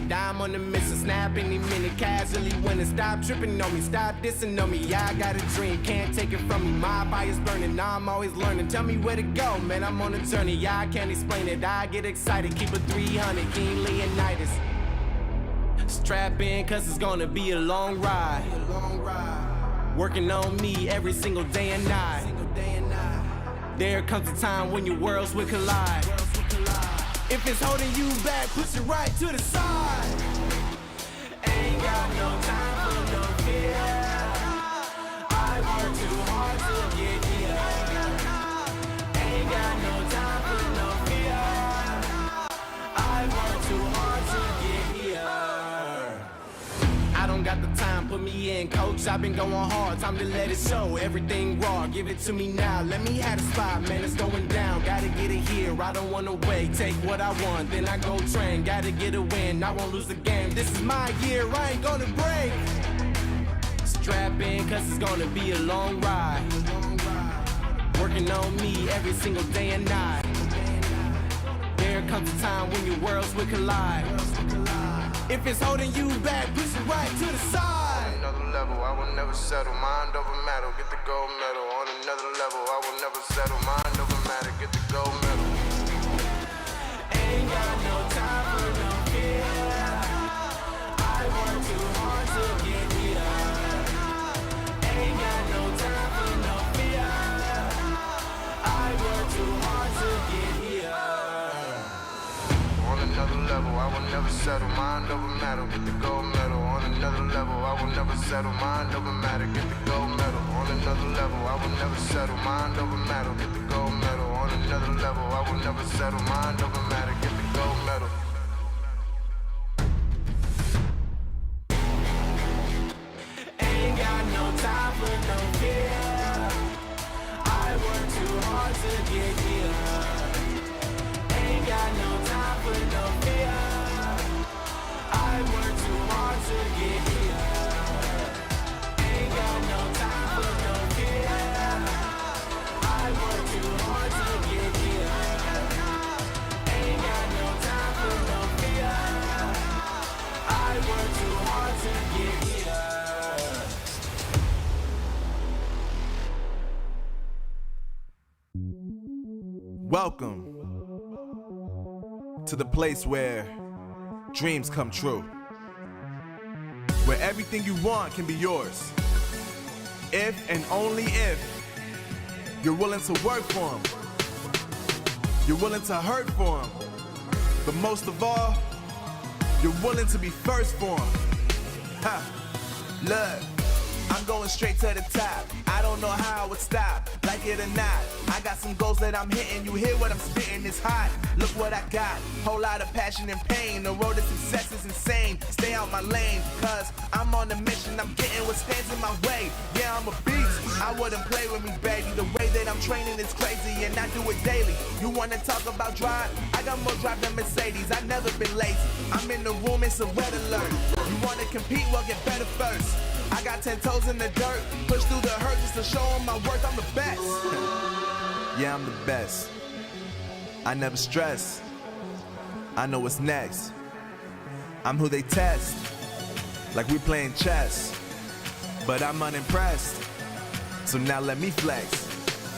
dime on the mission, snap any minute, casually winning. Stop tripping on me, stop dissing on me. Yeah, I got a dream, can't take it from me. My fire's burning, now I'm always learning. Tell me where to go, man, I'm on a journey. Yeah, I can't explain it, I get excited. Keep it 300, King Leonidas. Strap in, cause it's gonna be a long ride. Working on me every single day and night. There comes a time when your worlds will collide. If it's holding you back, push it right to the side. Ain't got no time for no fear. I work too hard to get here. Ain't got no time for no fear. I work too hard to get here. I don't got the time, put me in, coach. I've been going hard, time to let it show. Everything raw, give it to me now. Let me have the spot, man, it's going down. Gotta get it here, I don't wanna wait. Take what I want, then I go train. Gotta get a win, I won't lose the game. This is my year, I ain't gonna break. Strap in, cause it's gonna be a long ride. Working on me every single day and night. There comes a time when your worlds will collide. If it's holding you back, push it right to the side. On another level, I will never settle. Mind over matter, get the gold medal. On another level, I will never settle. Mind over matter, get the gold medal. Ain't got no time for no fear. I work too hard to get here. Ain't got no time for no fear. I work too hard to get here. On another level, I will never settle. Mind over matter, get the gold medal. On another level, I will never settle. Mind over matter, get the gold medal. On another level, I will never settle. Mind over matter, get the gold medal. On another level, I will never settle. Mind over matter, get the gold medal. Ain't got no time for no fear. I work too hard to get here. Ain't got no time for no fear. I work too hard to get here. Ain't got no time for no fear. I work too hard to get here. Ain't got no time for no fear. I work too hard to get here. Welcome to the place where dreams come true, where everything you want can be yours, if and only if you're willing to work for them, you're willing to hurt for them, but most of all, you're willing to be first for them. Ha! Look, I'm going straight to the top. I don't know how I would stop, like it or not. I got some goals that I'm hitting. You hear what I'm spitting, it's hot. Look what I got, whole lot of passion and pain. The road to success is insane. Stay out my lane, cause I'm on a mission. I'm getting what stands in my way. Yeah, I'm a beast, I wouldn't play with me, baby. The way that I'm training is crazy and I do it daily. You wanna talk about drive? I got more drive than Mercedes, I've never been lazy. I'm in the room, it's a red alert. You wanna compete, well get better first. I got 10 toes in the dirt, push through the hurt just to show them my worth. I'm the best. Yeah, I'm the best. I never stress. I know what's next. I'm who they test, like we playing chess. But I'm unimpressed, so now let me flex.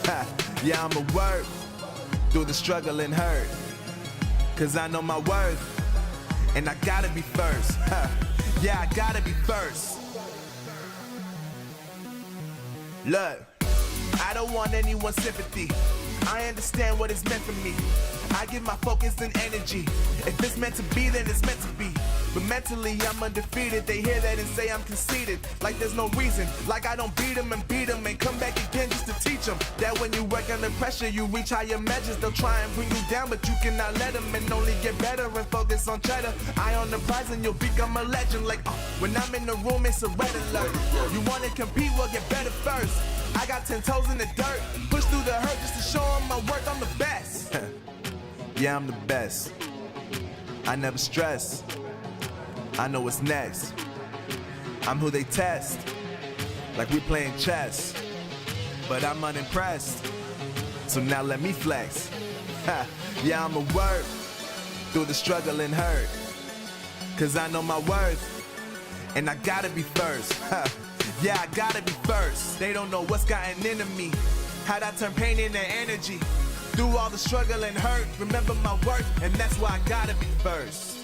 Ha, yeah, I'ma work through the struggle and hurt, cause I know my worth, and I gotta be first. Ha, yeah, I gotta be first. Look, I don't want anyone's sympathy. I understand what it's meant for me. I give my focus and energy. If it's meant to be, then it's meant to be. But mentally, I'm undefeated. They hear that and say I'm conceited. Like there's no reason. Like I don't beat them and come back again just to teach them that when you work under pressure, you reach higher measures. They'll try and bring you down, but you cannot let them, and only get better and focus on cheddar. Eye on the prize and you'll become a legend. Like, when I'm in the room, it's a red alert. You wanna compete, well get better first. I got 10 toes in the dirt, push through the hurt just to show them my worth. I'm the best. Yeah, I'm the best. I never stress. I know what's next. I'm who they test, like we playing chess. But I'm unimpressed, so now let me flex. Ha, yeah, I'ma work through the struggle and hurt, cause I know my worth, and I gotta be first. Yeah, I gotta be first. They don't know what's gotten into me, how'd I turn pain into energy. Through all the struggle and hurt, remember my worth, and that's why I gotta be first.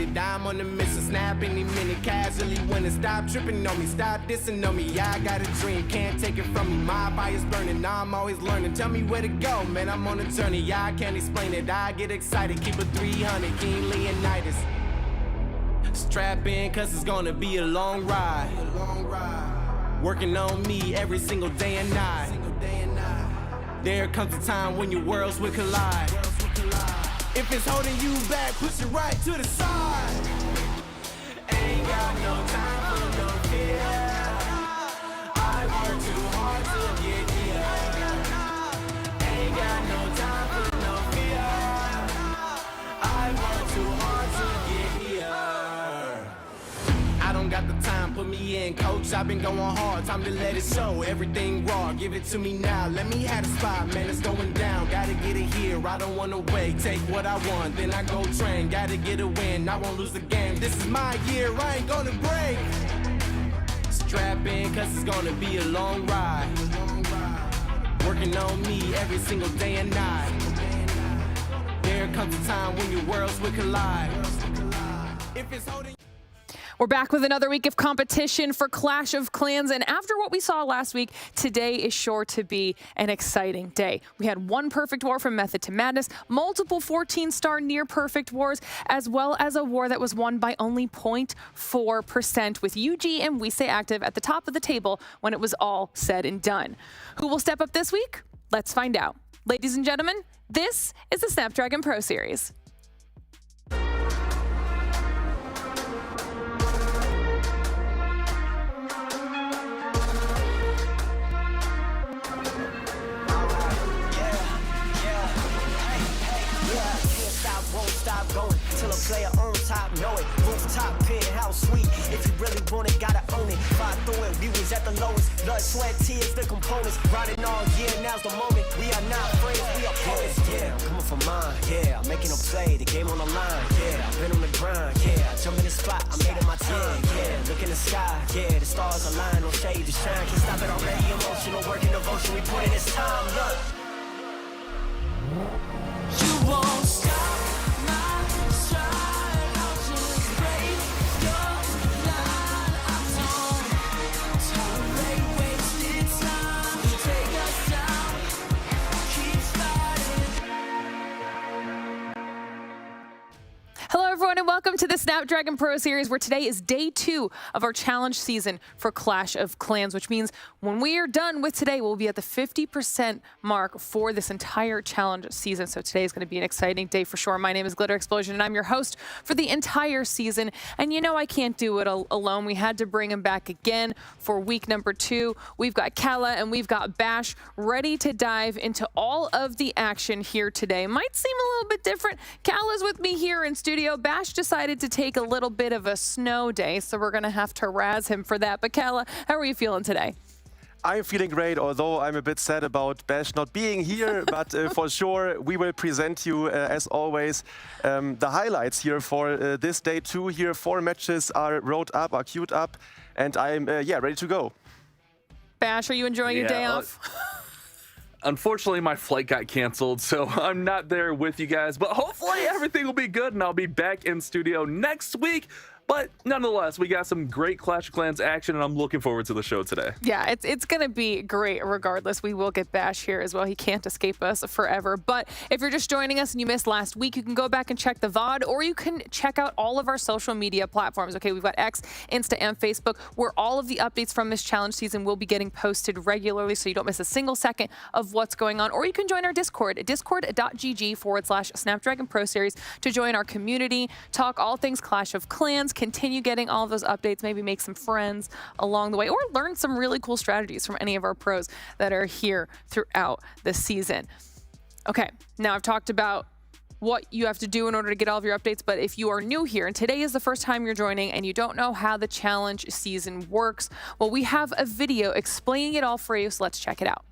it. I'm on the mission, snap any minute, casually winning. Stop tripping on me, stop dissing on me. Yeah, I got a dream, can't take it from me. My fire's burning, I'm always learning. Tell me where to go, man, I'm on a journey. Yeah, I can't explain it, I get excited. Keep it 300, King Leonidas. Strap in, cause it's gonna be a long ride. Working on me every single day and night. There comes a time when your worlds will collide. If it's holding you back, push it right to the side. Ain't got no time for no fear. I work too hard to get here. Ain't got no time for no fear. I work too hard to get here. I don't got the time, put me in, coach. I've been going hard, time to let it show. Everything raw, give it to me now. Let me have the spot, man, it's going down. Gotta get it here, I don't wanna wait. Take what I want, then I go train. Gotta get a win, I won't lose the game. This is my year, I ain't gonna break. Strap in, cause it's gonna be a long ride. Working on me every single day and night. There comes a time when your worlds will collide. If it's holding. We're back with another week of competition for Clash of Clans, and after what we saw last week, today is sure to be an exciting day. We had one perfect war from Method to Madness, multiple 14-star near-perfect wars, as well as a war that was won by only 0.4%, with UG and We Stay Active at the top of the table when it was all said and done. Who will step up this week? Let's find out. Ladies and gentlemen, this is the Snapdragon Pro Series. Till a player on top, know it. Rooftop, penthouse, suite. If you really want it, gotta own it. Fight through it, we was at the lowest. Blood, sweat, tears, the components. Riding all year, now's the moment. We are not friends, we are opponents. Yeah, I'm coming for mine. Yeah, I'm making a play, the game on the line. Yeah, I've been on the grind. Yeah, I jump in the spot, I made it my 10. Yeah, look in the sky. Yeah, the stars align, no shade to shine. Can't stop it already. Emotional work and devotion. We put in this time. Look, you won't stop. Hello everyone and welcome to the Snapdragon Pro Series, where today is day 2 of our challenge season for Clash of Clans, which means when we are done with today, we'll be at the 50% mark for this entire challenge season. So today is going to be an exciting day for sure. My name is Glitter Explosion and I'm your host for the entire season. And you know I can't do it alone. We had to bring him back again for week number 2. We've got Kala and we've got Bash ready to dive into all of the action here today. Might seem a little bit different. Kala's with me here in studio. Bash decided to take a little bit of a snow day, so we're going to have to razz him for that. But Kala, how are you feeling today? I'm feeling great, although I'm a bit sad about Bash not being here, but for sure we will present you, as always, the highlights here for this day 2 here. 4 matches are wrote up, are queued up, and I'm ready to go. Bash, are you enjoying your day off? Unfortunately, my flight got canceled, so I'm not there with you guys, but hopefully everything will be good and I'll be back in studio next week. But nonetheless, we got some great Clash of Clans action, and I'm looking forward to the show today. Yeah, it's going to be great regardless. We will get Bash here as well. He can't escape us forever. But if you're just joining us and you missed last week, you can go back and check the VOD, or you can check out all of our social media platforms. Okay, we've got X, Insta, and Facebook, where all of the updates from this challenge season will be getting posted regularly, so you don't miss a single second of what's going on. Or you can join our Discord, discord.gg/Snapdragon Pro Series, to join our community, talk all things Clash of Clans, continue getting all of those updates, maybe make some friends along the way, or learn some really cool strategies from any of our pros that are here throughout the season. Okay, now I've talked about what you have to do in order to get all of your updates, but if you are new here and today is the first time you're joining and you don't know how the challenge season works, well, we have a video explaining it all for you, so let's check it out.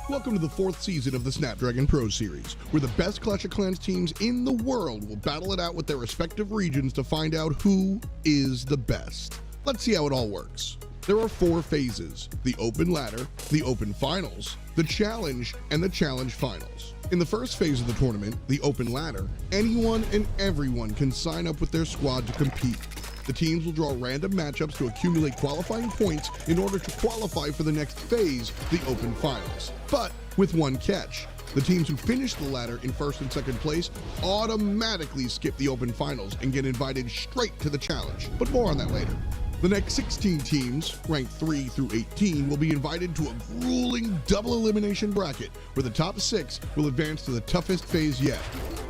Welcome to the 4th season of the Snapdragon Pro Series, where the best Clash of Clans teams in the world will battle it out with their respective regions to find out who is the best. Let's see how it all works. There are 4 phases: the open ladder, the open finals, the challenge, and the challenge finals. In the first phase of the tournament, the open ladder, anyone and everyone can sign up with their squad to compete. The teams will draw random matchups to accumulate qualifying points in order to qualify for the next phase, the open finals. But with one catch: the teams who finish the ladder in first and second place automatically skip the open finals and get invited straight to the challenge. But more on that later. The next 16 teams, ranked 3 through 18, will be invited to a grueling double elimination bracket where the top 6 will advance to the toughest phase yet,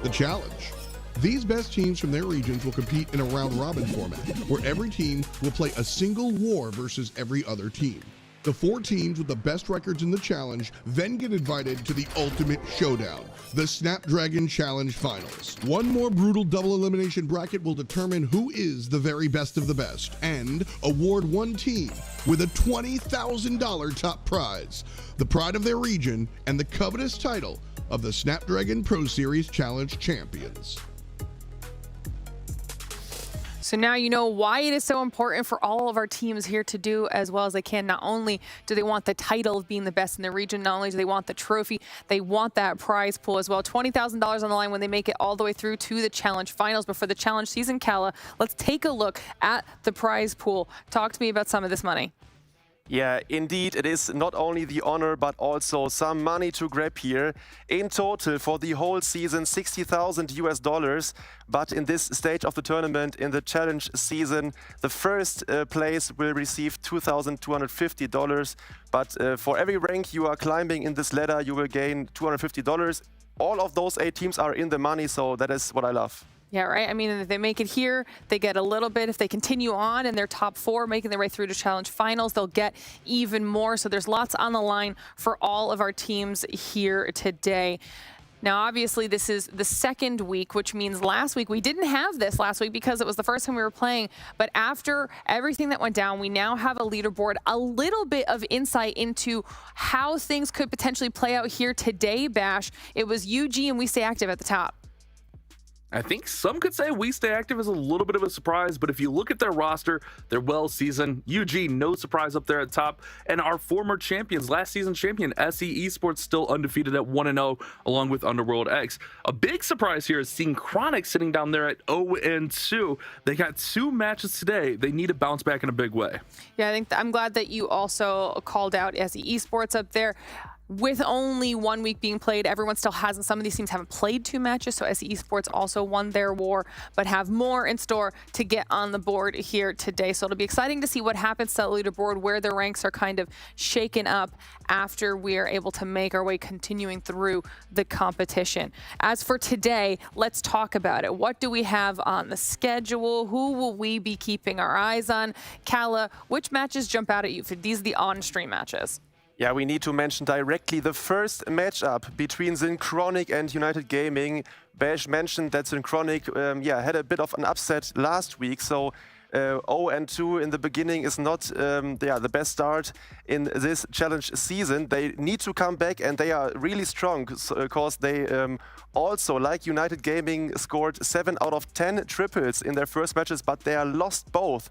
the challenge. These best teams from their regions will compete in a round-robin format, where every team will play a single war versus every other team. The 4 teams with the best records in the challenge then get invited to the ultimate showdown, the Snapdragon Challenge Finals. One more brutal double elimination bracket will determine who is the very best of the best and award one team with a $20,000 top prize, the pride of their region, and the covetous title of the Snapdragon Pro Series Challenge Champions. So now you know why it is so important for all of our teams here to do as well as they can. Not only do they want the title of being the best in their region, not only do they want the trophy, they want that prize pool as well. $20,000 on the line when they make it all the way through to the challenge finals. But for the challenge season, Kala, let's take a look at the prize pool. Talk to me about some of this money. Yeah, indeed, it is not only the honor, but also some money to grab here. In total, for the whole season, $60,000. But in this stage of the tournament, in the challenge season, the first place will receive $2,250. But for every rank you are climbing in this ladder, you will gain $250. All of those 8 teams are in the money, so that is what I love. Yeah, right. I mean, if they make it here, they get a little bit. If they continue on in their top 4, making their way through to challenge finals, they'll get even more. So there's lots on the line for all of our teams here today. Now, obviously, this is the second week, which means last week, we didn't have this last week because it was the first time we were playing. But after everything that went down, we now have a leaderboard, a little bit of insight into how things could potentially play out here today, Bash. It was UG and We Stay Active at the top. I think some could say We Stay Active is a little bit of a surprise, but if you look at their roster, they're well seasoned. UG, no surprise up there at top. And our former champions, last season champion, SE Esports, still undefeated at 1-0, along with Underworld X. A big surprise here is Synchronic sitting down there at 0-2. They got 2 matches today. They need to bounce back in a big way. Yeah, I'm glad that you also called out SE Esports up there. With only 1 week being played, everyone still hasn't. Some of these teams haven't played 2 matches, so SE Esports also won their war, but have more in store to get on the board here today. So it'll be exciting to see what happens to the leaderboard, where the ranks are kind of shaken up after we are able to make our way continuing through the competition. As for today, let's talk about it. What do we have on the schedule? Who will we be keeping our eyes on? Kala, which matches jump out at you? For these are the on-stream matches. Yeah, we need to mention directly the first matchup between Synchronic and United Gaming. Bash mentioned that Synchronic had a bit of an upset last week, so 0-2 in the beginning is not the best start in this challenge season. They need to come back, and they are really strong because they also, like United Gaming, scored 7 out of 10 triples in their first matches, but they are lost both.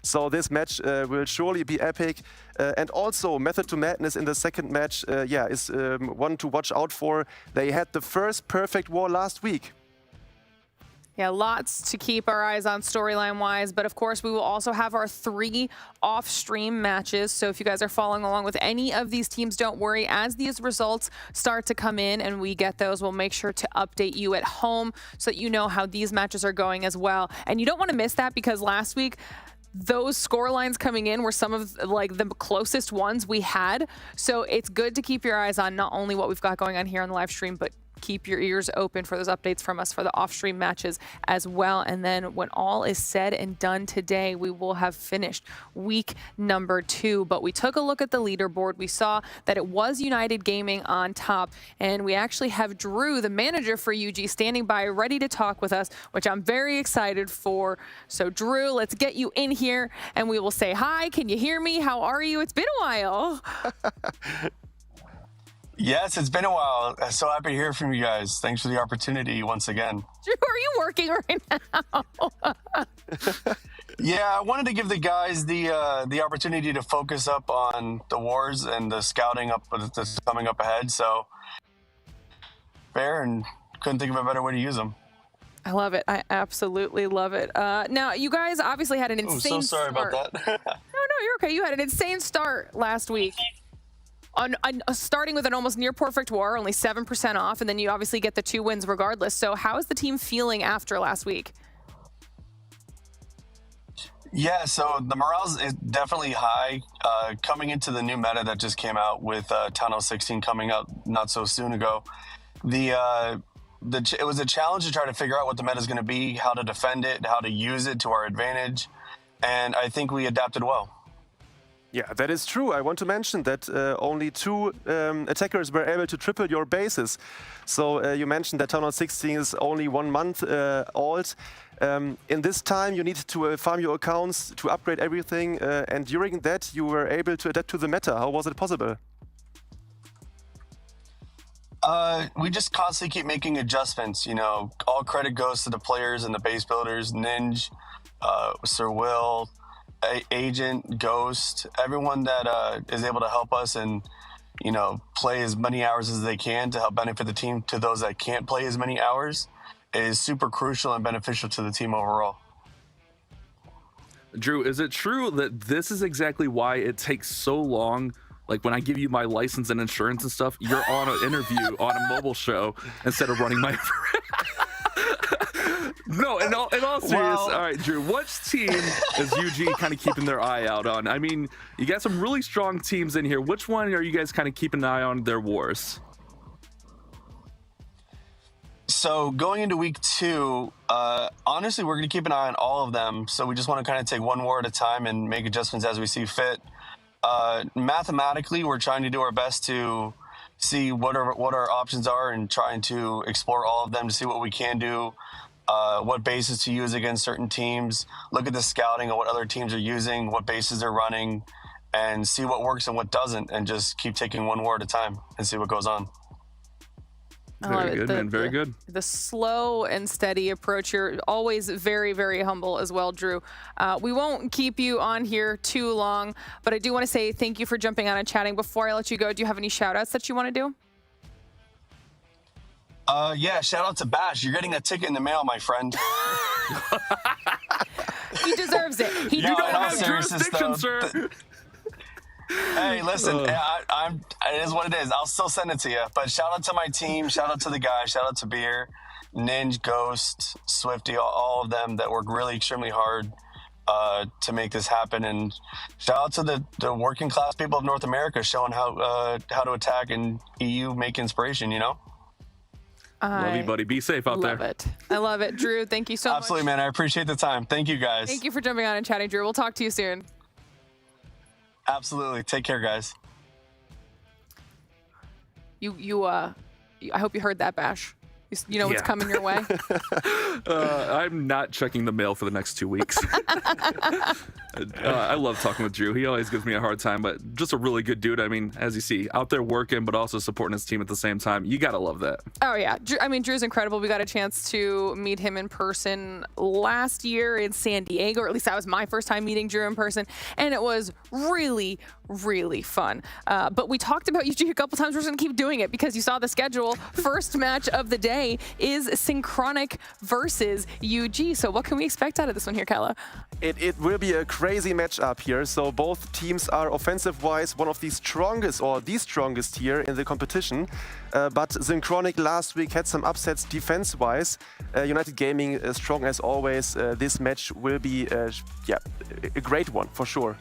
So this match will surely be epic. And also Method to Madness in the second match is one to watch out for. They had the first perfect war last week. Yeah, lots to keep our eyes on storyline-wise, but of course we will also have our 3 off-stream matches. So if you guys are following along with any of these teams, don't worry. As these results start to come in and we get those, we'll make sure to update you at home so that you know how these matches are going as well. And you don't want to miss that, because last week, those score lines coming in were some of the closest ones we had. So it's good to keep your eyes on not only what we've got going on here on the live stream, but keep your ears open for those updates from us for the off-stream matches as well. And then when all is said and done today, we will have finished week number 2. But we took a look at the leaderboard. We saw that it was United Gaming on top, and we actually have Drew, the manager for UG, standing by ready to talk with us, which I'm very excited for. So Drew, let's get you in here and we will say hi. Can you hear me? How are you? It's been a while. Yes, it's been a while. I'm so happy to hear from you guys. Thanks for the opportunity once again. Drew, are you working right now? Yeah, I wanted to give the guys the opportunity to focus up on the wars and the scouting up that's coming up ahead. So fair, and couldn't think of a better way to use them. I love it. I absolutely love it. Now, you guys obviously had an insane so sorry start. about that. No, you're okay. You had an insane start last week. On starting with an almost near perfect war, only 7% off, and then you obviously get the 2 wins regardless. So how is the team feeling after last week? Yeah, so the morale is definitely high. Coming into the new meta that just came out with Town 16 coming out not so soon ago, it was a challenge to try to figure out what the meta is going to be, how to defend it, how to use it to our advantage, and I think we adapted well. Yeah, that is true. I want to mention that only 2 attackers were able to triple your bases. So you mentioned that Town 16 is only 1 month old. In this time, you need to farm your accounts to upgrade everything. And during that, you were able to adapt to the meta. How was it possible? We just constantly keep making adjustments. You know, all credit goes to the players and the base builders, Ninch, Sir Will, Agent, Ghost, everyone that is able to help us and, you know, play as many hours as they can to help benefit the team. To those that can't play as many hours is super crucial and beneficial to the team overall. Drew, is it true that this is exactly why it takes so long? Like when I give you my license and insurance and stuff, you're on an interview on a mobile show instead of running my... No, in all seriousness, all right, Drew, which team is UG kind of keeping their eye out on? I mean, you got some really strong teams in here. Which one are you guys kind of keeping an eye on their wars? So going into week 2, honestly, we're going to keep an eye on all of them. So we just want to kind of take one war at a time and make adjustments as we see fit. Mathematically, we're trying to do our best to see what our options are and trying to explore all of them to see what we can do. What bases to use against certain teams, look at the scouting of what other teams are using, what bases they're running, and see what works and what doesn't, and just keep taking one war at a time and see what goes on. Very good, man. Very good. The slow and steady approach. You're always very, very humble as well, Drew. We won't keep you on here too long, but I do want to say thank you for jumping on and chatting. Before I let you go, do you have any shout outs that you want to do? Yeah, shout out to Bash. You're getting a ticket in the mail, my friend. He deserves it. You don't have jurisdiction, sir. Hey, listen, it is what it is. I'll still send it to you. But shout out to my team. Shout out to the guys. Shout out to Beer, Ninch, Ghost, Swifty, all of them that work really extremely hard to make this happen. And shout out to the working class people of North America showing how to attack and EU make inspiration, you know? Love you, buddy. Be safe out there. Love it. I love it. Drew, thank you so much. Absolutely, man. I appreciate the time. Thank you, guys. Thank you for jumping on and chatting, Drew. We'll talk to you soon. Absolutely. Take care, guys. I hope you heard that, Bash. You know what's coming your way. I'm not checking the mail for the next 2 weeks. I love talking with Drew. He always gives me a hard time, but just a really good dude. I mean, as you see, out there working, but also supporting his team at the same time. You got to love that. Oh, yeah. I mean, Drew's incredible. We got a chance to meet him in person last year in San Diego, or at least that was my first time meeting Drew in person, and it was really, really fun. But we talked about UG a couple times. We're just going to keep doing it because you saw the schedule. First match of the day is Synchronic versus UG. So what can we expect out of this one here, Kella? It will be a crazy matchup here. So both teams are offensive-wise one of the strongest or the strongest here in the competition. But Synchronic last week had some upsets defense-wise. United Gaming strong as always. This match will be a great one for sure.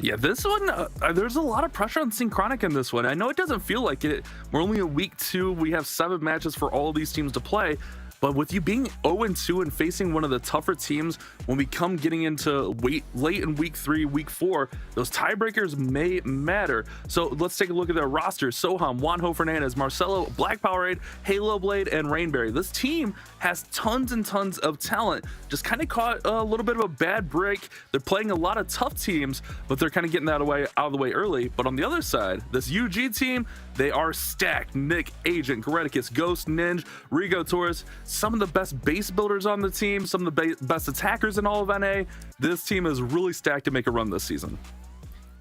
Yeah, this one, there's a lot of pressure on Synchronic in this one. I know it doesn't feel like it. We're only in week 2. We have 7 matches for all these teams to play. But with you being 0-2 and facing one of the tougher teams, when we come getting into late in week 3, week 4, those tiebreakers may matter. So let's take a look at their roster. Soham, Juanjo Fernandez, Marcelo, Black Powerade, Halo Blade, and Rainberry. This team has tons and tons of talent. Just kind of caught a little bit of a bad break. They're playing a lot of tough teams, but they're kind of getting that out of the way early. But on the other side, this UG team, They are stacked. Nick, Agent, Goreticus, Ghost, Ninch, Rigo, Taurus, some of the best base builders on the team, some of the best attackers in all of NA. This team is really stacked to make a run this season.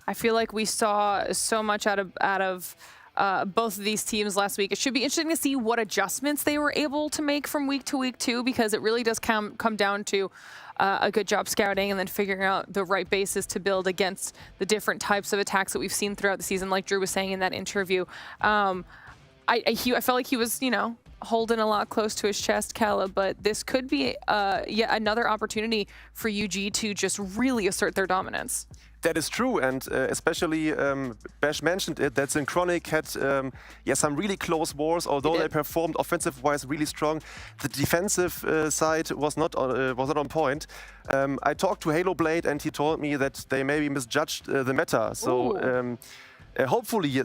I feel like we saw so much out of both of these teams last week. It should be interesting to see what adjustments they were able to make from week to week too, because it really does come down to a good job scouting and then figuring out the right bases to build against the different types of attacks that we've seen throughout the season, like Drew was saying in that interview. I felt like he was, holding a lot close to his chest, Kala, but this could be yet another opportunity for UG to just really assert their dominance. That is true, and especially Bash mentioned it, that Synchronic had some really close wars, although they performed offensive-wise really strong. The defensive side was not on point. I talked to Halo Blade, and he told me that they maybe misjudged the meta. So hopefully,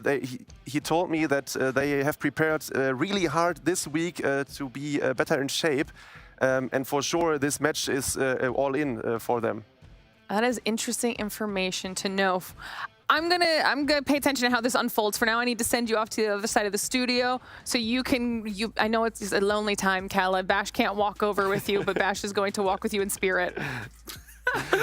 he told me that they have prepared really hard this week to be better in shape, and for sure this match is all in for them. That is interesting information to know. I'm gonna pay attention to how this unfolds. For now, I need to send you off to the other side of the studio so I know it's a lonely time, Kala. Bash can't walk over with you, but Bash is going to walk with you in spirit.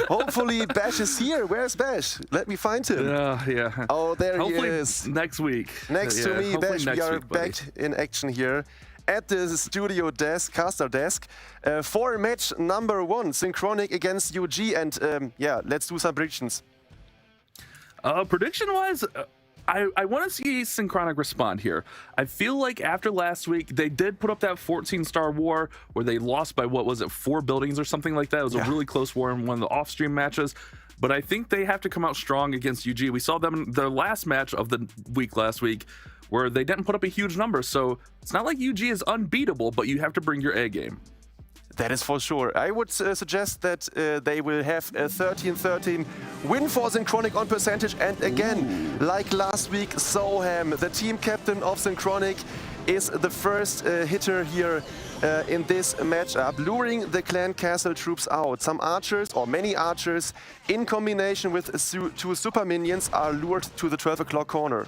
Hopefully Bash is here. Where's Bash? Let me find him. Yeah. Oh, there Hopefully he is. Next week. Next to me, Bash. We are buddy. back in action here at the studio desk, caster desk, for match number 1, Synchronic against UG. And let's do some predictions. Prediction-wise, I want to see Synchronic respond here. I feel like after last week, they did put up that 14-star war where they lost by, 4 buildings or something like that. It was a really close war in one of the off-stream matches. But I think they have to come out strong against UG. We saw them in their last match of the week last week, where they didn't put up a huge number. So it's not like UG is unbeatable, but you have to bring your A game. That is for sure. I would suggest that they will have a 13-13 win for Synchronic on percentage. And again, like last week, Soham, the team captain of Synchronic, is the first hitter here in this matchup, luring the clan castle troops out. Some archers, or many archers, in combination with 2 super minions, are lured to the 12 o'clock corner.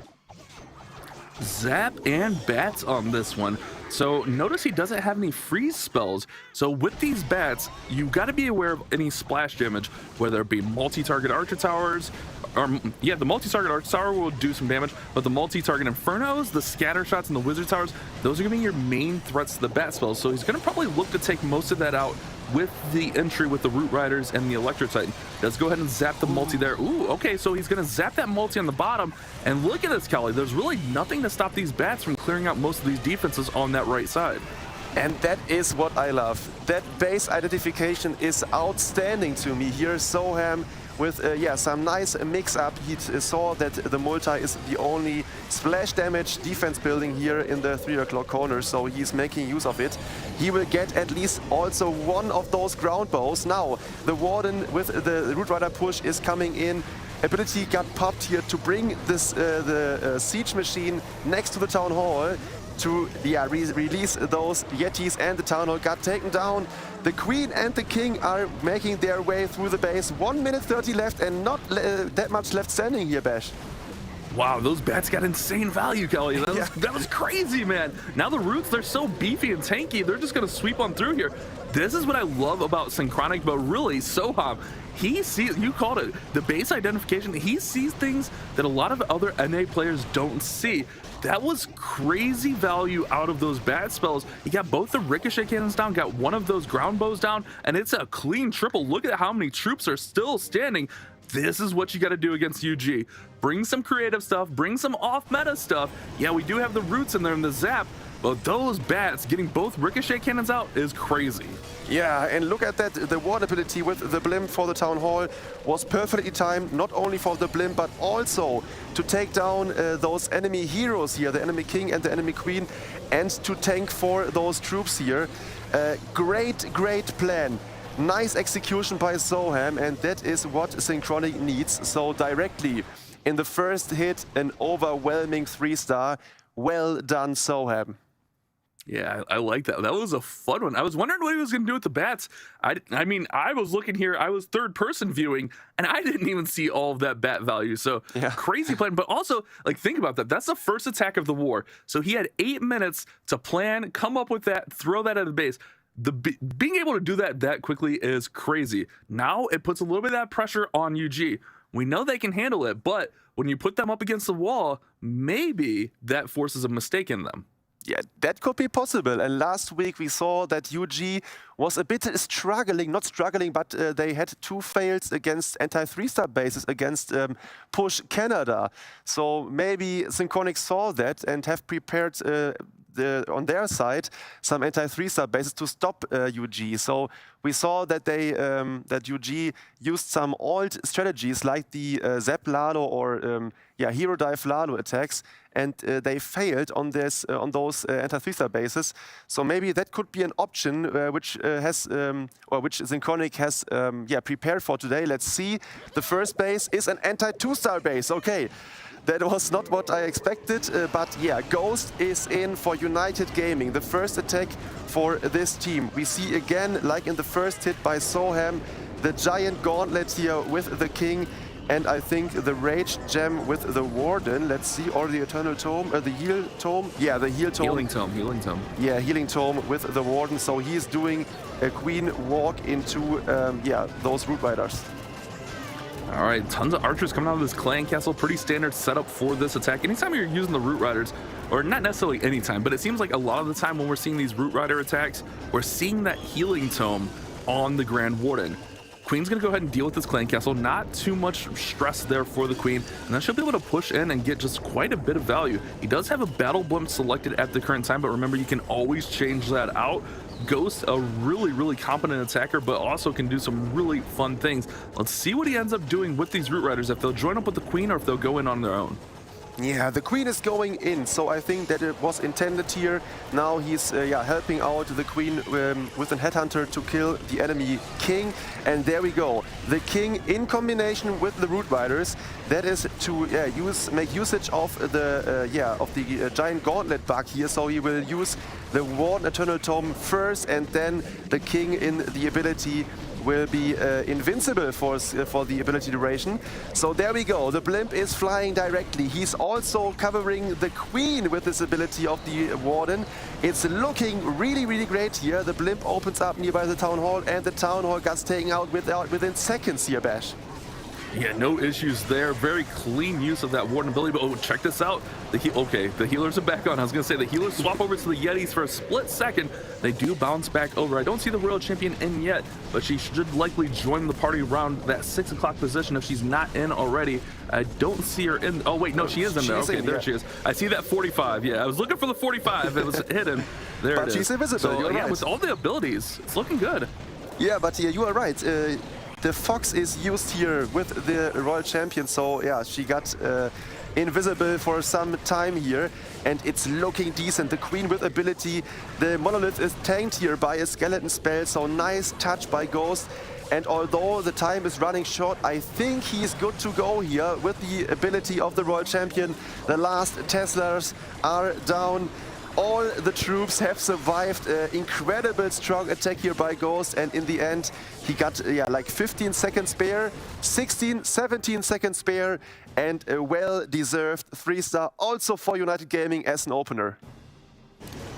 Zap and bats on this one. So notice he doesn't have any freeze spells. So with these bats, you got to be aware of any splash damage, whether it be multi-target archer towers, the multi-target archer tower will do some damage, but the multi-target infernos, the scatter shots, and the wizard towers, those are going to be your main threats to the bat spells. So he's going to probably look to take most of that out with the entry with the Root Riders and the Electro Titan. Let's go ahead and zap the multi there. Ooh, okay, so he's going to zap that multi on the bottom. And look at this, Kelly. There's really nothing to stop these bats from clearing out most of these defenses on that right side. And that is what I love. That base identification is outstanding to me here. Soham with some nice mix-up. He saw that the multi is the only splash damage defense building here in the 3 o'clock corner, so he's making use of it. He will get at least also one of those ground bows. Now, the Warden with the Root Rider push is coming in. Ability got popped here to bring this the siege machine next to the town hall to release those Yetis, and the town hall got taken down. The Queen and the King are making their way through the base. 1 minute 30 left and not that much left standing here, Bash. Wow, those bats got insane value, Kelly. That was crazy, man. Now the Roots, they're so beefy and tanky, they're just going to sweep on through here. This is what I love about Synchronic, but really, Soham, he sees, you called it, the base identification. He sees things that a lot of other NA players don't see. That was crazy value out of those bat spells. He got both the ricochet cannons down, got one of those ground bows down, and it's a clean triple. Look at how many troops are still standing. This is what you got to do against UG. Bring some creative stuff, bring some off-meta stuff. Yeah, we do have the Roots in there in the zap, but those bats getting both ricochet cannons out is crazy. Yeah, and look at that. The ward ability with the blimp for the town hall was perfectly timed, not only for the blimp, but also to take down those enemy heroes here, the enemy king and the enemy queen, and to tank for those troops here. Great plan. Nice execution by Soham, and that is what Synchronic needs. So directly in the first hit, an overwhelming 3-star. Well done, Soham. Yeah, I like that. That was a fun one. I was wondering what he was going to do with the bats. I mean, I was looking here. I was third person viewing, and I didn't even see all of that bat value. So crazy plan. But also, like, think about that. That's the first attack of the war. So he had 8 minutes to plan, come up with that, throw that at the base. Being able to do that quickly is crazy. Now it puts a little bit of that pressure on UG. We know they can handle it, but when you put them up against the wall, maybe that forces a mistake in them. Yeah, that could be possible. And last week we saw that UG was a bit struggling, not struggling, but they had 2 fails against anti-3-star bases against Push Canada. So maybe Synchronic saw that and have prepared on their side some anti-3-star bases to stop UG. So we saw that that UG used some old strategies like the Zap Lalo or Hero Dive Lalo attacks, and they failed on those anti-3-star bases. So maybe that could be an option which Synchronic has prepared for today. Let's see. The first base is an anti-2-star base. Okay. That was not what I expected, but yeah, Ghost is in for United Gaming. The first attack for this team. We see again, like in the first hit by Soham, the giant gauntlet here with the King, and I think the Rage Gem with the Warden. Let's see, or the Eternal Tome, the Heal Tome. Yeah, the Heal Tome. Healing Tome. Yeah, Healing Tome with the Warden. So he's doing a Queen walk into, those Root Riders. All right, tons of archers coming out of this clan castle. Pretty standard setup for this attack. Anytime you're using the Root Riders, or not necessarily anytime, but it seems like a lot of the time when we're seeing these Root Rider attacks, we're seeing that Healing Tome on the Grand Warden. Queen's gonna go ahead and deal with this clan castle. Not too much stress there for the Queen, and then she'll be able to push in and get just quite a bit of value. He does have a battle blimp selected at the current time, but remember, you can always change that out. Ghost, a really competent attacker, but also can do some really fun things. Let's see what he ends up doing with these Root Riders, if they'll join up with the Queen or if they'll go in on their own. Yeah, the Queen is going in, so I think that it was intended here. Now he's helping out the Queen with a Headhunter to kill the enemy King, and there we go. The King in combination with the Root Riders. That is to make usage of the giant gauntlet bug here. So he will use the Warden Eternal Tome first, and then the King in the ability will be invincible for the ability duration. So there we go. The blimp is flying directly. He's also covering the Queen with this ability of the Warden. It's looking really great here. The blimp opens up nearby the Town Hall, and the Town Hall gets taken out within seconds here, Bash. Yeah, no issues there. Very clean use of that Warden ability. But check this out. The healers are back on. I was going to say the healers swap over to the Yetis for a split second. They do bounce back over. I don't see the Royal Champion in yet, but she should likely join the party around that 6 o'clock position if she's not in already. I don't see her in. Oh, wait, no, she is in there. Okay, there she is. I see that 45. Yeah, I was looking for the 45. It was hidden. There it is. But she's invisible. So, you're right. With all the abilities, it's looking good. Yeah, but you are right. The Fox is used here with the Royal Champion, so yeah, she got invisible for some time here, and it's looking decent. The Queen with ability, the Monolith is tanked here by a skeleton spell, so nice touch by Ghost. And although the time is running short, I think he's good to go here with the ability of the Royal Champion. The last Teslas are down. All the troops have survived. Incredible strong attack here by Ghost, and in the end he got like 15 seconds spare, 17 seconds spare, and a well-deserved 3-star also for United Gaming as an opener.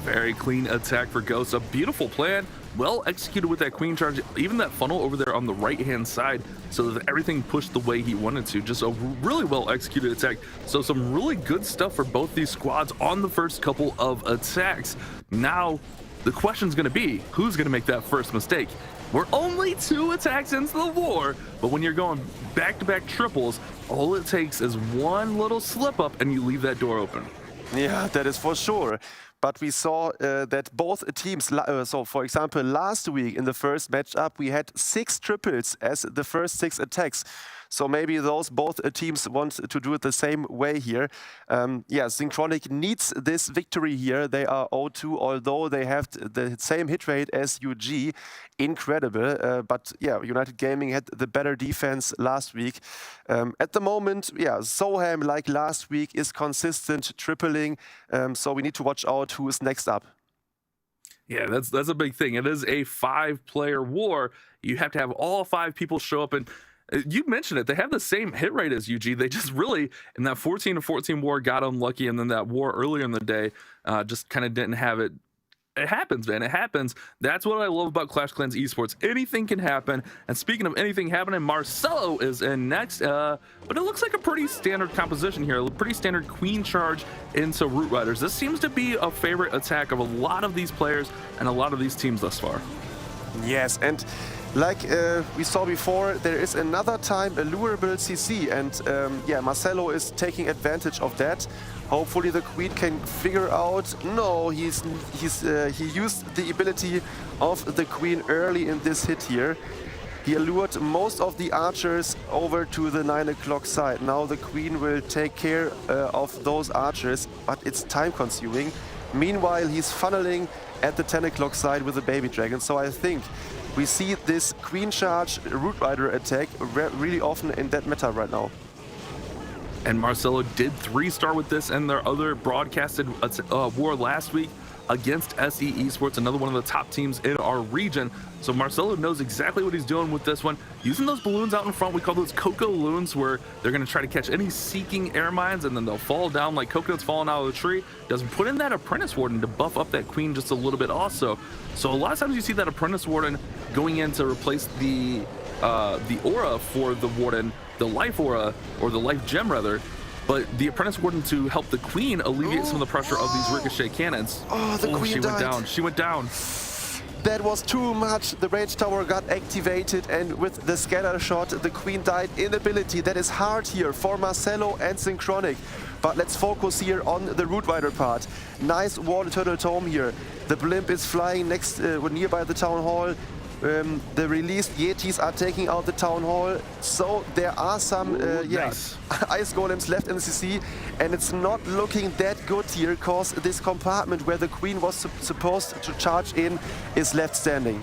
Very clean attack for Ghost. A beautiful plan. Well executed with that Queen charge. Even that funnel over there on the right-hand side, so that everything pushed the way he wanted to. Just a really well executed attack. So some really good stuff for both these squads on the first couple of attacks. Now, the question's going to be, who's going to make that first mistake? We're only 2 attacks into the war, but when you're going back-to-back triples, all it takes is one little slip-up and you leave that door open. Yeah, that is for sure. But we saw that both teams, so for example, last week in the first matchup, we had 6 triples as the first 6 attacks. So maybe both teams want to do it the same way here. Synchronic needs this victory here. They are 0-2, although they have the same hit rate as UG. Incredible. But yeah, United Gaming had the better defense last week. At the moment, Soham, like last week, is consistent tripling. So we need to watch out who is next up. Yeah, that's a big thing. It is a 5-player war. You have to have all 5 people show up, and you mentioned it. They have the same hit rate as UG. They just really, in that 14-14 war, got unlucky, and then that war earlier in the day just kind of didn't have it. It happens, man. It happens. That's what I love about Clash of Clans Esports. Anything can happen. And speaking of anything happening, Marcelo is in next. But it looks like a pretty standard composition here. A pretty standard queen charge into Root Riders. This seems to be a favorite attack of a lot of these players and a lot of these teams thus far. Yes, and like we saw before, there is another time a lurable CC, and yeah, Marcelo is taking advantage of that. Hopefully the queen can figure out. No, he used the ability of the queen early in this hit here. He allured most of the archers over to the 9 o'clock side. Now the queen will take care of those archers, but it's time consuming. Meanwhile, he's funneling at the 10 o'clock side with the baby dragon. So I think we see this queen charge root rider attack really often in that meta right now. And Marcelo did 3-star with this and their other broadcasted war last week against SE Esports, another one of the top teams in our region. So Marcelo knows exactly what he's doing with this one. Using those balloons out in front, we call those cocoa loons, where they're going to try to catch any seeking air mines, and then they'll fall down like coconuts falling out of the tree. Doesn't put in that Apprentice Warden to buff up that queen just a little bit also. So a lot of times you see that Apprentice Warden going in to replace the aura for the Warden, the life aura, or the life gem rather, but the Apprentice Warden to help the queen alleviate some of the pressure of these ricochet cannons. Oh, the queen she died. Went down. She went down. That was too much. The rage tower got activated, and with the scatter shot, the queen died in ability. That is hard here for Marcelo and Synchronic. But let's focus here on the Root Rider part. Nice Water Turtle Tome here. The blimp is flying next, nearby the town hall. The released Yetis are taking out the town hall, so there are some nice. ice golems left in the CC, and it's not looking that good here, because this compartment where the queen was supposed to charge in is left standing.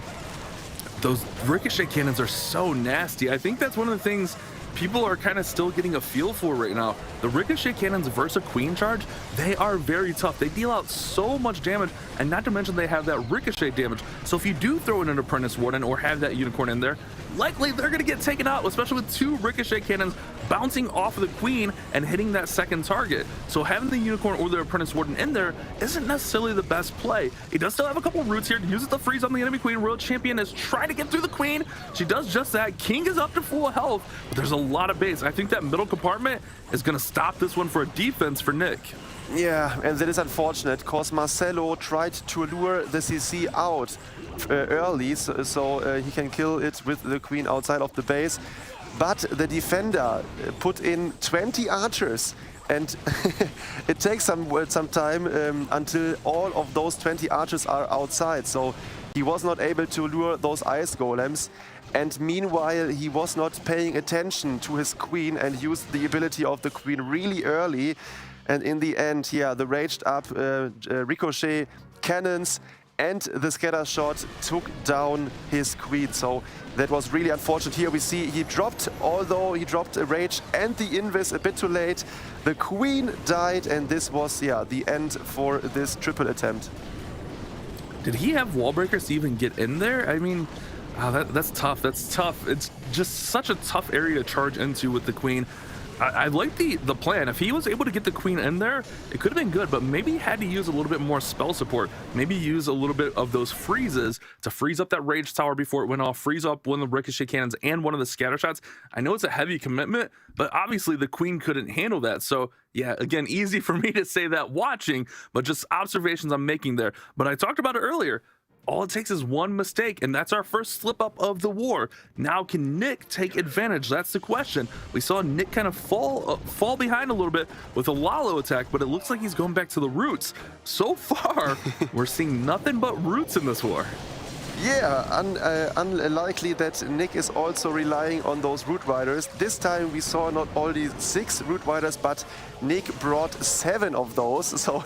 Those ricochet cannons are so nasty. I think that's one of the things people are kind of still getting a feel for right now. The ricochet cannons versus a queen charge, they are very tough. They deal out so much damage, and not to mention they have that ricochet damage. So if you do throw in an Apprentice Warden or have that unicorn in there, likely they're going to get taken out, especially with 2 ricochet cannons bouncing off of the queen and hitting that second target. So having the unicorn or the Apprentice Warden in there isn't necessarily the best play. He does still have a couple roots here. Uses the freeze on the enemy queen. World Champion is trying to get through the queen. She does just that. King is up to full health, but there's a lot of base. I think that middle compartment is going to stop this one for a defense for Nick. Yeah, and that is unfortunate, because Marcelo tried to lure the CC out early, so he can kill it with the queen outside of the base. But the defender put in 20 archers, and it takes some time until all of those 20 archers are outside. So he was not able to lure those ice golems. And meanwhile, he was not paying attention to his queen and used the ability of the queen really early. And in the end, yeah, the raged up ricochet cannons and the scatter shot took down his queen. So that was really unfortunate. Here we see he dropped, although he dropped a rage and the invis a bit too late. The queen died, and this was, yeah, the end for this triple attempt. Did he have wall breakers to even get in there? I mean, that's tough. That's tough. It's just such a tough area to charge into with the queen. I like the plan. If he was able to get the queen in there, it could have been good, but maybe he had to use a little bit more spell support. Maybe use a little bit of those freezes to freeze up that rage tower before it went off, freeze up one of the ricochet cannons and one of the scatter shots. I know it's a heavy commitment, but obviously the queen couldn't handle that. So yeah, again, easy for me to say that watching, but just observations I'm making there. But I talked about it earlier. All it takes is one mistake, and that's our first slip up of the war. Now, can Nick take advantage? That's the question. We saw Nick kind of fall behind a little bit with a Lalo attack, but it looks like he's going back to the roots. So far, we're seeing nothing but roots in this war. Yeah, unlikely that Nick is also relying on those root riders. This time we saw not only 6 root riders, but Nick brought 7 of those, so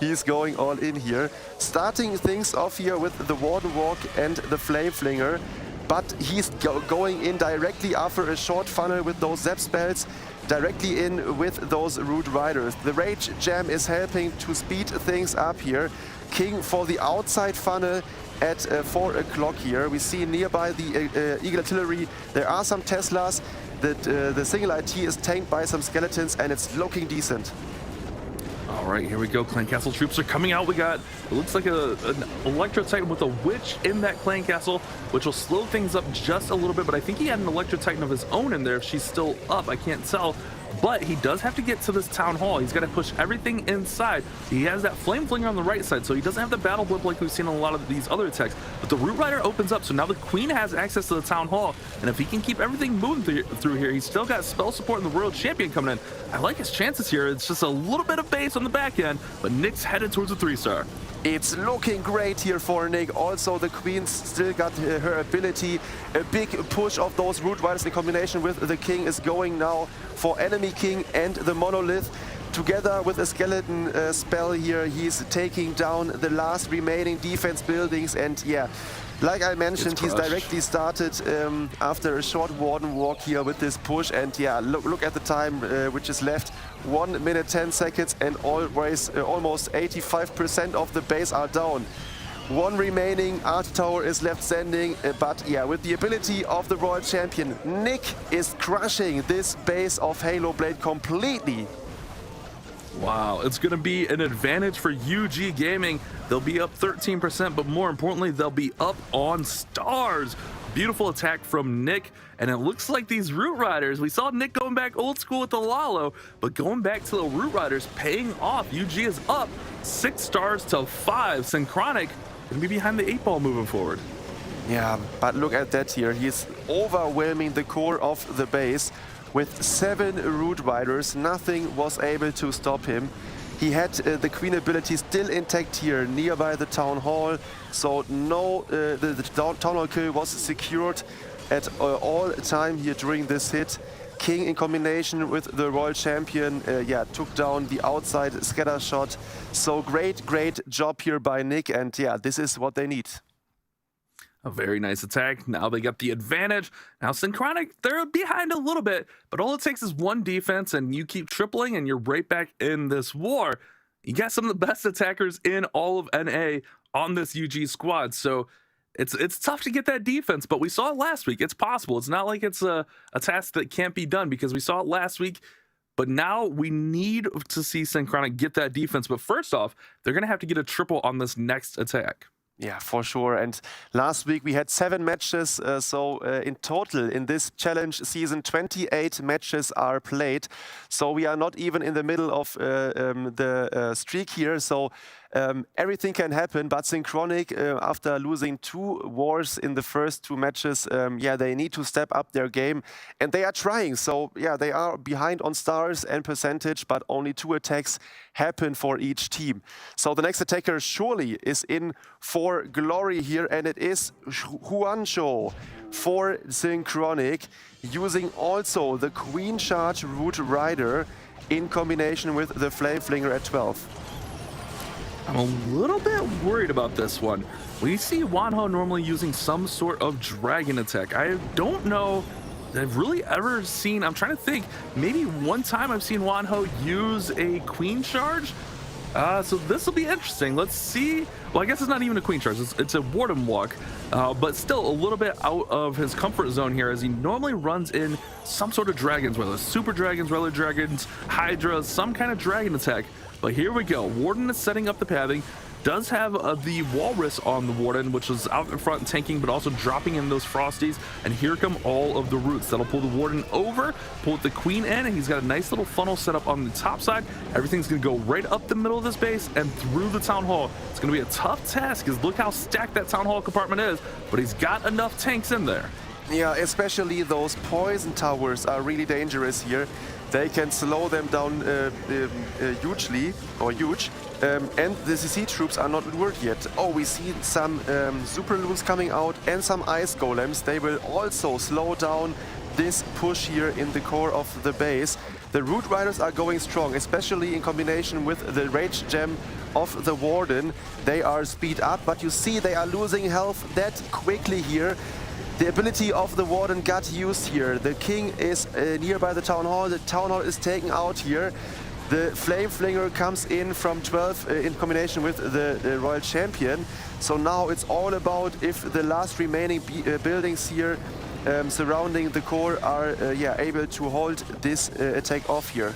he's going all in here. Starting things off here with the Warden Walk and the Flame Flinger, but he's going in directly after a short funnel with those zap spells. directly in with those Root Riders. The Rage Jam is helping to speed things up here. King for the outside funnel at 4 o'clock here. We see nearby the Eagle Artillery. There are some Teslas. The single IT is tanked by some skeletons, and it's looking decent. All right, here we go. Clan Castle troops are coming out. We got, it looks like an Electro Titan with a Witch in that Clan Castle, which will slow things up just a little bit. But I think he had an Electro Titan of his own in there. If she's still up, I can't tell. But he does have to get to this town hall. He's got to push everything inside. He has that flame flinger on the right side, so he doesn't have the battle blip like we've seen in a lot of these other attacks. But the Root Rider opens up, so now the Queen has access to the town hall. And if he can keep everything moving through here, he's still got spell support and the World Champion coming in. I like his chances here. It's just a little bit of base on the back end, but Nick's headed towards a 3-star. It's looking great here for Nick. Also, the Queen's still got her ability. A big push of those Root Riders in combination with the King is going now for Enemy King and the Monolith. Together with a skeleton spell here, he's taking down the last remaining defense buildings. And yeah, like I mentioned, he's directly started after a short Warden walk here with this push. And yeah, look at the time which is left. 1 minute 10 seconds, and almost 85% of the base are down. One remaining Art Tower is left standing, but yeah, with the ability of the Royal Champion, Nick is crushing this base of Halo Blade completely. Wow, it's going to be an advantage for UG Gaming. They'll be up 13%, but more importantly, they'll be up on stars. Beautiful attack from Nick, and it looks like these Root Riders, we saw Nick going back old school with the Lalo, but going back to the Root Riders paying off. UG is up 6 stars to 5. Synchronic going to be behind the 8 ball moving forward. Yeah, but look at that here. He's overwhelming the core of the base with 7 Root Riders. Nothing was able to stop him. He had the Queen ability still intact here nearby the Town Hall, so no, the Town Hall kill was secured at all time here during this hit. King in combination with the Royal Champion, yeah, took down the outside scatter shot. So great job here by Nick, and yeah, this is what they need. A very nice attack. Now they got the advantage. Now Synchronic, they're behind a little bit, but all it takes is one defense and you keep tripling and you're right back in this war. You got some of the best attackers in all of NA on this UG squad, so it's tough to get that defense, but we saw it last week. It's possible. It's not like it's a task that can't be done because we saw it last week, but now we need to see Synchronic get that defense. But first off, they're going to have to get a triple on this next attack. Yeah, for sure. And last week we had 7 matches. So in total in this challenge season, 28 matches are played. So we are not even in the middle of the streak here. So everything can happen. But Synchronic, after losing 2 wars in the first 2 matches, yeah, they need to step up their game. And they are trying. So yeah, they are behind on stars and percentage, but only 2 attacks happen for each team. So the next attacker surely is in for glory here, and it is Juancho for Synchronic, using also the Queen Charge Root Rider in combination with the Flame Flinger at 12. I'm a little bit worried about this one. We see Juanjo normally using some sort of dragon attack. I don't know that I've really ever seen, I'm trying to think, maybe one time I've seen Juanjo use a Queen Charge. So this will be interesting. Let's see. Well, I guess it's not even a Queen Charge. It's a Warden Walk, but still a little bit out of his comfort zone here, as he normally runs in some sort of dragons, whether it's Super Dragons, Regular Dragons, Hydra, some kind of dragon attack. But here we go. Warden is setting up the pathing. Does have the Walrus on the Warden, which is out in front tanking, but also dropping in those Frosties. And here come all of the Roots. That'll pull the Warden over, pull the Queen in, and he's got a nice little funnel set up on the top side. Everything's going to go right up the middle of this base and through the Town Hall. It's going to be a tough task, because look how stacked that Town Hall compartment is, but he's got enough tanks in there. Yeah, especially those poison towers are really dangerous here. They can slow them down hugely, or huge. And the CC troops are not lured yet. Oh, we see some super loons coming out and some ice golems. They will also slow down this push here in the core of the base. The Root Riders are going strong, especially in combination with the Rage Gem of the Warden. They are speed up, but you see they are losing health that quickly here. The ability of the Warden got used here. The King is nearby the Town Hall. The Town Hall is taken out here. The Flame Flinger comes in from 12 in combination with the Royal Champion. So now it's all about if the last remaining buildings here surrounding the core are able to hold this attack off here.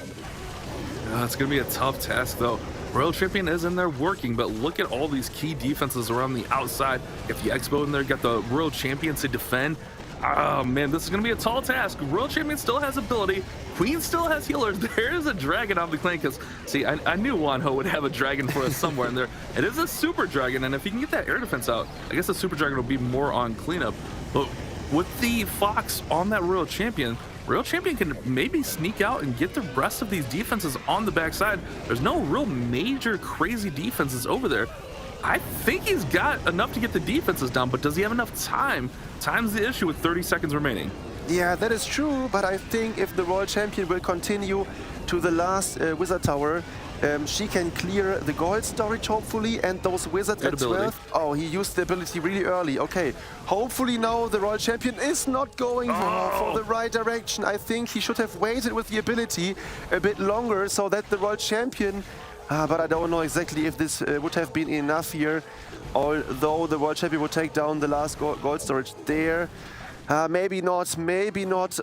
It's going to be a tough task, though. Royal Champion is in there working, but look at all these key defenses around the outside. Get the Expo in there, got the Royal Champion to defend. Oh man, this is going to be a tall task. Royal Champion still has ability. Queen still has healers. There is a dragon on the clan, because see, I knew Wanho would have a dragon for us somewhere in there. It is a super dragon, and if he can get that air defense out, I guess the super dragon will be more on cleanup. But with the Fox on that Royal Champion can maybe sneak out and get the rest of these defenses on the backside. There's no real major crazy defenses over there. I think he's got enough to get the defenses down, but does he have enough time? Time's the issue with 30 seconds remaining. Yeah, that is true, but I think if the Royal Champion will continue to the last Wizard Tower, she can clear the gold storage, hopefully, and those wizards at 12. Oh, he used the ability really early. Okay, hopefully now the Royal Champion is not going for the right direction. I think he should have waited with the ability a bit longer so that the Royal Champion... but I don't know exactly if this would have been enough here, although the World Champion would take down the last gold storage there. Maybe not, maybe not.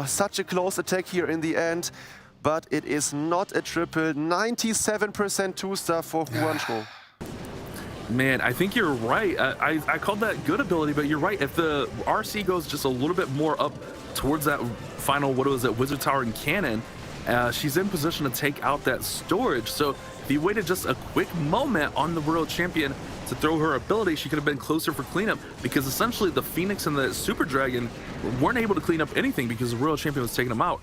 Such a close attack here in the end, but it is not a triple. 97% 2-star for Juancho. Man, I think you're right. I called that good ability, but you're right. If the RC goes just a little bit more up towards that final, what was it, Wizard Tower and Cannon, she's in position to take out that storage. So if he waited just a quick moment on the Royal Champion to throw her ability, she could have been closer for cleanup, because essentially the Phoenix and the Super Dragon weren't able to clean up anything because the Royal Champion was taking them out.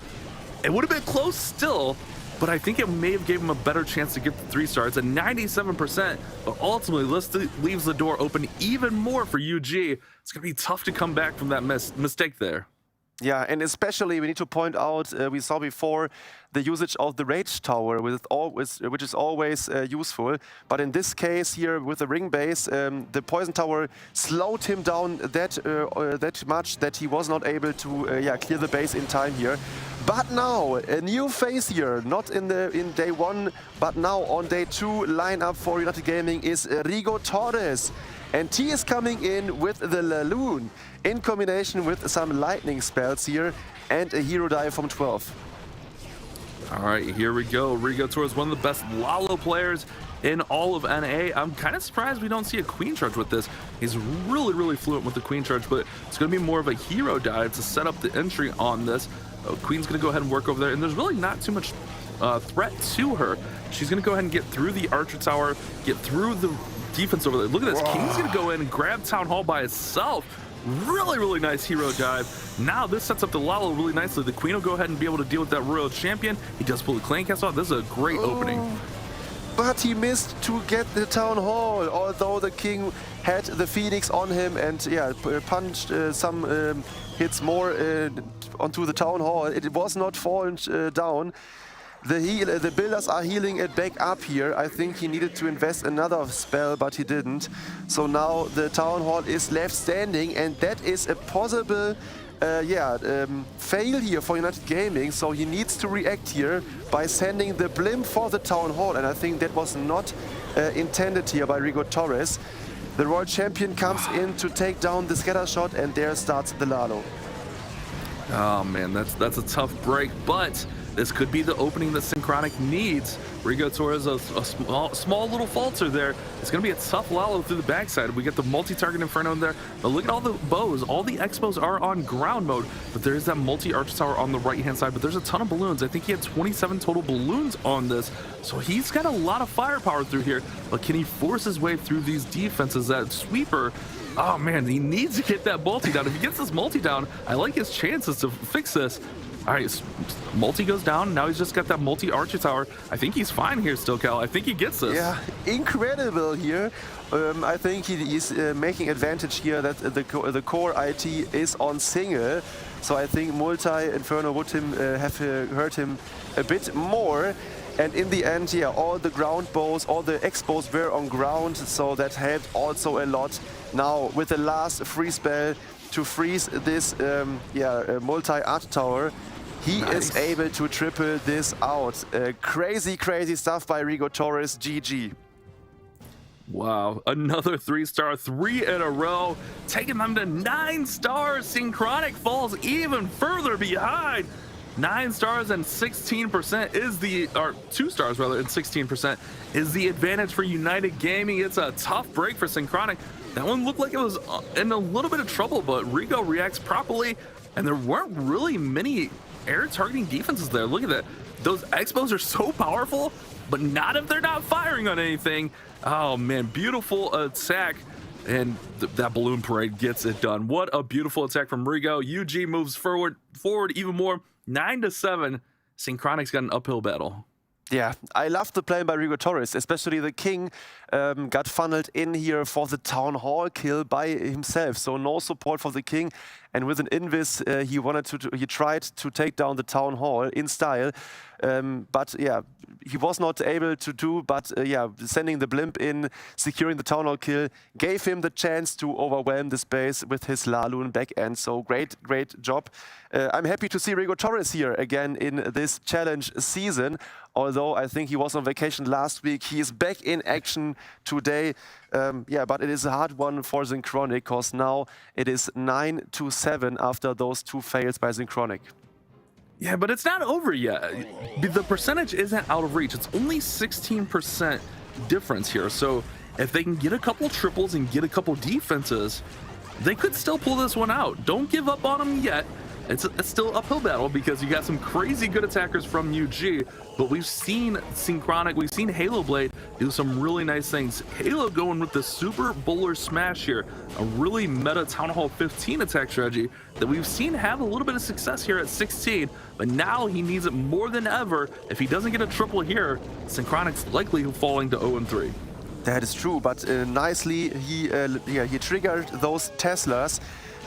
It would have been close still, but I think it may have gave him a better chance to get the 3-star. It's a 97%, but ultimately this leaves the door open even more for UG. It's going to be tough to come back from that mistake there. Yeah, and especially we need to point out, we saw before the usage of the Rage Tower, which is always useful. But in this case here with the Ring Base, the Poison Tower slowed him down that much that he was not able to clear the base in time here. But now, a new phase here, not in day 1, but now on day 2, lineup for United Gaming is Rigo Torres. And he is coming in with the Laloon in combination with some lightning spells here and a hero dive from 12. All right, here we go. Rigo Torres, one of the best Lalo players in all of NA. I'm kind of surprised we don't see a Queen Charge with this. He's really, really fluent with the Queen Charge, but it's going to be more of a hero dive to set up the entry on this. Queen's going to go ahead and work over there, and there's really not too much threat to her. She's going to go ahead and get through the Archer Tower, get through the defense over there. Look at this. King's going to go in and grab Town Hall by itself. Really, really nice hero dive. Now this sets up the Lalo really nicely. The Queen will go ahead and be able to deal with that Royal Champion. He does pull the Clan Castle out. This is a great opening. But he missed to get the Town Hall, although the King had the Phoenix on him and punched some hits more onto the Town Hall. It was not fallen down. The builders are healing it back up here. I think he needed to invest another spell, but he didn't. So now the Town Hall is left standing, and that is a possible fail here for United Gaming. So he needs to react here by sending the blimp for the Town Hall, and I think that was not intended here by Rigo Torres. The Royal Champion comes in to take down the scatter shot, and there starts the Lalo. Oh man, that's a tough break, but this could be the opening that Synchronic needs. Rigo Torres, a small little falter there. It's going to be a tough Lalo through the backside. We get the multi-target Inferno in there. But look at all the bows. All the Expos are on ground mode, but there is that multi-arch tower on the right-hand side. But there's a ton of balloons. I think he had 27 total balloons on this. So he's got a lot of firepower through here. But can he force his way through these defenses? That sweeper, oh man, he needs to get that multi down. If he gets this multi down, I like his chances to fix this. All right, multi goes down. Now he's just got that multi-archer tower. I think he's fine here still, Cal. I think he gets this. Yeah, incredible here. I think he's making advantage here that the core IT is on single. So I think multi-inferno would have hurt him a bit more. And in the end, yeah, all the ground bows, all the X-bows were on ground, so that helped also a lot. Now, with the last free spell, to freeze this multi-arch tower. He is able to triple this out. Crazy, crazy stuff by Rigo Torres. GG. Wow, another 3-star, 3 in a row, taking them to 9 stars. Synchronic falls even further behind. 9 stars and 16% is the, or 2 stars rather, and 16% is the advantage for United Gaming. It's a tough break for Synchronic. That one looked like it was in a little bit of trouble, but Rigo reacts properly, and there weren't really many air targeting defenses there. Look at that. Those Expos are so powerful, but not if they're not firing on anything. Oh man, beautiful attack, and that balloon parade gets it done. What a beautiful attack from Rigo. UG moves forward even more, 9-7. Synchronic's got an uphill battle. Yeah, I love the play by Rigo Torres, especially the king got funneled in here for the town hall kill by himself. So no support for the king, and with an invis, he tried to take down the town hall in style. But yeah, he was not able to do, but sending the blimp in, securing the town hall kill, gave him the chance to overwhelm the space with his Lalo back end. So great job. I'm happy to see Rigo Torres here again in this challenge season. Although I think he was on vacation last week, he is back in action today. But it is a hard one for Synchronic, because now it is 9-7 after those 2 fails by Synchronic. Yeah, but it's not over yet. The percentage isn't out of reach. It's only 16% difference here. So if they can get a couple triples and get a couple defenses, they could still pull this one out. Don't give up on them yet. It's still an uphill battle because you got some crazy good attackers from UG, but we've seen Synchronic, we've seen Halo Blade do some really nice things. Halo going with the Super Bowler Smash here, a really meta Town Hall 15 attack strategy that we've seen have a little bit of success here at 16, but now he needs it more than ever. If he doesn't get a triple here, Synchronic's likely falling to 0-3. That is true, but nicely he triggered those Teslas.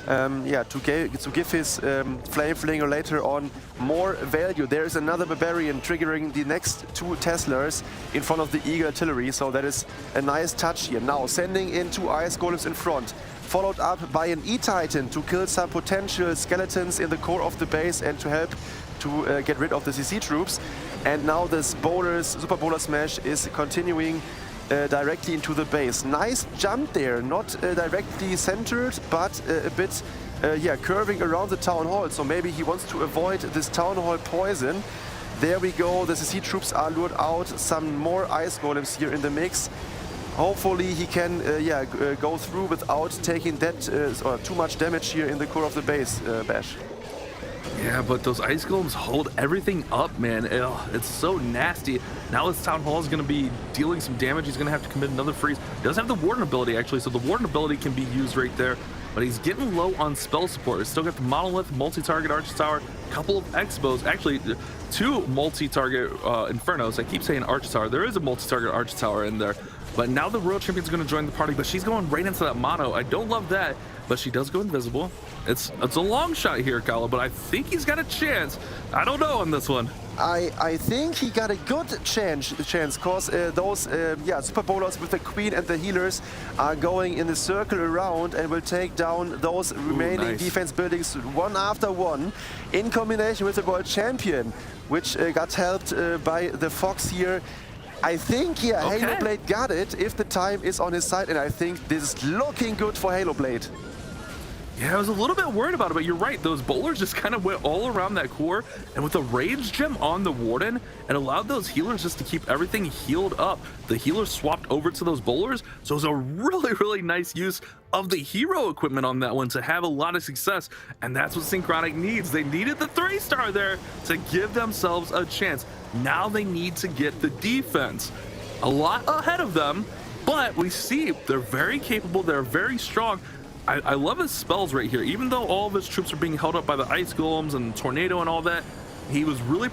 To give his Flame Flinger later on more value. There is another Barbarian triggering the next 2 Teslas in front of the Eagle Artillery, so that is a nice touch here. Now sending in 2 Ice Golems in front, followed up by an E-Titan to kill some potential skeletons in the core of the base and to help to get rid of the CC troops. And now this Super Bowler Smash is continuing directly into the base. Nice jump there, not directly centered, but a bit curving around the town hall. So maybe he wants to avoid this town hall poison. There we go, the CC troops are lured out, some more ice golems here in the mix. Hopefully he can go through without taking that or too much damage here in the core of the base, Bash. Yeah, but those ice golems hold everything up, man. It's so nasty. Now this town hall is going to be dealing some damage. He's going to have to commit another freeze. He does have the warden ability, actually, so the warden ability can be used right there. But he's getting low on spell support. He's still got the monolith, multi-target arch tower, a couple of expos, actually 2 multi-target infernos. I keep saying arch tower. There is a multi-target arch tower in there. But now the Royal Champion's going to join the party, but she's going right into that mono. I don't love that, but she does go invisible. It's a long shot here, Kala, but I think he's got a chance. I don't know on this one. I think he got a good chance because those Super Bowlers with the Queen and the healers are going in a circle around and will take down those remaining defense buildings one after one in combination with the World Champion, which got helped by the Fox here. I think, Halo Blade got it if the time is on his side, and I think this is looking good for Halo Blade. Yeah, I was a little bit worried about it, but you're right. Those bowlers just kind of went all around that core, and with the Rage Gem on the Warden, it allowed those healers just to keep everything healed up. The healers swapped over to those bowlers, so it was a really, really nice use of the hero equipment on that one to have a lot of success, and that's what Synchronic needs. They needed the 3-star there to give themselves a chance. Now they need to get the defense a lot ahead of them, but we see they're very capable, they're very strong. I love his spells right here. Even though all of his troops are being held up by the ice golems and tornado and all that, he was really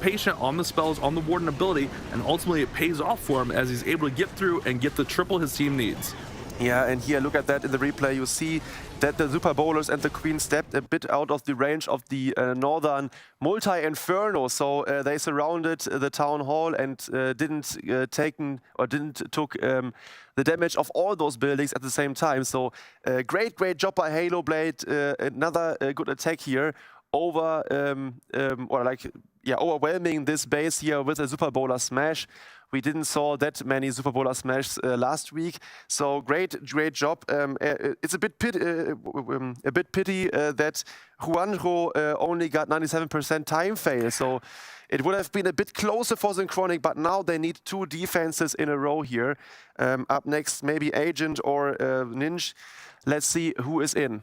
patient on the spells, on the warden ability, and ultimately it pays off for him as he's able to get through and get the triple his team needs. Yeah, and here, look at that in the replay. You see that the Super Bowlers and the Queen stepped a bit out of the range of the northern multi-inferno. So they surrounded the town hall and didn't took the damage of all those buildings at the same time. So great job by Halo Blade. Another good attack here over overwhelming this base here with a Super Bowler smash. We didn't saw that many Super Bowler smashes last week, so great job. It's a bit pity that Juanjo only got 97% time fail, so it would have been a bit closer for Synchronic, but now they need 2 defenses in a row here. Up next, maybe Agent or Ninch. Let's see who is in.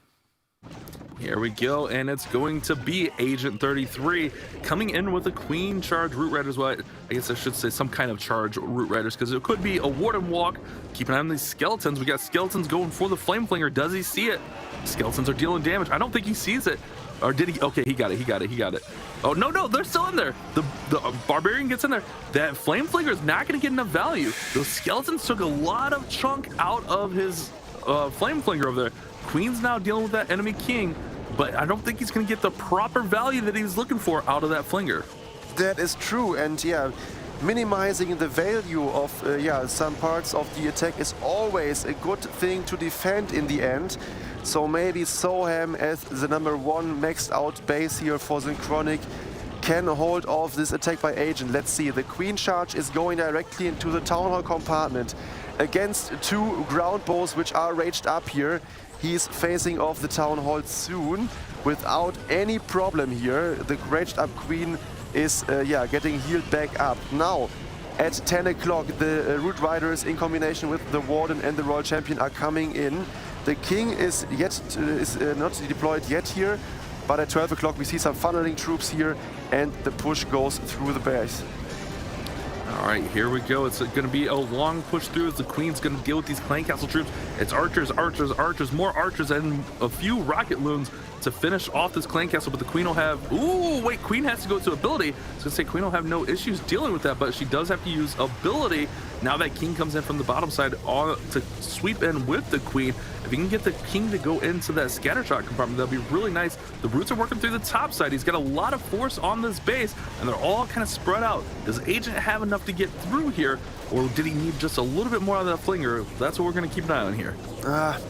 Here we go, and it's going to be Agent 33 coming in with a Queen charge Root Riders. Well, I guess I should say some kind of charge Root Riders, because it could be a Warden Walk. Keep an eye on these Skeletons. We got Skeletons going for the Flame Flinger. Does he see it? Skeletons are dealing damage. I don't think he sees it. Or did he? Okay, he got it. Oh, no, they're still in there. The Barbarian gets in there. That Flame Flinger is not going to get enough value. Those Skeletons took a lot of chunk out of his Flame Flinger over there. Queen's now dealing with that enemy king, but I don't think he's going to get the proper value that he was looking for out of that Flinger. That is true, and yeah, minimizing the value of some parts of the attack is always a good thing to defend in the end. So maybe Soham as the #1 maxed out base here for Synchronic can hold off this attack by Agent. Let's see, the Queen charge is going directly into the Town Hall compartment against 2 ground bows which are raged up here. He's facing off the Town Hall soon without any problem here. The raged up Queen is getting healed back up. Now at 10 o'clock the Root Riders in combination with the Warden and the Royal Champion are coming in. The King is not deployed yet here, but at 12 o'clock we see some funneling troops here and the push goes through the base. All right, here we go. It's going to be a long push through as the Queen's going to deal with these Clan Castle troops. It's archers, more archers, and a few rocket loons to finish off this Clan Castle, but the Queen will have... Ooh, wait, Queen has to go to ability. I was going to say Queen will have no issues dealing with that, but she does have to use ability. Now that King comes in from the bottom side to sweep in with the Queen. If you can get the King to go into that scattershot compartment, that'll be really nice. The Roots are working through the top side. He's got a lot of force on this base, and they're all kind of spread out. Does Agent have enough to get through here, or did he need just a little bit more out of that Flinger? That's what we're going to keep an eye on here.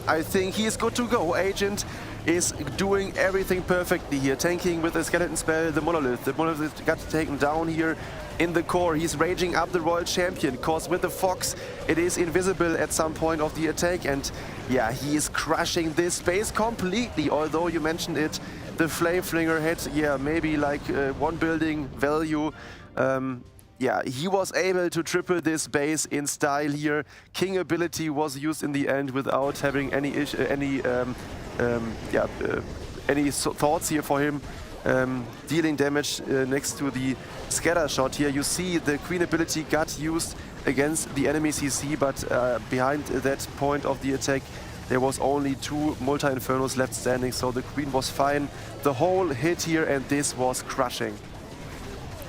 I think he's good to go. Agent is doing everything perfectly here, tanking with a skeleton spell the Monolith. The Monolith got taken down here in the core. He's raging up the Royal Champion, because with the Fox it is invisible at some point of the attack, and yeah, he is crushing this base completely. Although you mentioned it, the Flame Flinger had maybe like 1 building value. He was able to triple this base in style here. King ability was used in the end without having any thoughts here for him. Dealing damage next to the scatter shot here. You see the Queen ability got used against the enemy CC, but behind that point of the attack there was only 2 multi-infernos left standing, so the Queen was fine. The whole hit here, and this was crushing.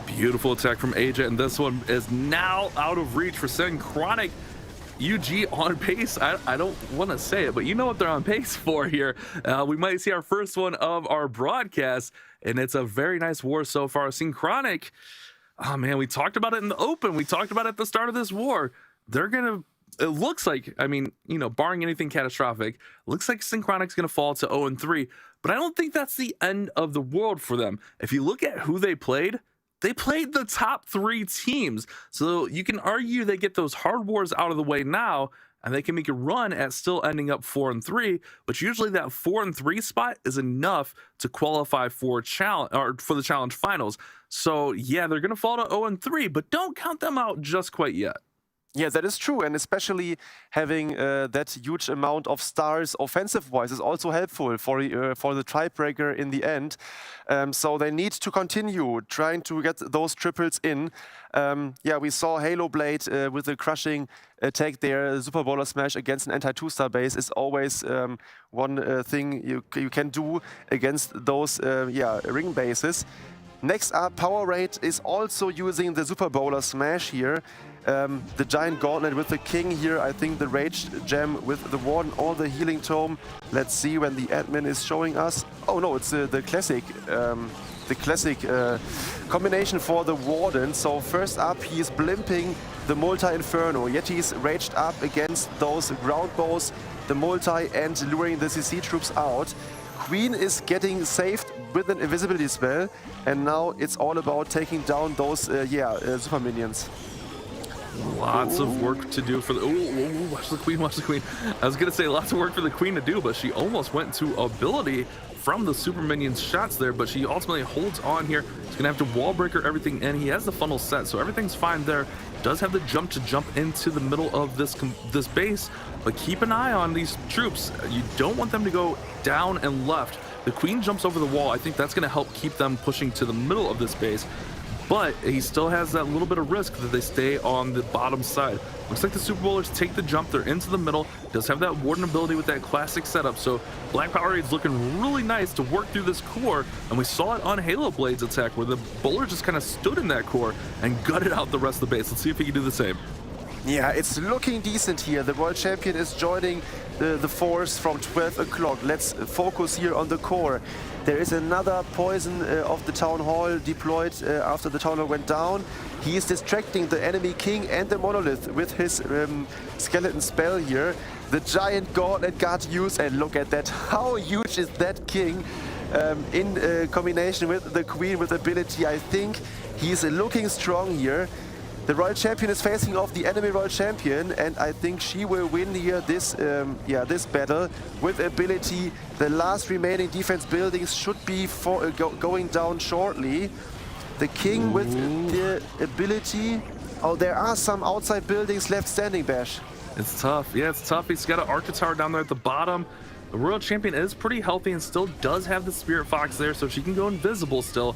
Beautiful attack from Agent, and this one is now out of reach for Synchronic. UG on pace. I don't want to say it, but you know what they're on pace for here. We might see our first one of our broadcast, and it's a very nice war so far. Synchronic, oh man, we talked about it in the open. We talked about it at the start of this war. They're gonna, it looks like, I mean, you know, barring anything catastrophic, looks like Synchronic's gonna fall to 0-3, but I don't think that's the end of the world for them. If you look at who they played the top 3 teams. So you can argue they get those hard wars out of the way now, and they can make a run at still ending up 4-3. But usually that 4-3 spot is enough to qualify for challenge or for the challenge finals. So yeah, they're gonna fall to 0-3, but don't count them out just quite yet. Yeah, that is true, and especially having that huge amount of stars offensive-wise is also helpful for the tiebreaker in the end. So they need to continue trying to get those triples in. We saw Halo Blade with the crushing attack there. Super Bowler Smash against an anti-2-star base is always one thing you can do against those ring bases. Next up, Powerade is also using the Super Bowler Smash here. The Giant Gauntlet with the King here. I think the Rage Gem with the Warden or the Healing Tome. Let's see when the admin is showing us. Oh no, it's the classic. The classic combination for the Warden. So first up, he's blimping the Multi-Inferno, yet he's raged up against those ground bows, the Multi, and luring the CC troops out. Queen is getting saved with an invisibility spell, and now it's all about taking down those super minions. Lots of work to do for the... Ooh, watch the Queen, watch the Queen. I was going to say lots of work for the Queen to do, but she almost went to ability from the super minions shots there, but she ultimately holds on here. He's going to have to wall breaker everything, and he has the funnel set, so everything's fine there. Does have the jump to jump into the middle of this base, but keep an eye on these troops. You don't want them to go down and left. The Queen jumps over the wall. I think that's going to help keep them pushing to the middle of this base. But he still has that little bit of risk that they stay on the bottom side. Looks like the Super Bowlers take the jump. They're into the middle. Does have that Warden ability with that classic setup. So Black Powerade's looking really nice to work through this core. And we saw it on Halo Blade's attack where the Bowler just kind of stood in that core and gutted out the rest of the base. Let's see if he can do the same. Yeah, it's looking decent here. The World Champion is joining the force from 12 o'clock. Let's focus here on the core. There is another poison of the Town Hall deployed after the Town Hall went down. He is distracting the enemy King and the Monolith with his skeleton spell here. The Giant Gauntlet got used, and look at that. How huge is that King in combination with the Queen with ability? I think he's looking strong here. The Royal Champion is facing off the enemy Royal Champion, and I think she will win here this battle with ability. The last remaining defense buildings should be going down shortly. The King with the ability. Oh, there are some outside buildings left standing, Bash. It's tough. Yeah, it's tough. He's got an Archer Tower down there at the bottom. The Royal Champion is pretty healthy and still does have the Spirit Fox there, so she can go invisible still.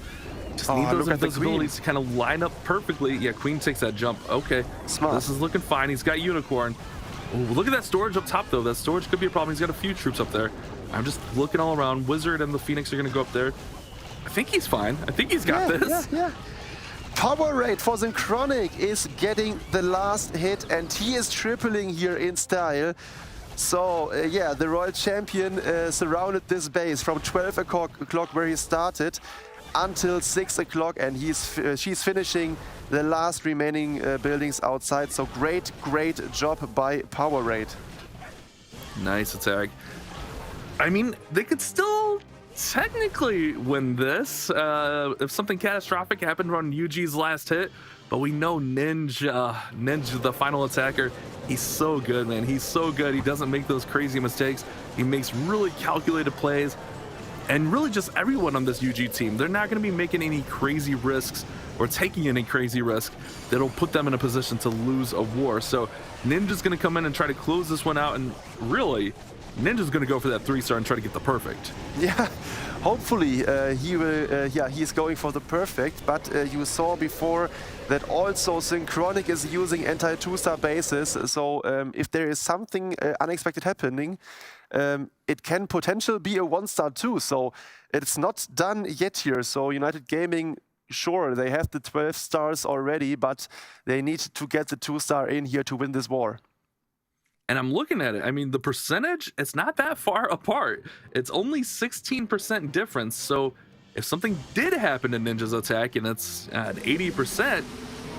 Just need those invisibilities to kind of line up perfectly. Yeah, Queen takes that jump. Okay, smart. This is looking fine. He's got Unicorn. Ooh, look at that storage up top, though. That storage could be a problem. He's got a few troops up there. I'm just looking all around. Wizard and the Phoenix are going to go up there. I think he's fine. I think he's got this. Yeah. Powerade for Synchronic is getting the last hit, and he is tripling here in style. So, yeah, the Royal Champion surrounded this base from 12 o'clock where he started until 6 o'clock, and she's finishing the last remaining buildings outside. So great job by Powerade. Nice attack. I mean, they could still technically win this if something catastrophic happened on UG's last hit, but we know Ninch, the final attacker, he's so good, man. He's so good. He doesn't make those crazy mistakes. He makes really calculated plays. And really just everyone on this UG team, they're not going to be making any crazy risks or taking any crazy risk that'll put them in a position to lose a war. So Ninja's going to come in and try to close this one out, and really, Ninja's going to go for that 3-star and try to get the perfect. Yeah, hopefully he will. He's going for the perfect, but you saw before that also Synchronic is using anti-2-star bases. So if there is something unexpected happening, it can potentially be a 1-star too. So it's not done yet here. So United Gaming, sure, they have the 12 stars already, but they need to get the 2-star in here to win this war. And I'm looking at it. I mean, the percentage, it's not that far apart. It's only 16% difference. So if something did happen to Ninja's attack and it's at 80%,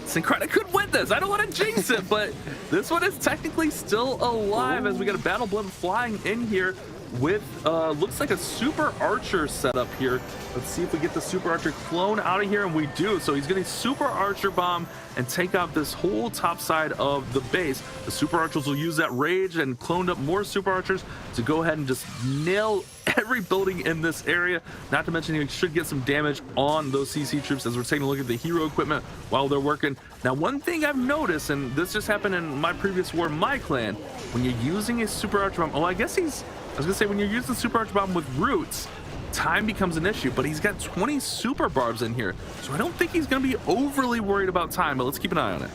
Synchronic could win this. I don't want to jinx it, but this one is technically still alive as we got a Battle Blimp flying in here with, looks like a Super Archer setup here. Let's see if we get the Super Archer clone out of here, and we do. So he's getting Super Archer Bomb and take out this whole top side of the base. The Super Archers will use that rage and cloned up more Super Archers to go ahead and just nail every building in this area. Not to mention he should get some damage on those CC troops as we're taking a look at the hero equipment while they're working. Now, one thing I've noticed, and this just happened in my previous war, my clan, when you're using a Super Archer Bomb, I was gonna say when you're using Super Archer Bomb with roots, time becomes an issue, but he's got 20 Super Barbs in here, so I don't think he's gonna be overly worried about time, but let's keep an eye on it.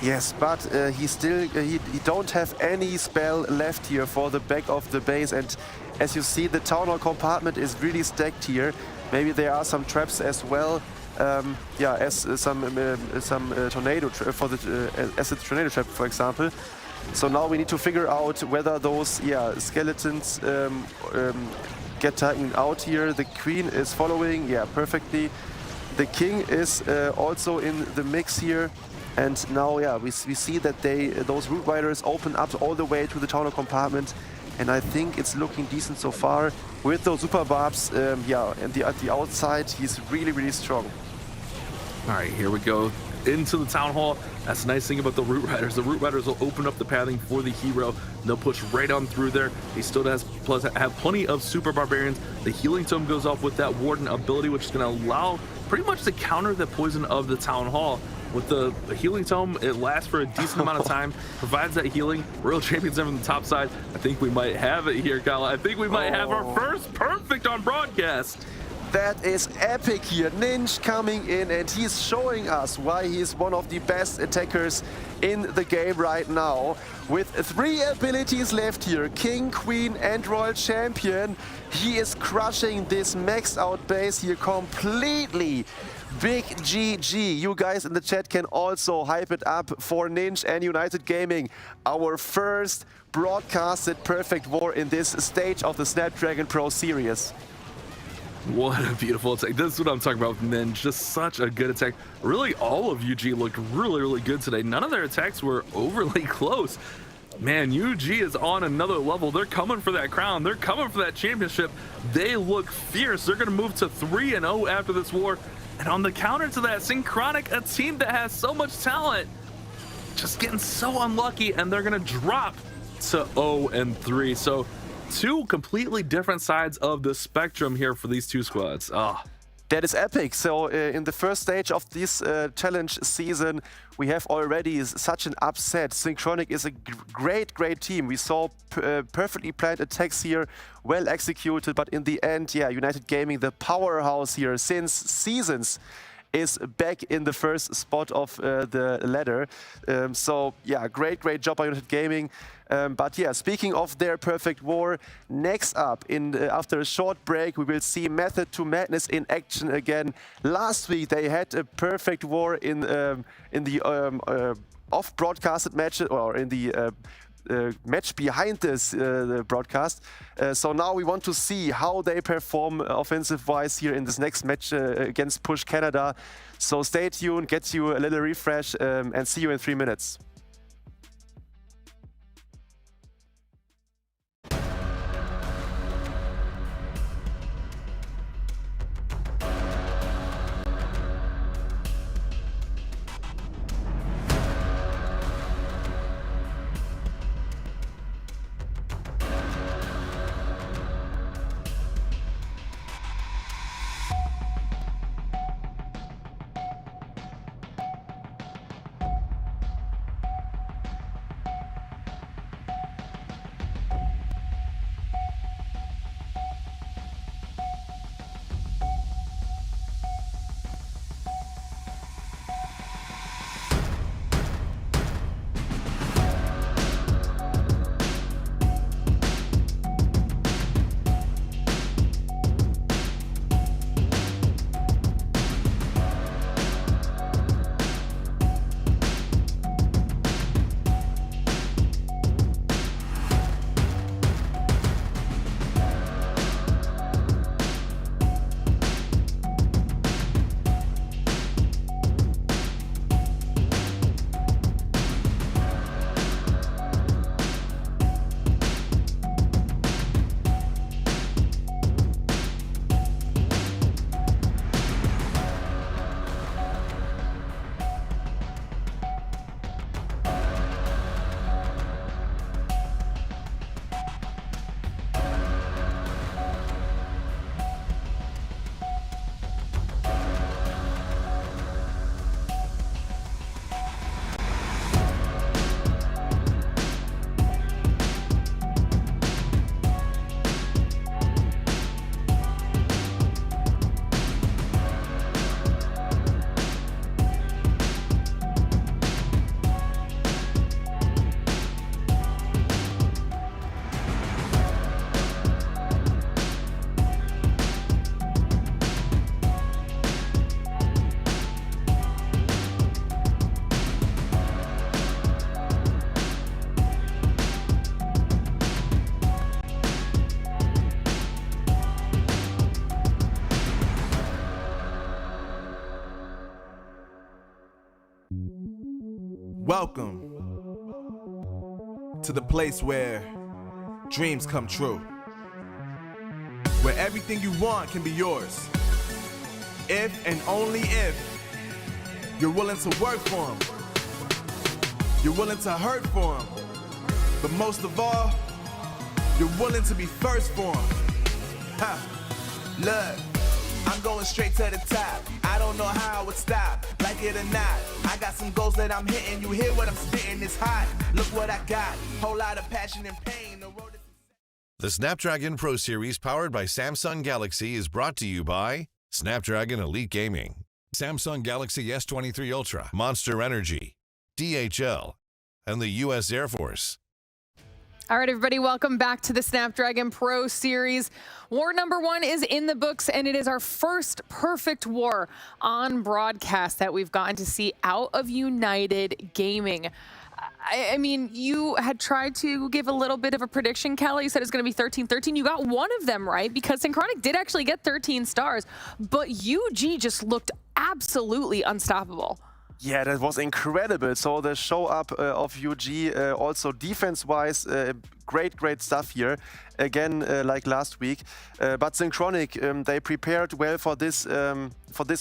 Yes, but he don't have any spell left here for the back of the base, and as you see, the Town Hall compartment is really stacked here. Maybe there are some traps as well. yeah, as some tornado for the as a tornado trap, for example. So now we need to figure out whether those skeletons get taken out here. The queen is following, perfectly. The king is also in the mix here. And now, we see that those root riders open up all the way to the tunnel compartment. And I think it's looking decent so far. With those super barbs, and at the outside, he's really, really strong. All right, here we go into the town hall. That's the nice thing about the root riders. The root riders will open up the pathing for the hero. They'll push right on through there. He still have plenty of super barbarians. The healing tome goes off with that warden ability, which is going to allow pretty much to counter the poison of the town hall. With the healing tome, it lasts for a decent amount of time, provides that healing. Royal Champions from the top side. I think we might have it here, Kyle. I think we might have our first perfect on broadcast. That is epic here. Ninch coming in, and he's showing us why he's one of the best attackers in the game right now. With 3 abilities left here, King, Queen and Royal Champion, he is crushing this maxed out base here completely. Big GG. You guys in the chat can also hype it up for Ninch and United Gaming. Our first broadcasted perfect war in this stage of the Snapdragon Pro Series. What a beautiful attack. This is what I'm talking about with Ninch. Just such a good attack. Really, all of UG looked really, really good today. None of their attacks were overly close. Man, UG is on another level. They're coming for that crown. They're coming for that championship. They look fierce. They're going to move to 3-0 after this war. And on the counter to that, Synchronic, a team that has so much talent, just getting so unlucky, and they're going to drop to 0-3. So 2 completely different sides of the spectrum here for these 2 squads. That is epic. So in the first stage of this challenge season, we have already such an upset. Synchronic is a great team. We saw perfectly planned attacks here, well executed, but in the end, United Gaming, the powerhouse here since seasons, is back in the first spot of the ladder. So great job by United Gaming. But speaking of their perfect war, next up, after a short break, we will see Method to Madness in action again. Last week they had a perfect war in the off-broadcasted match, or in the match behind this broadcast. So now we want to see how they perform offensive-wise here in this next match against Push Canada. So stay tuned, get you a little refresh, and see you in 3 minutes. Welcome to the place where dreams come true. Where everything you want can be yours. If and only if you're willing to work for them. You're willing to hurt for them. But most of all, you're willing to be first for them. Ha! Look, I'm going straight to the top. I don't know how I would stop, like it or not. I got some goals that I'm hitting. You hear what I'm spitting? It's hot. Look what I got. Whole lot of passion and pain. The road is... The Snapdragon Pro Series powered by Samsung Galaxy is brought to you by Snapdragon Elite Gaming, Samsung Galaxy S23 Ultra, Monster Energy, DHL, and the U.S. Air Force. All right, everybody, welcome back to the Snapdragon Pro Series. War number 1 is in the books, and it is our first perfect war on broadcast that we've gotten to see out of United Gaming. I mean, you had tried to give a little bit of a prediction, Kelly. You said it's going to be 13-13. You got one of them right, because Synchronic did actually get 13 stars, but UG just looked absolutely unstoppable. Yeah, that was incredible. So the show up of UG, also defense-wise, great stuff here. Again, like last week. But Synchronic, they prepared well for this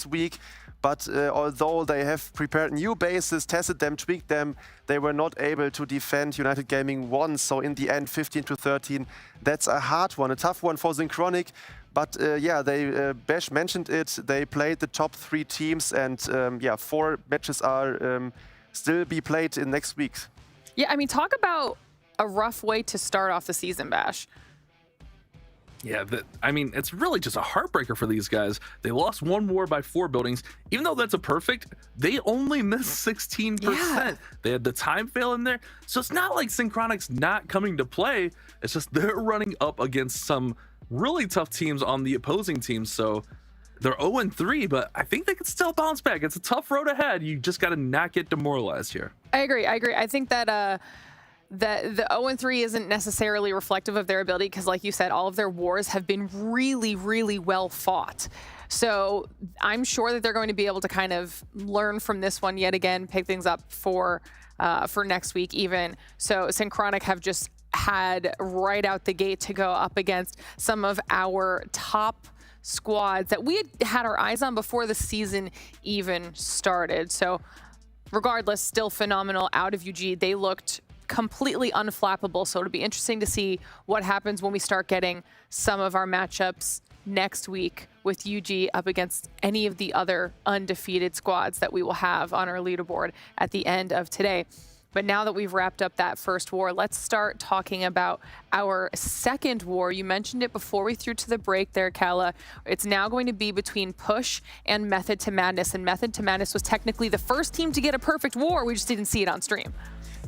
week. But although they have prepared new bases, tested them, tweaked them, they were not able to defend United Gaming once. So in the end, 15-13. That's a hard one, a tough one for Synchronic. But yeah, they Besh mentioned it. They played the top 3 teams, and yeah, 4 matches are still be played in next week. Yeah, I mean, talk about a rough way to start off the season, Bash. Yeah, I mean, it's really just a heartbreaker for these guys. They lost one war by 4 buildings. Even though that's a perfect, they only missed 16%. Yeah. They had the time fail in there. So it's not like Synchronic's not coming to play. It's just they're running up against some really tough teams on the opposing team. So they're 0-3, but I think they can still bounce back. It's a tough road ahead. You just got to not get demoralized here. I agree. I think that the 0-3 isn't necessarily reflective of their ability, because like you said, all of their wars have been really well fought. So I'm sure that they're going to be able to kind of learn from this one yet again, pick things up for next week even. So Synchronic have just had right out the gate to go up against some of our top squads that we had our eyes on before the season even started. So regardless, still phenomenal out of UG. They looked completely unflappable, so it'll be interesting to see what happens when we start getting some of our matchups next week with UG up against any of the other undefeated squads that we will have on our leaderboard at the end of today. But now that we've wrapped up that first war, let's start talking about our second war. You mentioned it before we threw to the break there, Kala. It's now going to be between Push and Method to Madness, and Method to Madness was technically the first team to get a perfect war. We just didn't see it on stream.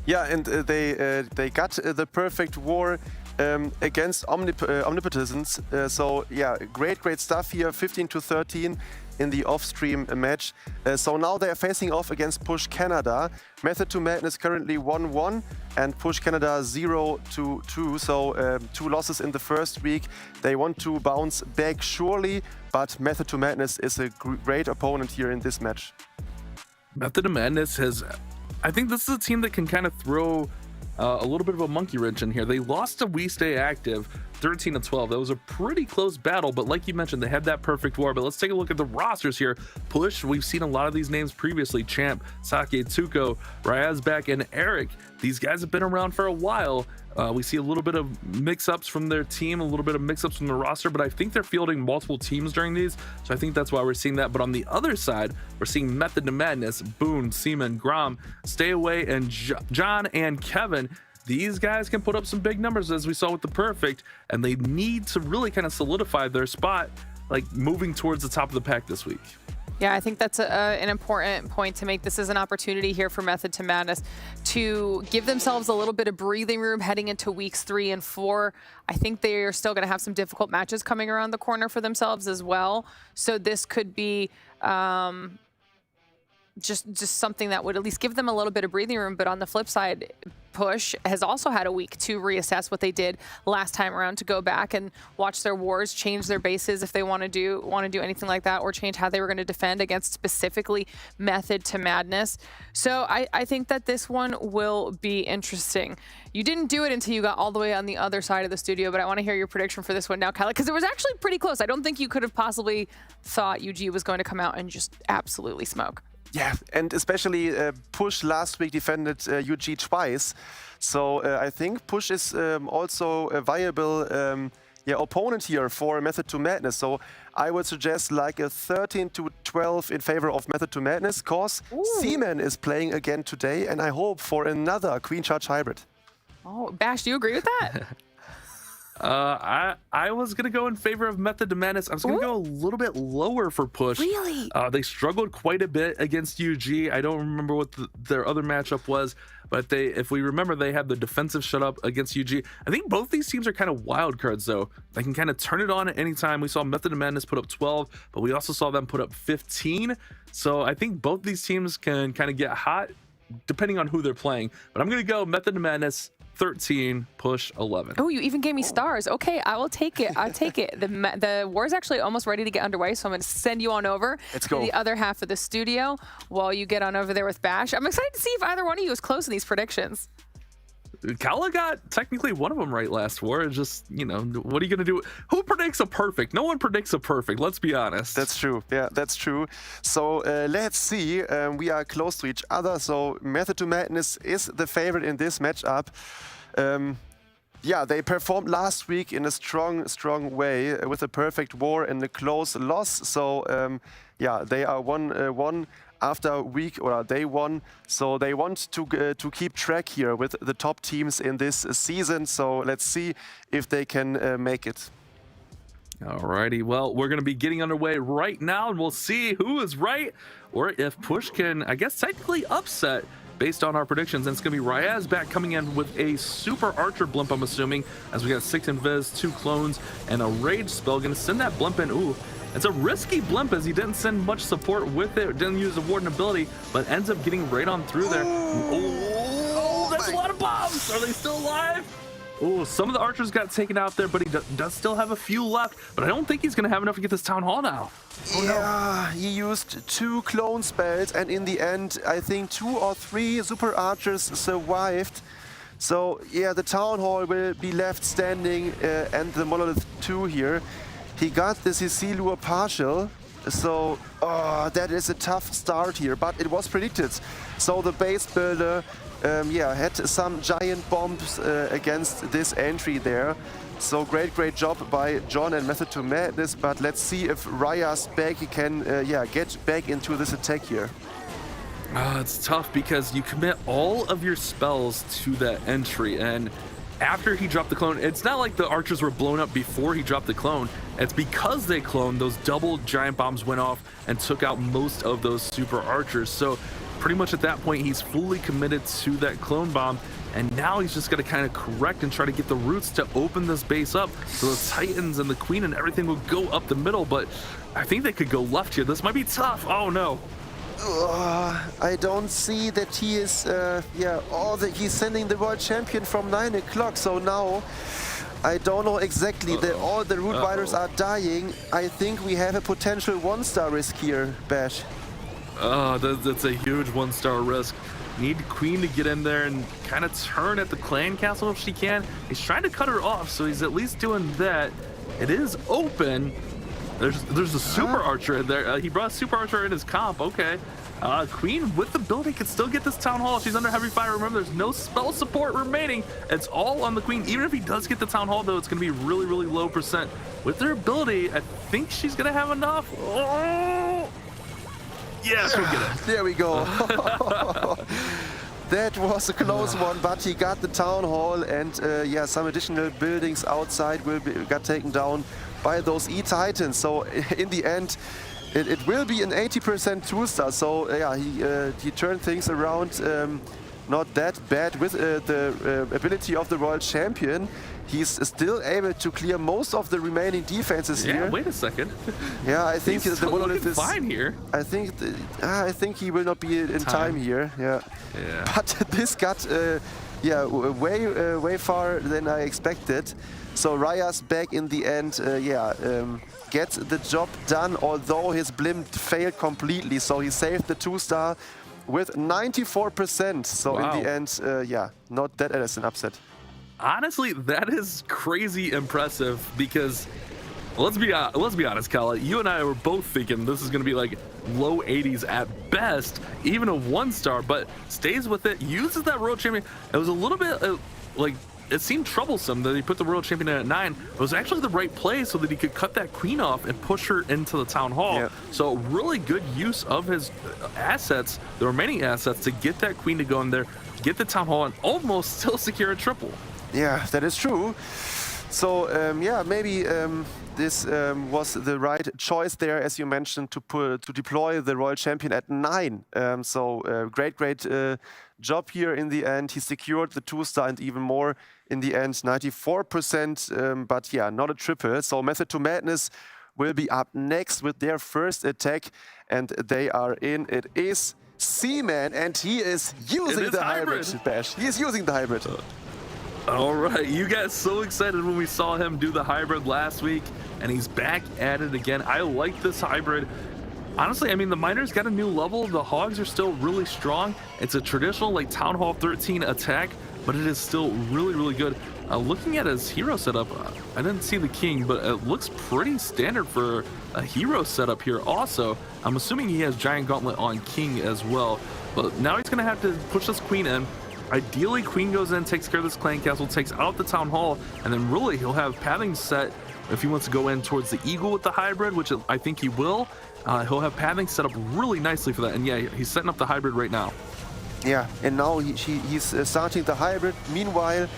Yeah, and they got the perfect war against Omnipotence. So yeah, great stuff here, 15-13 in the off-stream match. So now they are facing off against Push Canada. Method to Madness currently 1-1 and Push Canada 0-2. So 2 losses in the first week. They want to bounce back surely, but Method to Madness is a great opponent here in this match. Method to Madness has... I think this is a team that can kind of throw a little bit of a monkey wrench in here. They lost to We Stay Active 13-12. That was a pretty close battle, but like you mentioned, they had that perfect war. But let's take a look at the rosters here. Push, we've seen a lot of these names previously. Champ, Sake, Tsuko, Ryazback, and Eric. These guys have been around for a while. We see a little bit of mix-ups from their team, a little bit of mix-ups from the roster, but I think they're fielding multiple teams during these, so I think that's why we're seeing that. But on the other side, we're seeing Method to Madness, Boone, Seaman, Grom, Stay Away, and John and Kevin. These guys can put up some big numbers, as we saw with the Perfect, and they need to really kind of solidify their spot, like moving towards the top of the pack this week. Yeah, I think that's an important point to make. This is an opportunity here for Method to Madness to give themselves a little bit of breathing room heading into weeks 3 and 4. I think they are still going to have some difficult matches coming around the corner for themselves as well. So this could be just something that would at least give them a little bit of breathing room. But on the flip side, Push has also had a week to reassess what they did last time around, to go back and watch their wars, change their bases if they want to do anything like that, or change how they were going to defend against specifically Method to Madness. So I think that this one will be interesting. You didn't do it until you got all the way on the other side of the studio, but I want to hear your prediction for this one now, Kyla, because it was actually pretty close. I don't think you could have possibly thought UG was going to come out and just absolutely smoke. Yeah, and especially Push last week defended UG twice. So I think Push is also a viable opponent here for Method to Madness. So I would suggest like a 13-12 in favor of Method to Madness, because Seaman is playing again today, and I hope for another Queen Charge hybrid. Oh, Bash, do you agree with that? I was going to go in favor of Method to Madness. I was going to go a little bit lower for Push. Really? They struggled quite a bit against UG. I don't remember what their other matchup was, but if we remember, they had the defensive shutout against UG. I think both these teams are kind of wild cards, though. They can kind of turn it on at any time. We saw Method to Madness put up 12, but we also saw them put up 15. So I think both these teams can kind of get hot depending on who they're playing. But I'm going to go Method to Madness 13, Push 11. Oh, you even gave me stars. Okay, I will take it. I'll take it. The war is actually almost ready to get underway, so I'm going to send you on over to the other half of the studio while you get on over there with Bash. I'm excited to see if either one of you is close in these predictions. Kala got technically one of them right last war. It's just, you know, what are you going to do? Who predicts a perfect? No one predicts a perfect. Let's be honest. That's true. Yeah, that's true. So let's see. We are close to each other. So Method to Madness is the favorite in this matchup. Yeah, they performed last week in a strong way with a perfect war and a close loss. So yeah, they are 1-1 after week or day one. So they want to keep track here with the top teams in this season. So let's see if they can make it. Alrighty, well, we're going to be getting underway right now, and we'll see who is right, or if Push can, I guess, technically upset based on our predictions. And it's going to be Ryaz back coming in with a Super Archer Blimp, I'm assuming, as we got 6 Invis, 2 Clones, and a Rage Spell. Going to send that Blimp in. Ooh, it's a risky Blimp as he didn't send much support with it, didn't use the Warden ability, but ends up getting right on through there. Oh, that's a lot of bombs! Are they still alive? Oh, some of the archers got taken out there, but he does still have a few left. But I don't think he's going to have enough to get this Town Hall now. Oh, yeah, he used 2 clone spells, and in the end, I think 2 or 3 super archers survived. So, yeah, the Town Hall will be left standing, and the Monolith 2 here. He got the CC Lure partial, so that is a tough start here, but it was predicted. So the base builder had some giant bombs against this entry there. So great job by John and Method to Madness, but let's see if Raya's back can get back into this attack here. It's tough because you commit all of your spells to that entry, and after he dropped the clone, it's not like the archers were blown up before he dropped the clone. It's because they cloned, those double giant bombs went off and took out most of those super archers. So pretty much at that point, he's fully committed to that clone bomb, and now he's just going to kind of correct and try to get the roots to open this base up so the Titans and the Queen and everything will go up the middle. But I think they could go left here. This might be tough. Oh no. I don't see that he is, he's sending the world champion from 9 o'clock, so now I don't know exactly that all the root riders are dying. I think we have a potential 1-star risk here, Bash. That's a huge 1-star risk. Need Queen to get in there and kind of turn at the clan castle if she can. He's trying to cut her off, so he's at least doing that. It is open. There's a super archer in there. He brought a super archer in his comp. Okay. Queen with the ability could still get this Town Hall. She's under heavy fire. Remember, there's no spell support remaining. It's all on the Queen. Even if he does get the Town Hall, though, it's going to be really low percent. With their ability, I think she's going to have enough. Oh! Yeah, she'll get it. There we go. That was a close one, but he got the Town Hall, and some additional buildings outside got taken down by those E-Titans. So in the end, it will be an 80% 2-star. So he turned things around not that bad with the ability of the Royal Champion. He's still able to clear most of the remaining defenses here. Yeah, wait a second. Yeah, I think He's the still Monolith looking is fine here. I think he will not be in time here. Yeah. But this got way far than I expected. So Raya's back in the end. Gets the job done, although his blimp failed completely. So he saved the 2-star with 94%. So in the end, not that as an upset. Honestly, that is crazy impressive because let's be honest, Kala, you and I were both thinking this is going to be like low 80s at best, even a 1-star, but stays with it, uses that World Champion. It was a little bit it seemed troublesome that he put the World Champion in at 9. It was actually the right play so that he could cut that queen off and push her into the Town Hall. Yeah. So really good use of his assets, the remaining assets, to get that queen to go in there, get the Town Hall, and almost still secure a triple. Yeah, that is true. So maybe this was the right choice there, as you mentioned, to deploy the Royal Champion at 9. Great job here in the end. He secured the 2-star and even more in the end, 94%. But yeah, not a triple. So Method to Madness will be up next with their first attack, and they are in. It is Seaman, and he is using the hybrid bash. He is using the hybrid. All right, you got so excited when we saw him do the hybrid last week, and he's back at it again. I like this hybrid. Honestly, I mean, the miners got a new level. The hogs are still really strong. It's a traditional like Town Hall 13 attack, but it is still really, really good. Looking at his hero setup, I didn't see the king, but it looks pretty standard for a hero setup here also. I'm assuming he has Giant Gauntlet on king as well, but now he's going to have to push this queen in. Ideally, queen goes in, takes care of this clan castle, takes out the Town Hall, and then really he'll have pathing set if he wants to go in towards the eagle with the hybrid, which I think he will. He'll have pathing set up really nicely for that. And yeah, he's setting up the hybrid right now. Yeah, and now he's starting the hybrid. Meanwhile,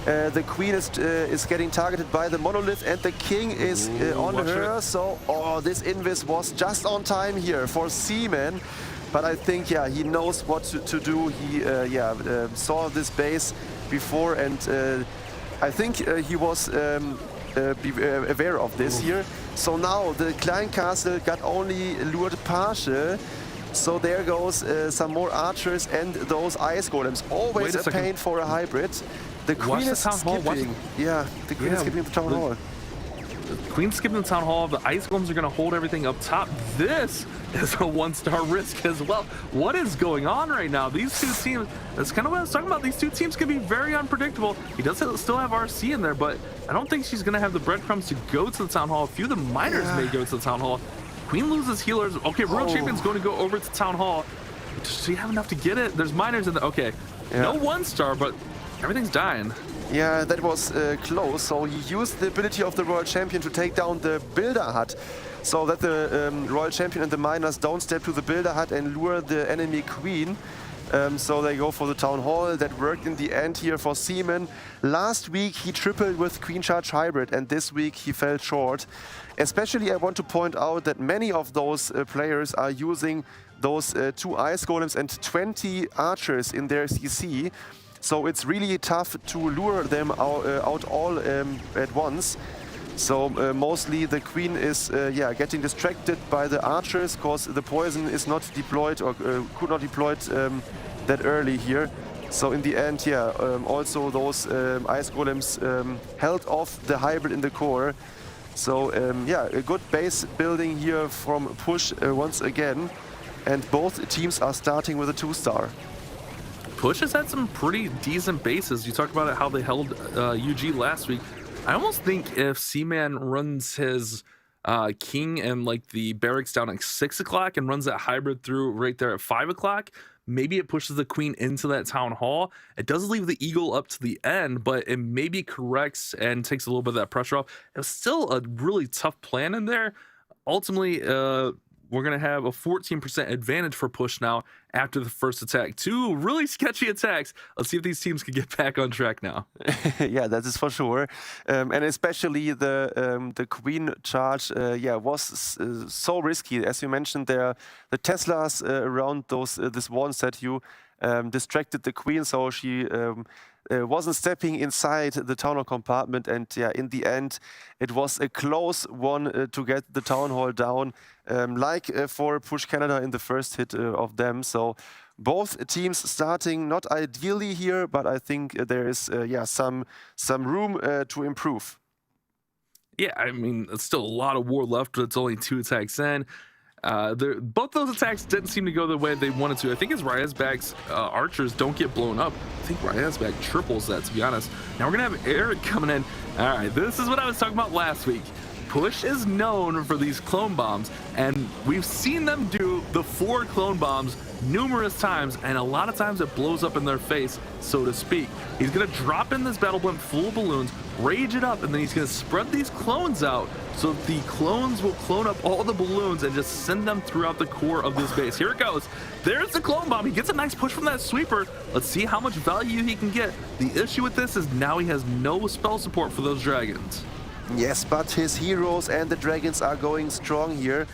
the queen is getting targeted by the monolith, and the king is on her. So, this invis was just on time here for Seaman. But I think, yeah, he knows what to do. He, saw this base before, and I think he was aware of this here. So now the Klein Castle got only lured partial. So there goes some more archers and those ice golems. Always a pain for a hybrid. The queen is skipping. Yeah, the queen is skipping the Town Hall. The queen's skipping the Town Hall. The ice golems are going to hold everything up top. This is a 1-star risk as well. What is going on right now? These two teams, that's kind of what I was talking about. These two teams can be very unpredictable. He does still have RC in there, but I don't think she's going to have the breadcrumbs to go to the Town Hall. A few of the miners may go to the Town Hall. Queen loses healers. Okay, World Champion's going to go over to Town Hall. Does she have enough to get it? There's miners in there. Okay, no 1-star, but everything's dying. Yeah, that was close. So he used the ability of the Royal Champion to take down the Builder Hut, so that the Royal Champion and the miners don't step to the Builder Hut and lure the enemy queen. So they go for the Town Hall. That worked in the end here for Seaman. Last week he tripled with Queen Charge Hybrid, and this week he fell short. Especially I want to point out that many of those players are using those 2 Ice Golems and 20 Archers in their CC. So it's really tough to lure them out all at once. So mostly the queen is getting distracted by the archers, because the poison is not deployed or could not deployed that early here. So in the end, also those ice golems held off the hybrid in the core. So a good base building here from Push once again, and both teams are starting with a 2-star. Push has had some pretty decent bases. You talked about it, how they held UG last week. I almost think if Seaman runs his king and like the barracks down at 6 o'clock and runs that hybrid through right there at 5 o'clock, maybe it pushes the queen into that Town Hall. It does leave the eagle up to the end, but it maybe corrects and takes a little bit of that pressure off. It was still a really tough plan in there. Ultimately, we're going to have a 14% advantage for Push now after the first attack. 2 really sketchy attacks. Let's see if these teams can get back on track now. Yeah, that is for sure. And especially the Queen charge, was so risky. As you mentioned there, the Teslas around this one set you distracted the queen, so she wasn't stepping inside the town hall compartment, and yeah, in the end it was a close one to get the town hall down, like for Push Canada in the first hit of them. So both teams starting not ideally here, but I think there is some room to improve. Yeah, I mean, it's still a lot of war left, but it's only 2 attacks in. Both those attacks didn't seem to go the way they wanted to. I think his Ryazbag's archers don't get blown up. I think Ryazbag triples that, to be honest. Now we're going to have Eric coming in. All right, this is what I was talking about last week. Push is known for these clone bombs, and we've seen them do the 4 clone bombs numerous times, and a lot of times it blows up in their face, so to speak. He's going to drop in this battle blimp full of balloons, rage it up, and then he's going to spread these clones out so the clones will clone up all the balloons and just send them throughout the core of this base. Here it goes. There's the clone bomb. He gets a nice push from that sweeper. Let's see how much value he can get. The issue with this is now he has no spell support for those dragons. Yes, but his heroes and the dragons are going strong here.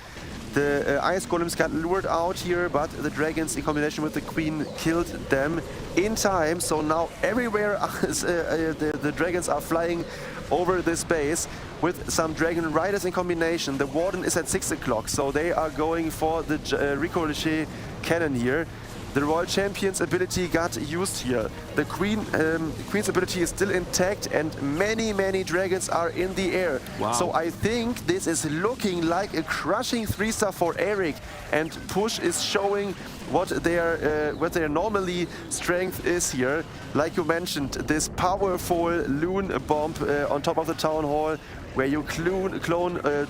The ice golems got lured out here, but the dragons in combination with the queen killed them in time. So now everywhere the dragons are flying over this base with some dragon riders in combination. The warden is at 6 o'clock, so they are going for the ricochet cannon here. The Royal Champion's ability got used here. The Queen's ability is still intact, and many dragons are in the air. Wow. So I think this is looking like a crushing 3-star for Eric, and Push is showing what their normally strength is here. Like you mentioned, this powerful loon bomb on top of the town hall, where you clone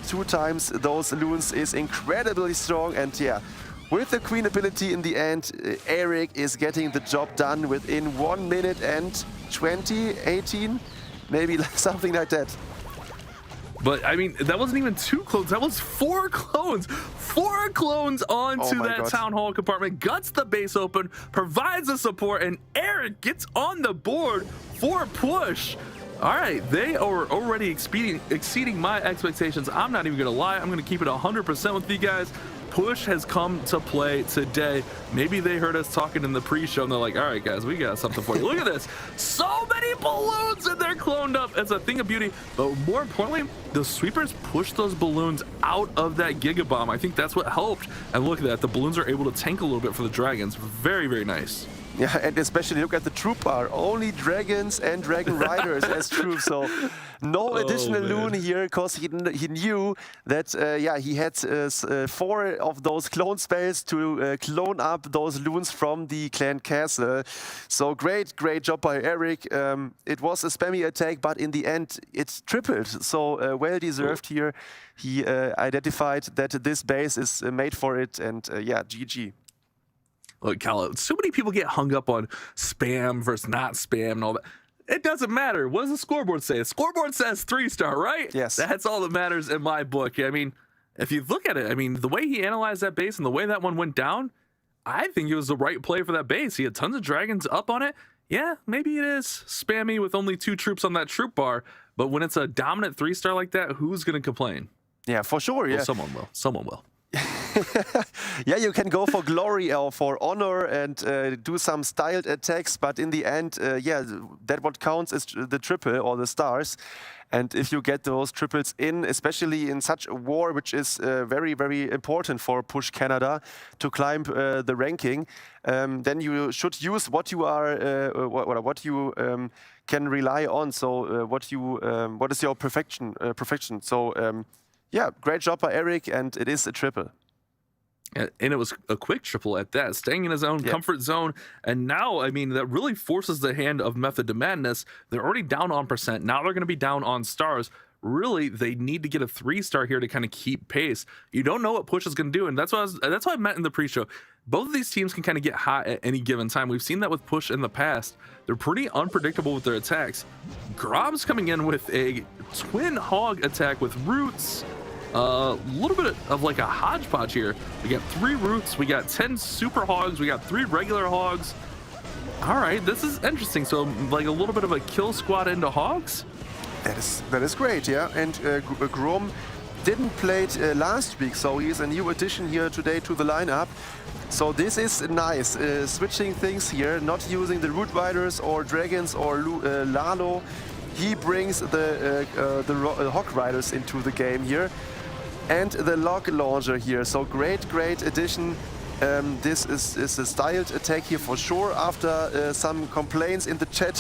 2 times those loons, is incredibly strong. And yeah, with the queen ability in the end, Eric is getting the job done within 1 minute and 20, 18, maybe something like that. But I mean, that wasn't even 2 clones, that was 4 clones. 4 clones onto that town hall compartment, guts the base open, provides the support, and Eric gets on the board for Push. All right, they are already exceeding my expectations. I'm not even gonna lie, I'm gonna keep it 100% with you guys. Push has come to play today. Maybe they heard us talking in the pre-show and they're like, all right, guys, we got something for you. Look at this. So many balloons and they're cloned up. It's a thing of beauty. But more importantly, the sweepers push those balloons out of that Gigabomb. I think that's what helped. And look at that. The balloons are able to tank a little bit for the dragons. Very, very nice. Yeah, and especially look at the troop bar. Only dragons and dragon riders as troops. So no additional loon here, because he knew that he had 4 of those clone spells to clone up those loons from the clan castle. So great job by Eric. It was a spammy attack, but in the end it tripled. So well deserved here. He identified that this base is made for it, and yeah, GG. Look, Cal, so many people get hung up on spam versus not spam and all that. It doesn't matter. What does the scoreboard say? The scoreboard says 3-star, right? Yes. That's all that matters in my book. I mean, if you look at it, I mean, the way he analyzed that base and the way that one went down, I think it was the right play for that base. He had tons of dragons up on it. Yeah, maybe it is spammy with only 2 troops on that troop bar, but when it's a dominant 3-star like that, who's going to complain? Yeah, for sure. Yeah, well, someone will. Someone will. Yeah, you can go for glory or for honor and do some styled attacks, but in the end, that what counts is the triple or the stars. And if you get those triples in, especially in such a war, which is very, very important for Push Canada to climb the ranking, then you should use what you are, what you can rely on. So what is your perfection? So yeah, great job by Eric, and it is a triple. And it was a quick triple at that, staying in his own comfort zone. And now, I mean, that really forces the hand of Method to Madness. They're already down on percent. Now they're going to be down on stars. Really, they need to get a 3-star here to kind of keep pace. You don't know what Push is going to do, and that's why I meant in the pre-show. Both of these teams can kind of get hot at any given time. We've seen that with Push in the past. They're pretty unpredictable with their attacks. Grob's coming in with a twin hog attack with roots. A little bit of like a hodgepodge here. We got 3 roots, we got 10 super hogs, we got 3 regular hogs. All right, this is interesting. So like a little bit of a kill squad into hogs. That is great, yeah. And Grom didn't play last week, so he's a new addition here today to the lineup. So this is nice, switching things here, not using the Root Riders or Dragons or Lalo. He brings the Hawk Riders into the game here, and the Log Launcher here. So great addition. This is a styled attack here for sure, after some complaints in the chat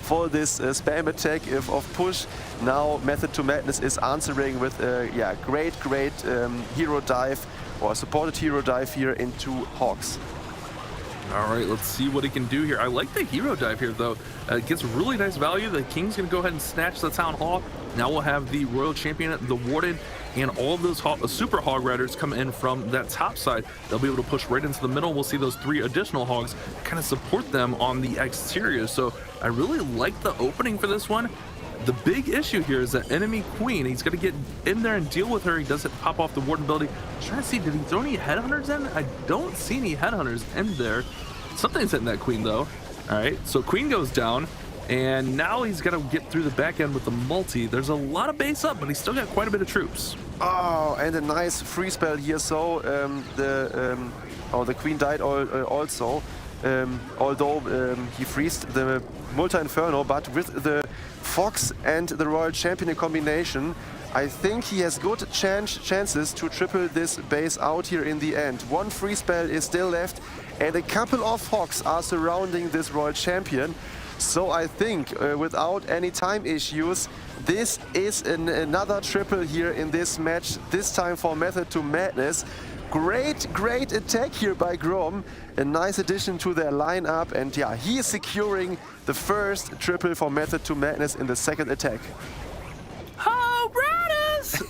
for this spam attack of push. Now Method to Madness is answering with yeah, great hero dive, or supported hero dive here into Hawks. All right, let's see what he can do here. I like the hero dive here, though. It gets really nice value. The King's going to go ahead and snatch the Town Hall. Now we'll have the Royal Champion, the Warden, and all of those Super Hog Riders come in from that top side. They'll be able to push right into the middle. We'll see those 3 additional Hogs kind of support them on the exterior. So I really like the opening for this one. The big issue here is that enemy Queen. He's going to get in there and deal with her. He doesn't pop off the Warden ability. I'm trying to see, did he throw any Headhunters in? I don't see any Headhunters in there. Something's hitting that Queen, though. All right, so Queen goes down, and now he's got to get through the back end with the multi. There's a lot of base up, but he's still got quite a bit of troops. Oh, and a nice free spell here. So the Queen died also, although he freezed the Multi-Inferno, but with the Fox and the Royal Champion in combination, I think he has good chances to triple this base out here in the end. One free spell is still left, and a couple of Hawks are surrounding this Royal Champion. So I think without any time issues, this is another triple here in this match, this time for Method to Madness. Great attack here by Grom. A nice addition to their lineup, and yeah, he is securing the first triple for Method to Madness in the second attack.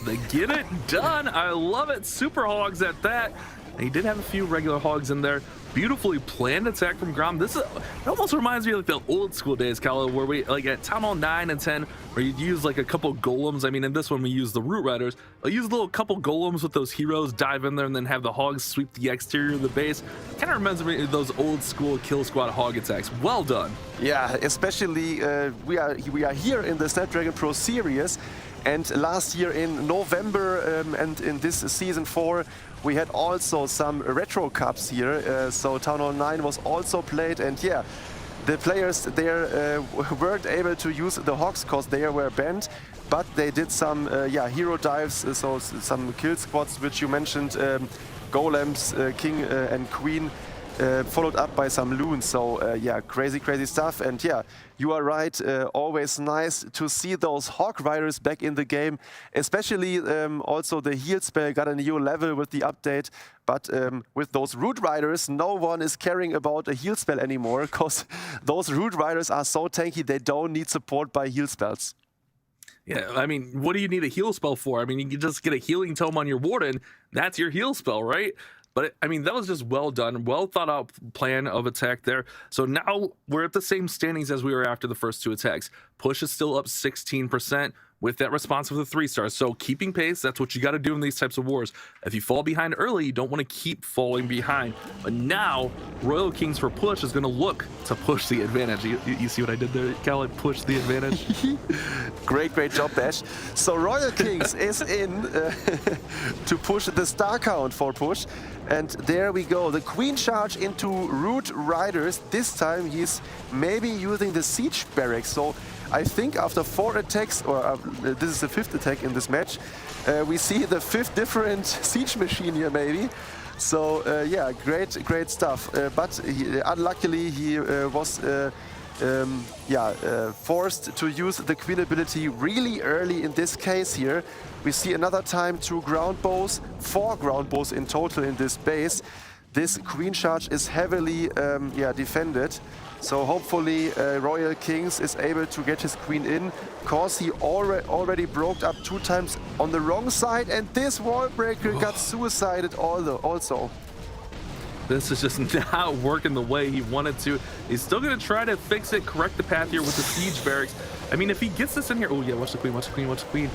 They get it done. I love it. Super Hogs at that. And he did have a few regular Hogs in there. Beautifully planned attack from Grom. This is, it almost reminds me of like the old school days, Kalo, where we like at Town Hall 9 and 10, where you'd use like a couple golems. I mean, in this one we use the Root Riders. I'll use a little couple golems with those heroes, dive in there, and then have the Hogs sweep the exterior of the base. Kind of reminds me of those old school Kill Squad Hog attacks. Well done. Yeah, especially we are here in the Snapdragon Pro Series. And last year in November and in this season 4, we had also some retro cups here. So Town Hall 9 was also played, and yeah, the players there weren't able to use the Hogs because they were banned, but they did some yeah, hero dives, so some kill squads, which you mentioned, golems, King and Queen. Followed up by some loons, so yeah, crazy stuff. And yeah, you are right, always nice to see those Hawk Riders back in the game, especially also the heal spell got a new level with the update, but with those Root Riders, no one is caring about a heal spell anymore, because those Root Riders are so tanky, they don't need support by heal spells. Yeah, I mean, what do you need a heal spell for? I mean, you can just get a healing tome on your Warden, that's your heal spell, right? But I mean, that was just well done, well thought out plan of attack there. So now we're at the same standings as we were after the first 2 attacks. Push is still up 16% with that response of the 3 stars. So keeping pace, that's what you got to do in these types of wars. If you fall behind early, you don't want to keep falling behind. But now Royal Kings for push is going to look to push the advantage. You see what I did there, Cal? Push the advantage. Great job, Bash. So Royal Kings is in to push the star count for push. And there we go, the Queen charge into Root Riders. This time he's maybe using the Siege Barracks. So I think after 4 attacks, or this is the 5th attack in this match, we see the 5th different Siege machine here maybe. So yeah, great stuff. But unluckily he was forced to use the Queen ability really early in this case here. We see another time 2 ground bows, 4 ground bows in total in this base. This Queen charge is heavily defended. So hopefully Royal Kings is able to get his Queen in, cause he already broke up 2 times on the wrong side, and this wall breaker got suicided also. This is just not working the way he wanted to. He's still going to try to fix it, correct the path here with the Siege Barracks. I mean, if he gets this in here... Oh, yeah, watch the Queen.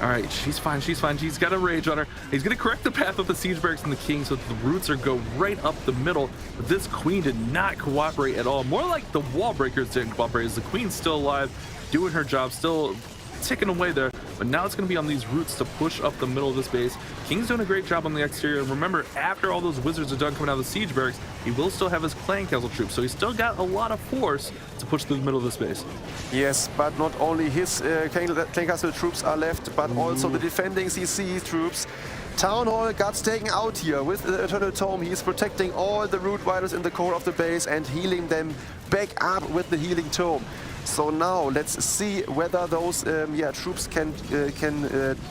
All right, she's fine. She's got a rage on her. He's going to correct the path with the Siege Barracks and the King so that the Roots are go right up the middle. But this Queen did not cooperate at all. More like the Wall Breakers didn't cooperate, as the Queen's still alive, doing her job, still ticking away there. but now it's going to be on these roots to push up the middle of this base. King's doing a great job on the exterior. And remember, after all those wizards are done coming out of the siege barracks, he will still have his clan castle troops, so he's still got a lot of force to push through the middle of this base. Yes, but not only his clan castle troops are left, but also the defending CC troops. Town Hall got taken out here with the Eternal Tome. He's protecting all the Root Riders in the core of the base and healing them back up with the Healing Tome. So now let's see whether those troops can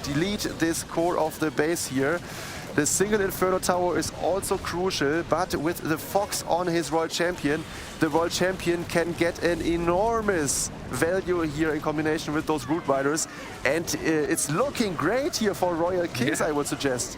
delete this core of the base here. The single Inferno Tower is also crucial, but with the Fox on his Royal Champion, the World Champion can get an enormous value here in combination with those Root Riders, and it's looking great here for Royal Kings, I would suggest.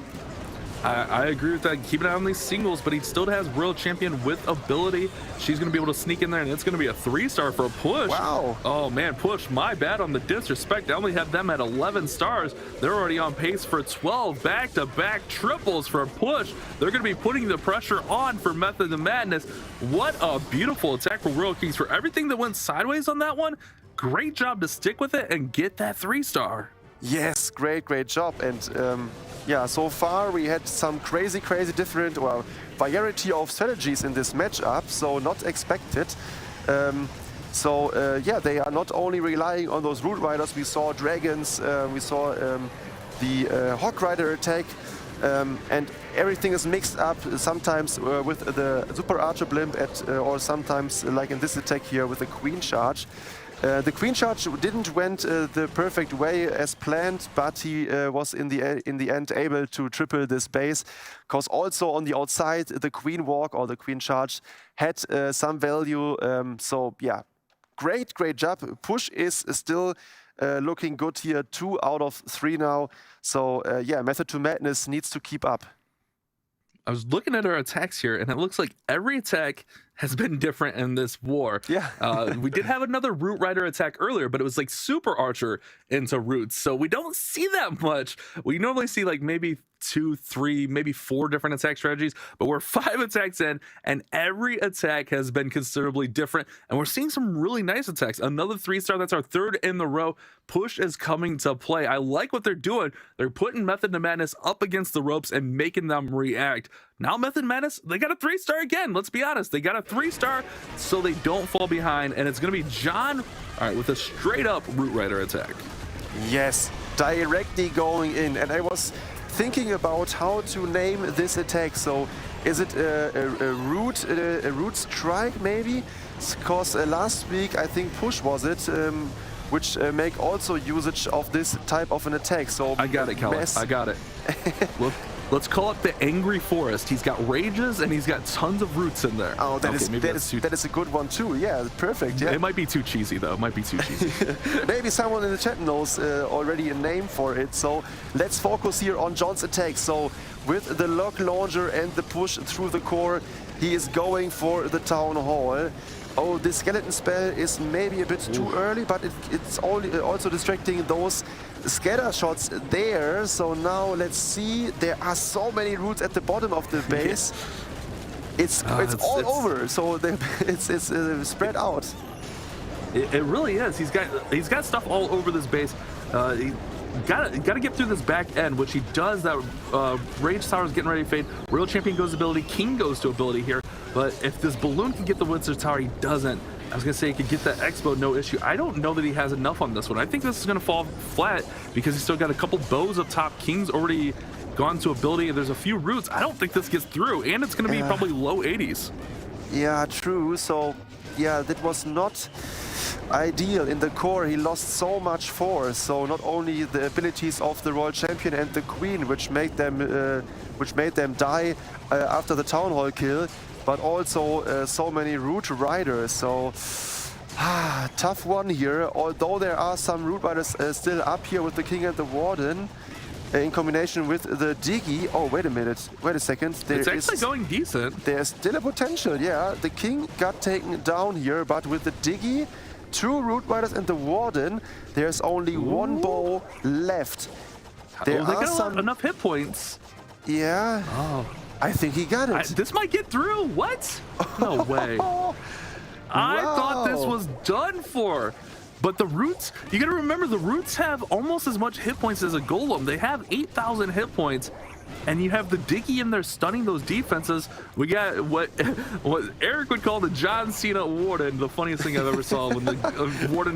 I agree with that. Keep an eye on these singles, but he still has World Champion with ability. She's going to be able to sneak in there, and it's going to be a 3-star for a push. Wow. Oh, man, push. My bad on the disrespect. I only have them at 11 stars. They're already on pace for 12 back-to-back triples for a push. They're going to be putting the pressure on for Method of Madness. What a beautiful attack for Royal Kings. For everything that went sideways on that one, great job to stick with it and get that 3-star. Yes, great job. And yeah, so far we had some crazy different, well, variety of strategies in this matchup, so not expected. Yeah, they are not only relying on those Root Riders. We saw dragons, we saw the Hawk Rider attack, and everything is mixed up, sometimes with the Super Archer Blimp or sometimes like in this attack here with the Queen Charge. The Queen Charge didn't went the perfect way as planned, but he was in the end able to triple this base, because also on the outside the Queen Walk or the Queen Charge had some value. So yeah, great job. Push is still looking good here, 2 out of 3 now. So yeah, Method to Madness needs to keep up. I was looking at our attacks here, and it looks like every attack has been different in this war. Yeah. We did have another Root Rider attack earlier, but it was like Super Archer into Roots, so we don't see that much. We normally see like maybe 2, 3, maybe 4 different attack strategies, but we're 5 attacks in, and every attack has been considerably different, and we're seeing some really nice attacks. Another 3-star, that's our 3rd in the row. Push is coming to play. I like what they're doing. They're putting Method of Madness up against the ropes and making them react. Now Method Madness, they got a 3-star again. Let's be honest. They got a 3-star so they don't fall behind, and it's going to be John, all right, with a straight-up Root Rider attack. Yes, directly going in, and I was thinking about how to name this attack. So is it a root strike maybe? Because last week I think Push was it, which make also usage of this type of an attack. So I got it, Caleb. I got it. Let's call it the Angry Forest. He's got rages and he's got tons of roots in there. Oh, that is a good one too. Yeah, perfect. Yeah. It might be too cheesy though. It might be too cheesy. Maybe someone in the chat knows already a name for it. So let's focus here on John's attack. So with the lock launcher and the push through the core, he is going for the Town Hall. Oh, the skeleton spell is maybe a bit too early, but it's also distracting those scatter shots there. So now let's see. There are so many roots at the bottom of the base. It's all over. So it's spread out. It really is. He's got stuff all over this base. He got to get through this back end, which he does. That Rage Tower is getting ready to fade. Royal Champion goes to ability. King goes to ability here. But if this balloon can get the Wizard Tower, he doesn't. I was going to say he could get that Expo, no issue. I don't know that he has enough on this one. I think this is going to fall flat because he's still got a couple bows up top. King's already gone to ability. There's a few roots. I don't think this gets through, and it's going to be probably low 80s. Yeah, true. So, yeah, that was not ideal. In the core, he lost so much force. So not only the abilities of the Royal Champion and the Queen, which made them die after the Town Hall kill, but also so many Root Riders. So tough one here. Although there are some Root Riders still up here with the King and the Warden in combination with the Diggy. Oh, wait a minute. Wait a second. It's actually going decent. There's still a potential, yeah. The King got taken down here, but with the Diggy, 2 Root Riders and the Warden, there's only 1 bow left. They got enough hit points. Yeah. Oh. I think he got it. This might get through. What? No way. I thought this was done for. But the Roots, you gotta remember, the Roots have almost as much hit points as a Golem. They have 8,000 hit points. And you have the Diggy in there stunning those defenses. We got what Eric would call the John Cena Warden, the funniest thing I've ever saw, when the Warden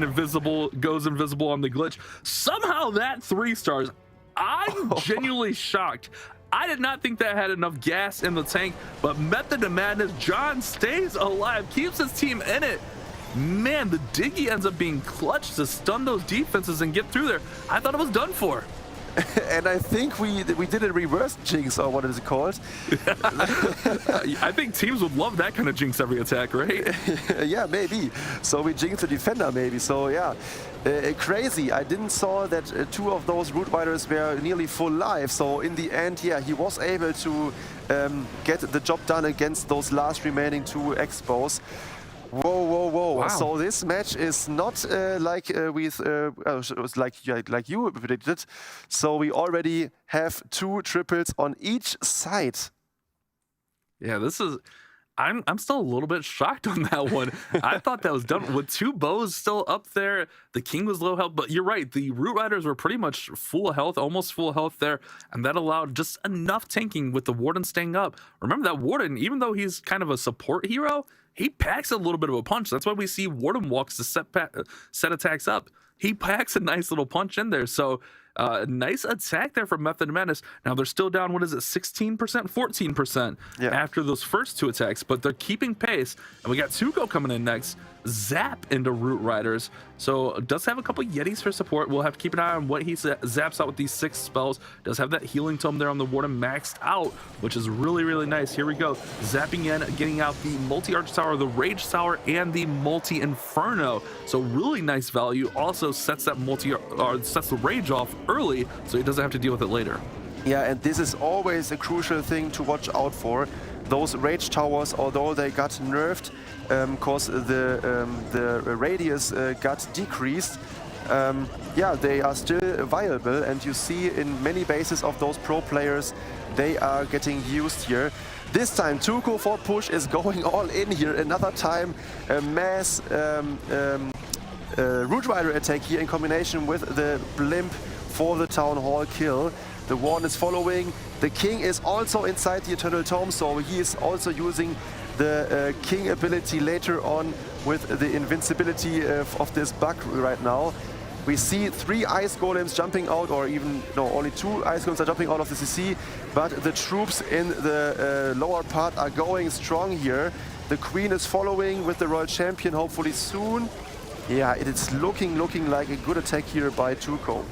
goes invisible on the glitch. Somehow that 3 stars, I'm genuinely shocked. I did not think that had enough gas in the tank, but Method to Madness, John stays alive, keeps his team in it. Man, the Diggy ends up being clutch to stun those defenses and get through there. I thought it was done for. And I think we did a reverse jinx, or what is it called? I think teams would love that kind of jinx every attack, right? Yeah, maybe. So we jinxed the defender, maybe. So yeah, crazy. I didn't saw that 2 of those Root Riders were nearly full life. So in the end, yeah, he was able to get the job done against those last remaining 2 Expos. Whoa, whoa, whoa. Wow. So this match is not like like you predicted. So we already have 2 triples on each side. Yeah, this is... I'm still a little bit shocked on that one. I thought that was done with 2 bows still up there. The King was low health, but you're right. The Root Riders were pretty much full health, almost full health there, and that allowed just enough tanking with the Warden staying up. Remember that Warden, even though he's kind of a support hero, he packs a little bit of a punch. That's why we see Warden walks to set attacks up. He packs a nice little punch in there. So nice attack there from Method to Madness. Now they're still down, what is it, 16%, 14% after those first 2 attacks, but they're keeping pace. And we got Tuco coming in next. Zap into Root Riders. So does have a couple Yetis for support. We'll have to keep an eye on what he zaps out with these 6 spells. Does have that healing tome there on the Warden maxed out, which is really, really nice. Here we go. Zapping in, getting out the multi-arch tower, the rage tower, and the multi-inferno. So really nice value. Also sets that sets the rage off early, so he doesn't have to deal with it later. Yeah, and this is always a crucial thing to watch out for. Those rage towers, although they got nerfed, because the radius got decreased, yeah, they are still viable, and you see in many bases of those pro players, they are getting used here. This time, Tuco for push is going all in here. Another time, a mass Root Rider attack here in combination with the Blimp for the Town Hall kill. The Warden is following. The King is also inside the Eternal Tome, so he is also using the King ability later on with the invincibility of this bug right now. We see 3 Ice Golems jumping out, or even, no, only 2 Ice Golems are jumping out of the CC, but the troops in the lower part are going strong here. The Queen is following with the Royal Champion, hopefully soon. Yeah, it is looking like a good attack here by Tuco.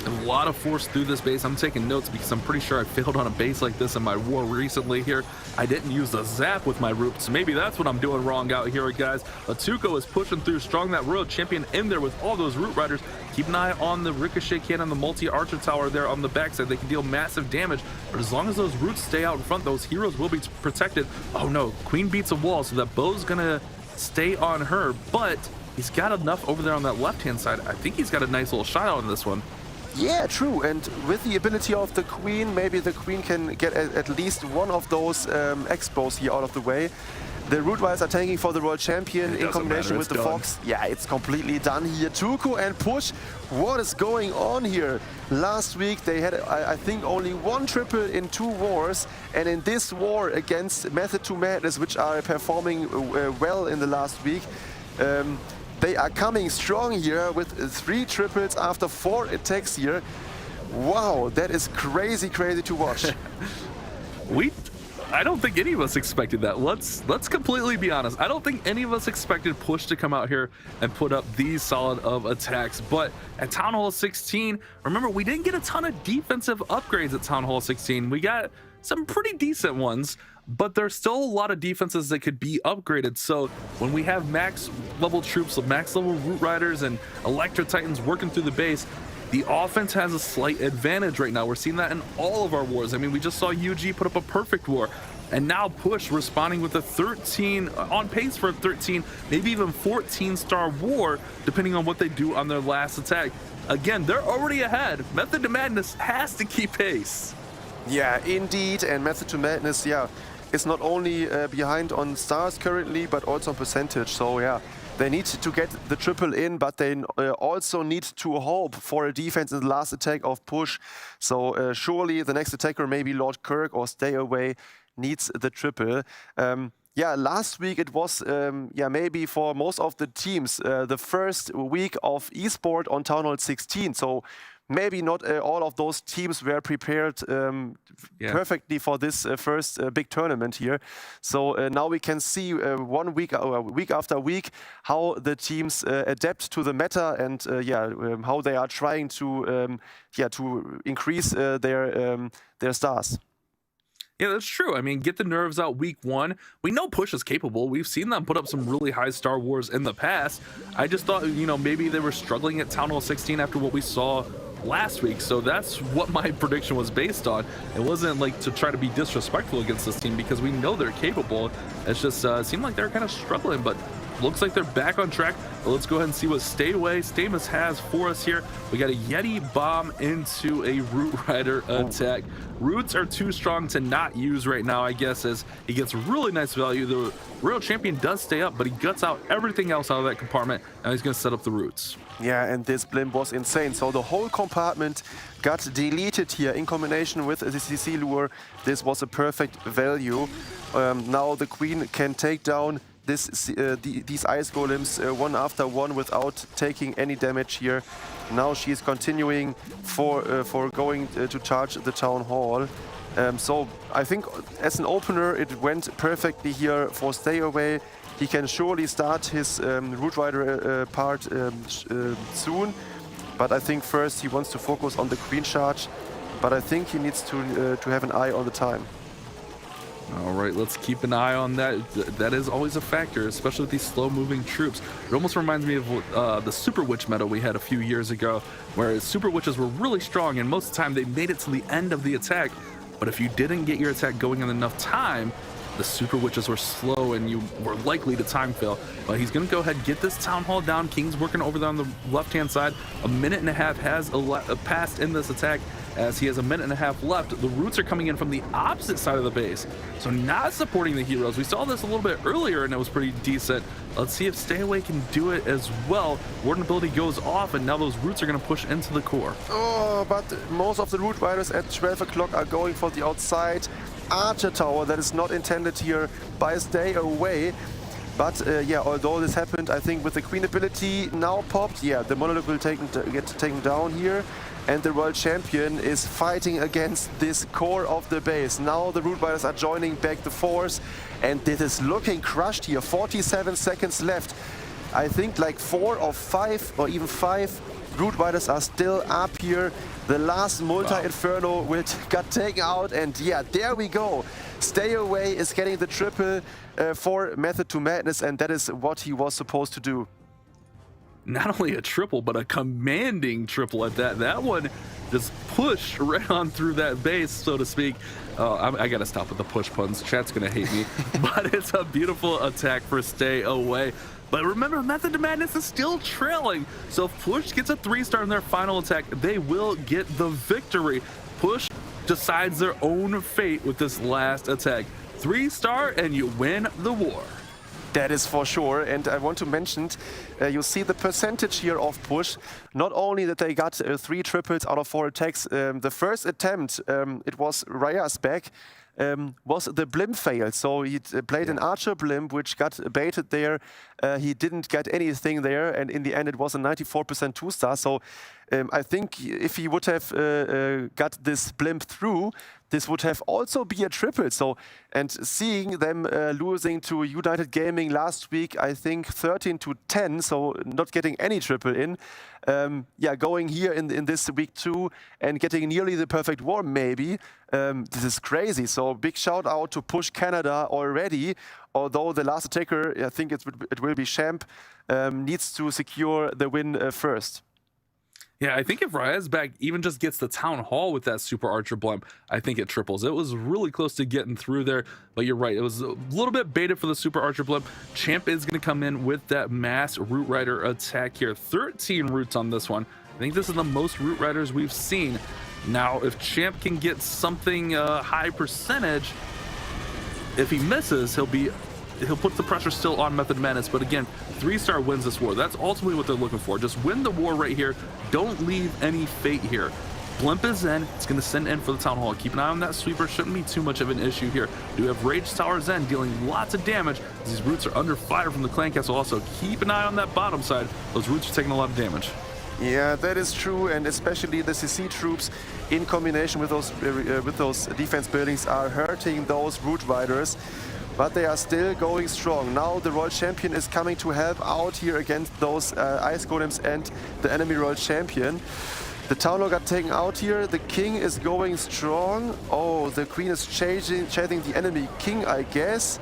A lot of force through this base. I'm taking notes because I'm pretty sure I failed on a base like this in my war recently here. I didn't use the zap with my roots. Maybe that's what I'm doing wrong out here, guys. But Tuco is pushing through strong. That Royal Champion in there with all those Root Riders. Keep an eye on the Ricochet Cannon, the multi-archer tower there on the backside. They can deal massive damage. But as long as those Roots stay out in front, those heroes will be protected. Oh no, Queen beats a wall, so that bow's gonna stay on her. But he's got enough over there on that left-hand side. I think he's got a nice little shot out on this one. Yeah, true. And with the ability of the Queen, maybe the Queen can get at least one of those expos here out of the way. The Root Riders are tanking for the Royal Champion in combination with the Fox. Yeah, it's completely done here. Tuco and Push. What is going on here? Last week they had, I think, only 1 triple in 2 wars. And in this war against Method to Madness, which are performing well in the last week, they are coming strong here with 3 triples after 4 attacks here. Wow, that is crazy to watch. I don't think any of us expected that. Let's completely be honest. I don't think any of us expected Push to come out here and put up these solid of attacks. But at Town Hall 16, remember, we didn't get a ton of defensive upgrades at Town Hall 16. We got some pretty decent ones, but there's still a lot of defenses that could be upgraded. So when we have max level troops, max level Root Riders and Electro Titans working through the base, the offense has a slight advantage right now. We're seeing that in all of our wars. I mean, we just saw UG put up a perfect war, and now Push responding with a 13, on pace for a 13, maybe even 14-star war, depending on what they do on their last attack. Again, they're already ahead. Method to Madness has to keep pace. Yeah, indeed. And Method to Madness, yeah, is not only behind on stars currently, but also on percentage. So yeah, They need to get the triple in, but they also need to hope for a defense in the last attack of push. So surely the next attacker, maybe Lord Kirk or Stay Away, needs the triple. Yeah, last week it was, maybe for most of the teams, the first week of Esports on Town Hall 16. So maybe not all of those teams were prepared perfectly for this first big tournament here. So now we can see 1 week, week after week, how the teams adapt to the meta and how they are trying to increase their stars. Yeah, that's true. I mean, get the nerves out week 1. We know Push is capable. We've seen them put up some really high Star Wars in the past. I just thought, maybe they were struggling at Town Hall 16 after what we saw last week. So that's what my prediction was based on. It wasn't like to try to be disrespectful against this team because we know they're capable. It's just seemed like they're kind of struggling, but looks like they're back on track. But let's go ahead and see what Stay Away Stamus has for us here. We got a Yeti bomb into a Root Rider attack. Roots are too strong to not use right now, I guess, as he gets really nice value. The Royal Champion does stay up, but he guts out everything else out of that compartment. Now he's going to set up the Roots. Yeah, and this blimp was insane. So the whole compartment got deleted here in combination with the CC lure. This was a perfect value. Now the Queen can take down these ice golems one after one without taking any damage here. Now she is continuing for going to charge the town hall. So I think as an opener it went perfectly here for Stay Away. He can surely start his Root Rider part soon, but I think first he wants to focus on the Queen charge. But I think he needs to have an eye on the time. All right, let's keep an eye on that. That is always a factor, especially with these slow-moving troops. It almost reminds me of the Super Witch meta we had a few years ago, where Super Witches were really strong, and most of the time they made it to the end of the attack. But if you didn't get your attack going in enough time, the Super Witches were slow and you were likely to time fail. But he's going to go ahead and get this Town Hall down. King's working over there on the left-hand side. A minute and a half has passed in this attack, as he has a minute and a half left. The Roots are coming in from the opposite side of the base, so not supporting the heroes. We saw this a little bit earlier and it was pretty decent. Let's see if Stay Away can do it as well. Warden ability goes off and now those Roots are going to push into the core. Oh, but most of the Root Riders at 12 o'clock are going for the outside Archer Tower that is not intended here by Stay Away. But although this happened, I think with the Queen ability now popped, the Monolith will get taken down here. And the World Champion is fighting against this core of the base. Now the Root Riders are joining back the force, and this is looking crushed here. 47 seconds left. I think like 4 or 5 or even 5 Root Riders are still up here. The last multi-inferno got taken out, and there we go. Stay Away is getting the triple for Method to Madness, and that is what he was supposed to do. Not only a triple, but a commanding triple at that. That one just pushed right on through that base, so to speak. I gotta stop with the push puns. Chat's gonna hate me. But it's a beautiful attack for Stay Away. But remember, Method to Madness is still trailing. So if Push gets a 3-star in their final attack, they will get the victory. Push decides their own fate with this last attack. 3-star and you win the war. That is for sure, and I want to mention, you see the percentage here of Push. Not only that they got 3 triples out of 4 attacks, the first attempt, it was Raya's back, was the blimp fail. So he played an Archer blimp, which got baited there. He didn't get anything there, and in the end it was a 94% 2-star. So I think if he would have got this blimp through, this would have also be a triple. So, and seeing them losing to United Gaming last week, I think 13-10, so not getting any triple in. Going here in this week 2 and getting nearly the perfect war, maybe. This is crazy. So big shout out to Push Canada already. Although the last attacker, I think it will be Champ, needs to secure the win first. Yeah, I think if Raezbag even just gets the Town Hall with that Super Archer blimp, I think it triples. It was really close to getting through there, but you're right. It was a little bit baited for the Super Archer blimp. Champ is going to come in with that mass Root Rider attack here. 13 Roots on this one. I think this is the most Root Riders we've seen. Now, if Champ can get something high percentage, if he misses, he'll be he'll put the pressure still on Method Madness, but again, 3-star wins this war. That's ultimately what they're looking for. Just win the war right here. Don't leave any fate here. Blimp is in. It's going to send in for the Town Hall. Keep an eye on that sweeper. Shouldn't be too much of an issue here. We do have Rage Towers in, dealing lots of damage. These roots are under fire from the Clan Castle. Also, keep an eye on that bottom side. Those roots are taking a lot of damage. Yeah, that is true, and especially the CC troops in combination with those defense buildings are hurting those root riders, but they are still going strong. Now the Royal Champion is coming to help out here against those Ice Golems and the enemy Royal Champion. The Town Hall got taken out here. The King is going strong. Oh, the Queen is chasing the enemy King, I guess.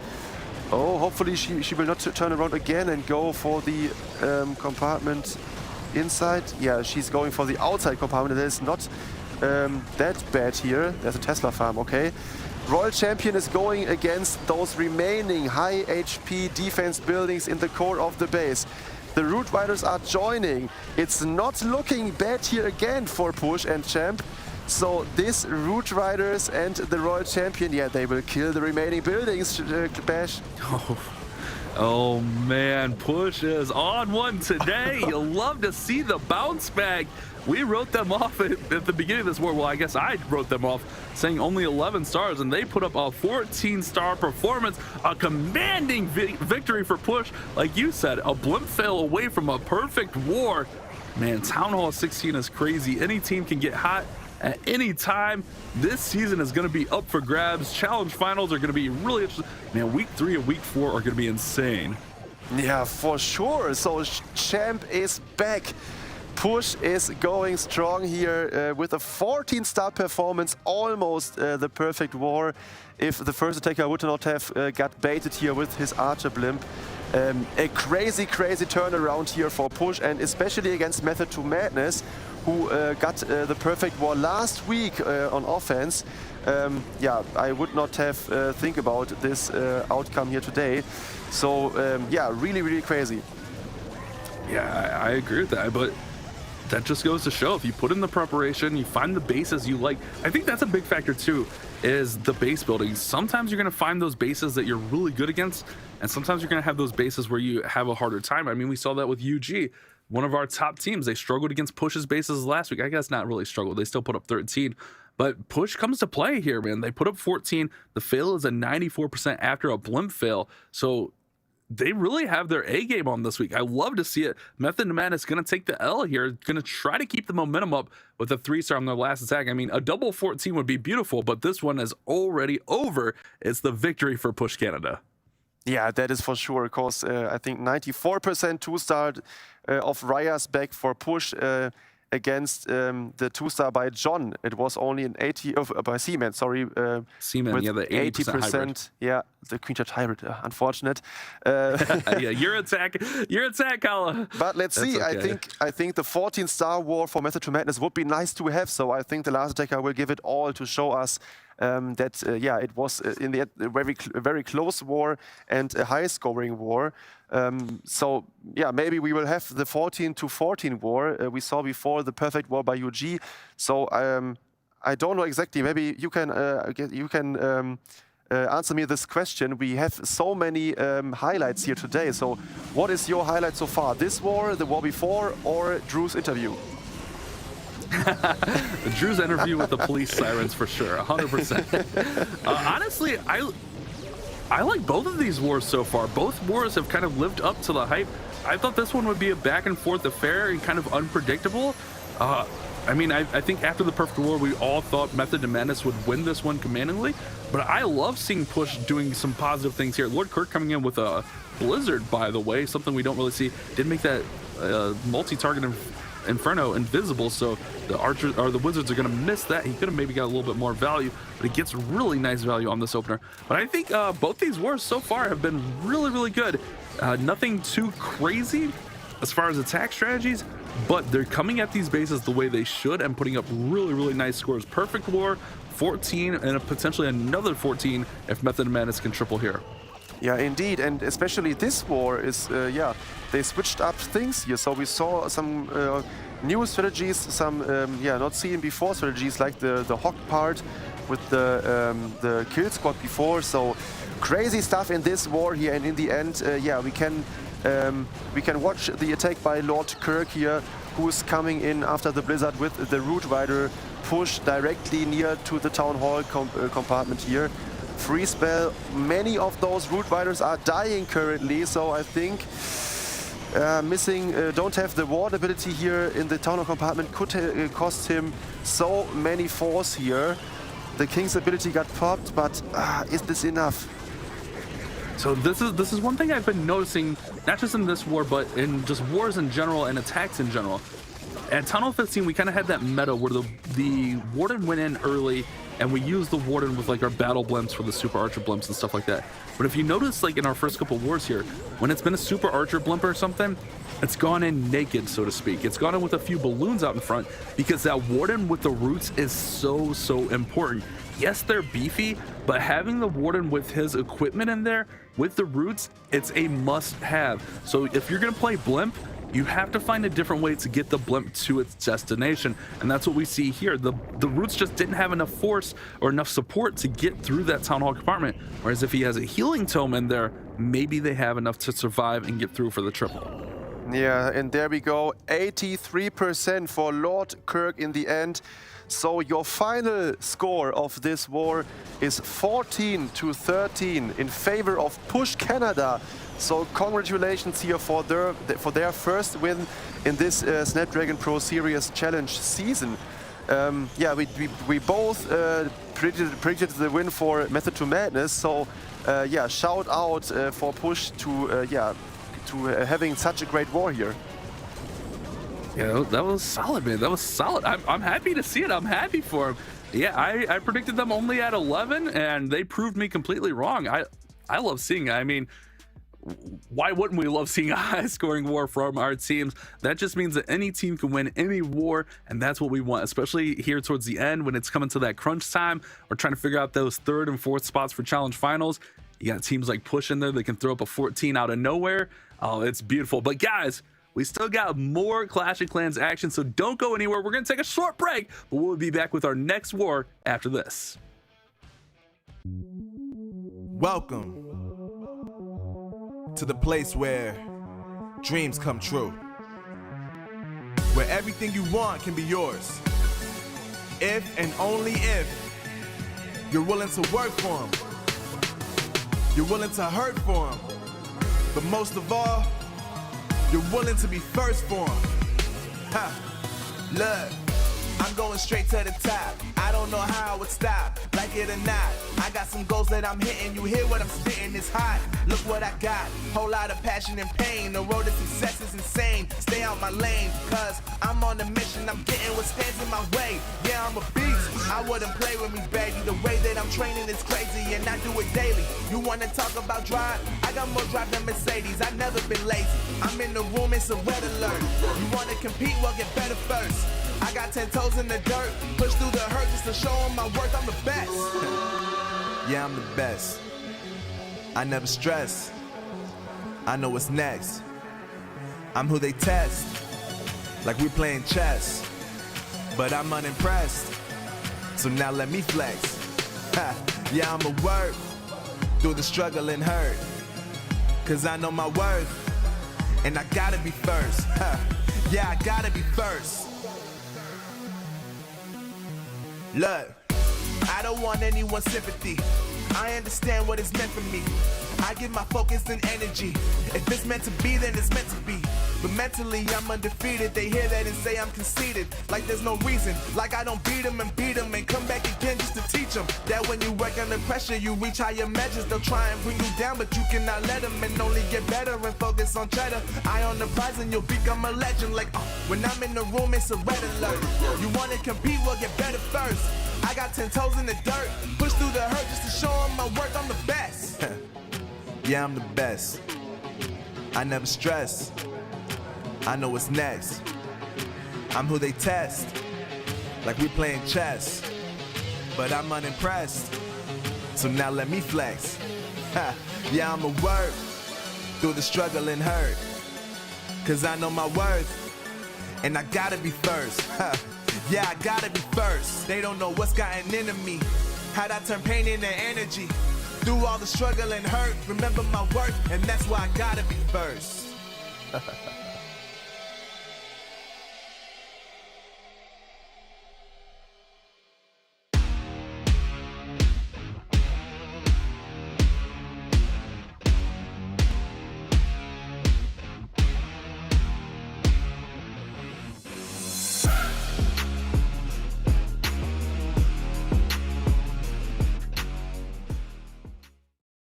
Oh, hopefully she will not turn around again and go for the compartment inside. Yeah, she's going for the outside compartment. That is not that bad here. There's a Tesla farm, okay. Royal Champion is going against those remaining high HP defense buildings in the core of the base. The Root Riders are joining. It's not looking bad here again for Push and Champ. So this Root Riders and the Royal Champion, yeah, they will kill the remaining buildings, Bash. Oh man, Push is on one today. You'll love to see the bounce back. We wrote them off at the beginning of this war. Well, I guess I wrote them off saying only 11 stars, and they put up a 14-star performance, a commanding victory for Push. Like you said, a blimp fail away from a perfect war. Man, Town Hall 16 is crazy. Any team can get hot at any time. This season is going to be up for grabs. Challenge finals are going to be really interesting. Man, week 3 and week 4 are going to be insane. Yeah, for sure. So Champ is back. Push is going strong here with a 14-star performance, almost the perfect war. If the first attacker would not have got baited here with his Archer Blimp. A crazy turnaround here for Push, and especially against Method to Madness, who got the perfect war last week on offense. Yeah, I would not have think about this outcome here today. So yeah, really crazy. Yeah, I agree with that, but that just goes to show if you put in the preparation, you find the bases you like. I think that's a big factor too, is the base building. Sometimes you're going to find those bases that you're really good against, and sometimes you're going to have those bases where you have a harder time. I mean, we saw that with UG. One of our top teams, they struggled against Push's bases last week. I guess not really struggled. They still put up 13. But Push comes to play here, man. They put up 14. The fail is a 94% after a blimp fail. So they really have their A game on this week. I love to see it. Method to Madness going to take the L here, going to try to keep the momentum up with a 3-star on their last attack. I mean, a double 14 would be beautiful, but this one is already over. It's the victory for Push Canada. Yeah, that is for sure. Of course, I think 94% 2-star of Raya's back for Push against the 2-star by John. It was only an 80 by Seaman, sorry. Seaman, yeah, the 80% hybrid. Yeah, the Queen Charge hybrid, unfortunate. Yeah, your attack, Kala. But let's see. Okay. I think the 14-star war for Method to Madness would be nice to have. So I think the last attacker will give it all to show us that yeah, it was in the end a very close war and a high-scoring war. So yeah, maybe we will have the 14-14 war we saw before, the perfect war by UG. So I don't know exactly. Maybe you can answer me this question. We have so many highlights here today. So what is your highlight so far? This war, the war before, or Drew's interview? Drew's interview with the police sirens for sure, 100%. Honestly, I like both of these wars so far. Both wars have kind of lived up to the hype. I thought this one would be a back and forth affair and kind of unpredictable. I mean, I think after the perfect war, we all thought Method to Madness would win this one commandingly, but I love seeing Push doing some positive things here. Lord Kirk coming in with a Blizzard, by the way, something we don't really see. Did make that multi-target Inferno invisible, so the archers or the wizards are going to miss that. He could have maybe got a little bit more value, but he gets really nice value on this opener. But I think both these wars so far have been really good. Nothing too crazy as far as attack strategies, but they're coming at these bases the way they should and putting up really nice scores. Perfect war, 14, and potentially another 14 if Method of Madness can triple here. Yeah, indeed, and especially this war is, yeah, they switched up things here. So we saw some new strategies, some, yeah, not seen before strategies like the Hawk part with the kill squad before. So crazy stuff in this war here, and in the end, yeah, we can watch the attack by Lord Kirk here, who's coming in after the blizzard with the Root Rider push directly near to the Town Hall compartment here. Free spell, many of those Root Riders are dying currently, so I think missing, don't have the ward ability here in the Town Hall compartment could cost him so many force here. The King's ability got popped, but is this enough? So this is one thing I've been noticing, not just in this war, but in just wars in general and attacks in general. At Town Hall 15, we kind of had that meta where the Warden went in early, and we used the Warden with like our battle blimps for the Super Archer blimps and stuff like that. But if you notice, like in our first couple wars here, when it's been a Super Archer blimp or something, it's gone in naked, so to speak. It's gone in with a few balloons out in front because that Warden with the roots is so important. Yes, they're beefy, but having the Warden with his equipment in there with the roots, it's a must-have. So if you're gonna play blimp, you have to find a different way to get the blimp to its destination, and that's what we see here. The roots just didn't have enough force or enough support to get through that Town Hall compartment, whereas if he has a healing tome in there, maybe they have enough to survive and get through for the triple. Yeah, and there we go, 83% for Lord Kirk in the end. So your final score of this war is 14-13 in favor of Push Canada. So congratulations here for their first win in this Snapdragon Pro Series Challenge season. Yeah, we both predicted the win for Method to Madness. So yeah, shout out for Push to having such a great war here. Yeah, that was solid, man. That was solid. I'm happy to see it. I'm happy for him. Yeah, I predicted them only at 11, and they proved me completely wrong. I love seeing it. I mean, why wouldn't we love seeing a high-scoring war from our teams? That just means that any team can win any war, and that's what we want, especially here towards the end when it's coming to that crunch time. We're trying to figure out those 3rd and 4th spots for Challenge Finals. You got teams like Push in there that can throw up a 14 out of nowhere. Oh, it's beautiful. But guys, we still got more Clash of Clans action, so don't go anywhere. We're going to take a short break, but we'll be back with our next war after this. Welcome to the place where dreams come true, where everything you want can be yours, if and only if you're willing to work for them, you're willing to hurt for them, but most of all, you're willing to be first for them. Ha! Look, I'm going straight to the top. I don't know how I would stop, like it or not. I got some goals that I'm hitting. You hear what I'm spitting? It's hot. Look what I got. Whole lot of passion and pain. The road to success is insane. Stay out my lane, cause I'm on a mission. I'm getting what stands in my way. Yeah, I'm a beast. I wouldn't play with me, baby. The way that I'm training is crazy, and I do it daily. You wanna talk about drive? I got more drive than Mercedes. I've never been lazy. I'm in the room, it's a red alert. You wanna compete? Well, get better first. I got 10 toes in the dirt, push through the hurt just to show them my worth. I'm the best. Yeah, I'm the best. I never stress. I know what's next. I'm who they test, like we playing chess. But I'm unimpressed, so now let me flex. Ha. Yeah, I'ma work through the struggle and hurt, cause I know my worth, and I gotta be first. Ha. Yeah, I gotta be first. Look, I don't want anyone's sympathy. I understand what it's meant for me. I give my focus and energy. If it's meant to be, then it's meant to be. But mentally, I'm undefeated. They hear that and say I'm conceited. Like there's no reason. Like I don't beat them and come back again just to teach them that when you work under pressure, you reach higher measures. They'll try and bring you down, but you cannot let them, and only get better and focus on cheddar. Eye on the prize and you'll become a legend. Like when I'm in the room, it's a red alert. You wanna compete? Well, get better first. I got 10 toes in the dirt, push through the hurt just to show them my worth. I'm the best. Yeah, I'm the best. I never stress. I know what's next. I'm who they test, like we playing chess. But I'm unimpressed, so now let me flex. Ha. Yeah, I'ma work through the struggle and hurt, cause I know my worth, and I gotta be first. Ha. Yeah, I gotta be first. They don't know what's gotten into me, how'd I turn pain into energy. Through all the struggle and hurt, remember my worth, and that's why I gotta be first.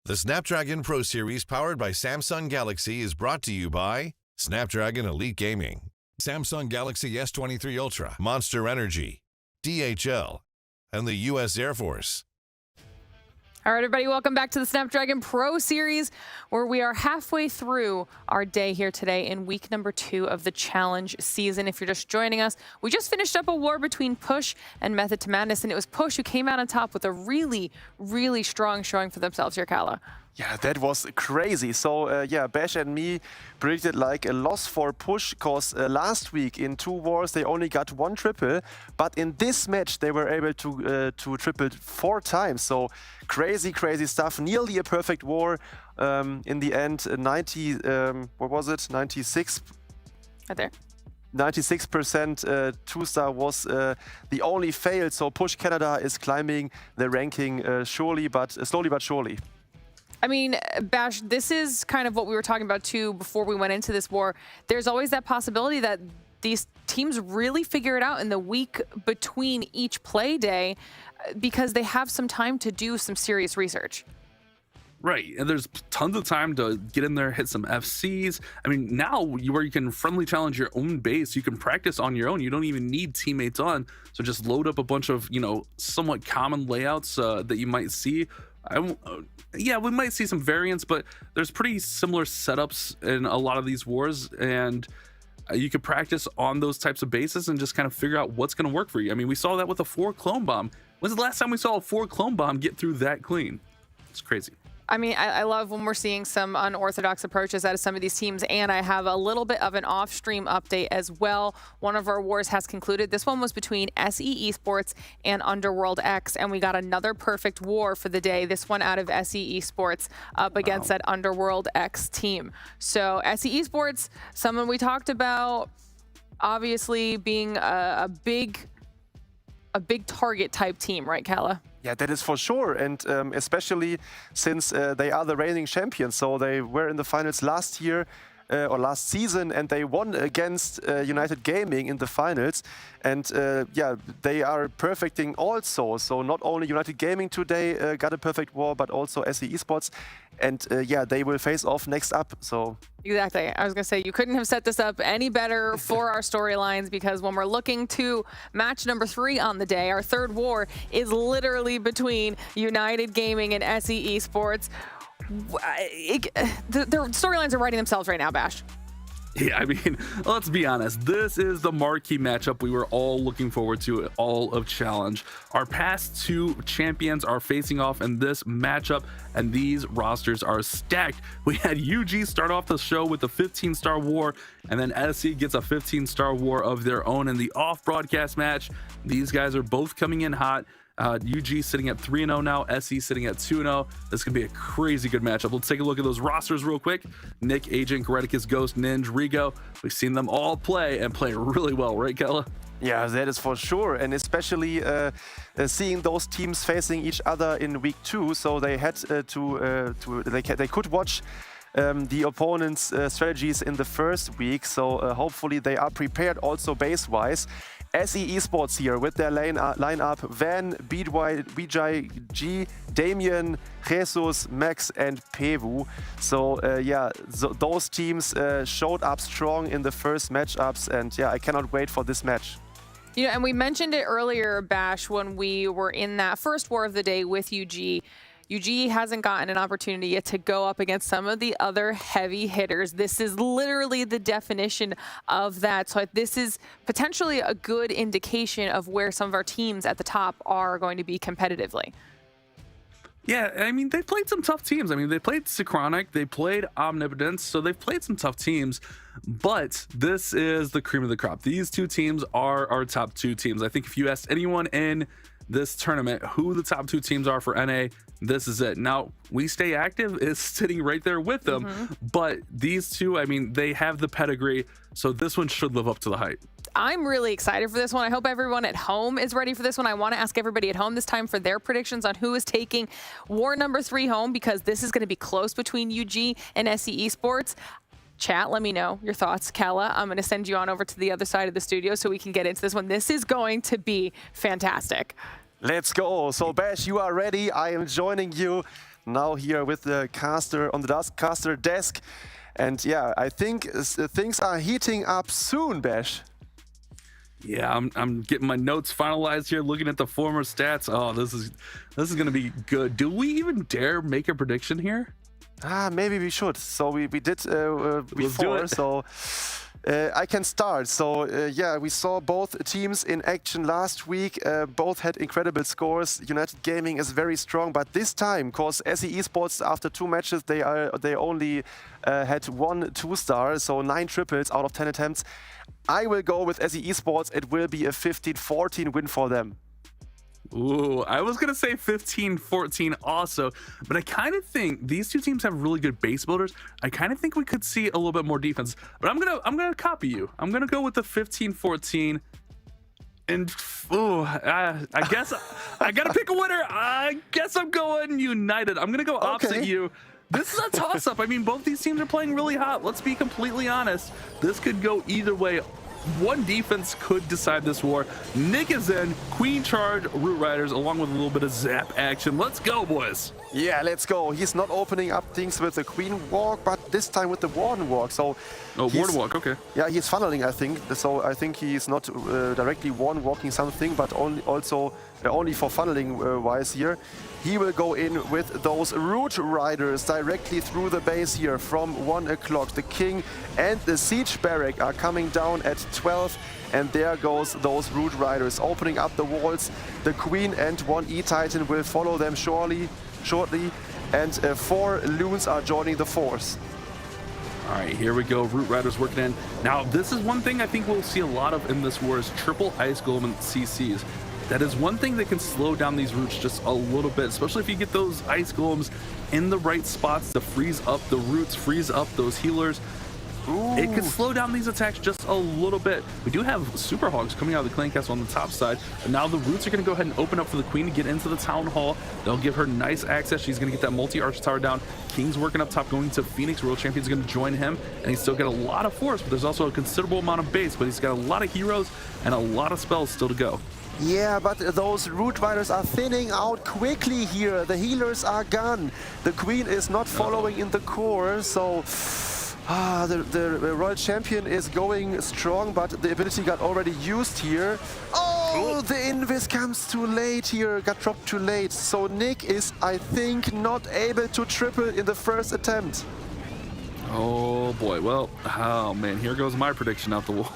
The Snapdragon Pro Series powered by Samsung Galaxy is brought to you by Snapdragon Elite Gaming, Samsung Galaxy S23 Ultra, Monster Energy, DHL, and the U.S. Air Force. All right, everybody, welcome back to the Snapdragon Pro Series, where we are halfway through our day here today in week number 2 of the challenge season. If you're just joining us, we just finished up a war between Push and Method to Madness, and it was Push who came out on top with a really, really strong showing for themselves here, Kala. Yeah, that was crazy. So, yeah, Bash and me predicted like a loss for Push because last week in 2 wars they only got 1 triple, but in this match they were able to triple 4 times. So crazy, crazy stuff. Nearly a perfect war. In the end, 90, what was it? 96. Right there. 96% 2-star was the only fail. So Push Canada is climbing the ranking slowly but surely. I mean, Bash, this is kind of what we were talking about too before we went into this war. There's always that possibility that these teams really figure it out in the week between each play day because they have some time to do some serious research. Right, and there's tons of time to get in there, hit some FCs. I mean, now where you can friendly challenge your own base, you can practice on your own. You don't even need teammates on. So just load up a bunch of, somewhat common layouts that you might see. Yeah, we might see some variants, but there's pretty similar setups in a lot of these wars, and you could practice on those types of bases and just kind of figure out what's going to work for you. I mean, we saw that with a 4 clone bomb. When's the last time we saw a 4 clone bomb get through that clean? It's crazy. I mean, I love when we're seeing some unorthodox approaches out of some of these teams, and I have a little bit of an off-stream update as well. One of our wars has concluded. This one was between SE Esports and Underworld X, and we got another perfect war for the day. This one out of SE Esports up against that Underworld X team. So SE Esports, someone we talked about, obviously being a big target type team, right, Kala? Yeah, that is for sure, and especially since they are the reigning champions. So they were in the finals last year or last season, and they won against United Gaming in the finals. And yeah, they are perfecting also. So not only United Gaming today got a perfect war, but also SE Esports. And yeah, they will face off next up. So exactly. I was going to say, you couldn't have set this up any better for our storylines, because when we're looking to match number 3 on the day, our third war is literally between United Gaming and SE Esports. Their storylines are writing themselves right now, Bash. Yeah, I mean, let's be honest. This is the marquee matchup we were all looking forward to all of Challenge. Our past 2 champions are facing off in this matchup, and these rosters are stacked. We had UG start off the show with a 15-star war, and then SE gets a 15-star war of their own in the off-broadcast match. These guys are both coming in hot. UG sitting at 3-0 now, SE sitting at 2-0. This could be a crazy good matchup. Let's take a look at those rosters real quick. Nick, Agent, Hereticus, Ghost, Ninch, Rigo. We've seen them all play and play really well, right, Kella? yeah, that is for sure, and especially seeing those teams facing each other in week 2, so they had they could watch the opponent's strategies in the first week, so hopefully they are prepared also base-wise. SE Esports here with their lineup: Van, BJ, Damien, Jesus, Max, and Pavu. So yeah, those teams showed up strong in the first matchups, and yeah, I cannot wait for this match. You know, and we mentioned it earlier, Bash, when we were in that first war of the day with UG. UG hasn't gotten an opportunity yet to go up against some of the other heavy hitters. This is literally the definition of that. So this is potentially a good indication of where some of our teams at the top are going to be competitively. Yeah, I mean, they played some tough teams. I mean, they played Synchronic, they played Omnipotence, so they've played some tough teams. But this is the cream of the crop. These 2 teams are our top 2 teams. I think if you asked anyone in this tournament, who the top 2 teams are for NA. This is it. Now, We Stay Active is sitting right there with them, but these two, I mean, they have the pedigree, so this one should live up to the hype. I'm really excited for this one. I hope everyone at home is ready for this one. I want to ask everybody at home this time for their predictions on who is taking war number 3 home, because this is going to be close between UG and SE Esports. Chat, let me know your thoughts. Kala, I'm going to send you on over to the other side of the studio so we can get into this one. This is going to be fantastic. Let's go. So Bash, you are ready. I am joining you now here with the caster on the caster desk. And yeah, I think things are heating up soon, Bash. Yeah, I'm getting my notes finalized here, looking at the former stats. Oh, this is going to be good. Do we even dare make a prediction here? Maybe we should. So we did before, so I can start. So yeah, we saw both teams in action last week. Both had incredible scores. United Gaming is very strong, but this time, cause SE Esports after 2 matches, they only had 1 2-star, so 9 triples out of 10 attempts. I will go with SE Esports. It will be a 15-14 win for them. Ooh, I was gonna say 15-14 also, but I kind of think these 2 teams have really good base builders. I kind of think we could see a little bit more defense, but I'm gonna copy you. I'm gonna go with the 15-14, and I guess I gotta pick a winner. I guess I'm going United. I'm gonna go opposite you. This is a toss-up. I mean, both these teams are playing really hot. Let's be completely honest. This could go either way. One defense could decide this war. Nick is in, Queen Charge, Root Riders, along with a little bit of Zap action. Let's go, boys. Yeah, let's go. He's not opening up things with the Queen Walk, but this time with the Warden Walk. So Warden Walk, okay. Yeah, he's funneling, I think. So I think he's not directly Warden Walking something, but only for funneling wise here. He will go in with those Root Riders directly through the base here from 1 o'clock. The King and the Siege Barrack are coming down at 12. And there goes those Root Riders opening up the walls. The Queen and 1 E-Titan will follow them shortly. And 4 Loons are joining the force. All right, here we go. Root Riders working in. Now, this is one thing I think we'll see a lot of in this war is triple Ice Golem and CCs. That is one thing that can slow down these roots just a little bit, especially if you get those Ice Golems in the right spots to freeze up the roots, freeze up those healers. Ooh. It could slow down these attacks just a little bit. We do have Super Hogs coming out of the Clan Castle on the top side. And now the Roots are going to go ahead and open up for the Queen to get into the Town Hall. They'll give her nice access. She's going to get that multi-arch tower down. King's working up top, going to Phoenix. World Champion's going to join him. And he's still got a lot of force, but there's also a considerable amount of base. But he's got a lot of heroes and a lot of spells still to go. Yeah, but those Root Riders are thinning out quickly here. The healers are gone. The Queen is not following in the core, so... the Royal Champion is going strong, but the ability got already used here. Oh, the Invis comes too late here, got dropped too late. So Nick is, I think, not able to triple in the first attempt. Oh boy, well, oh man, here goes my prediction out the wall.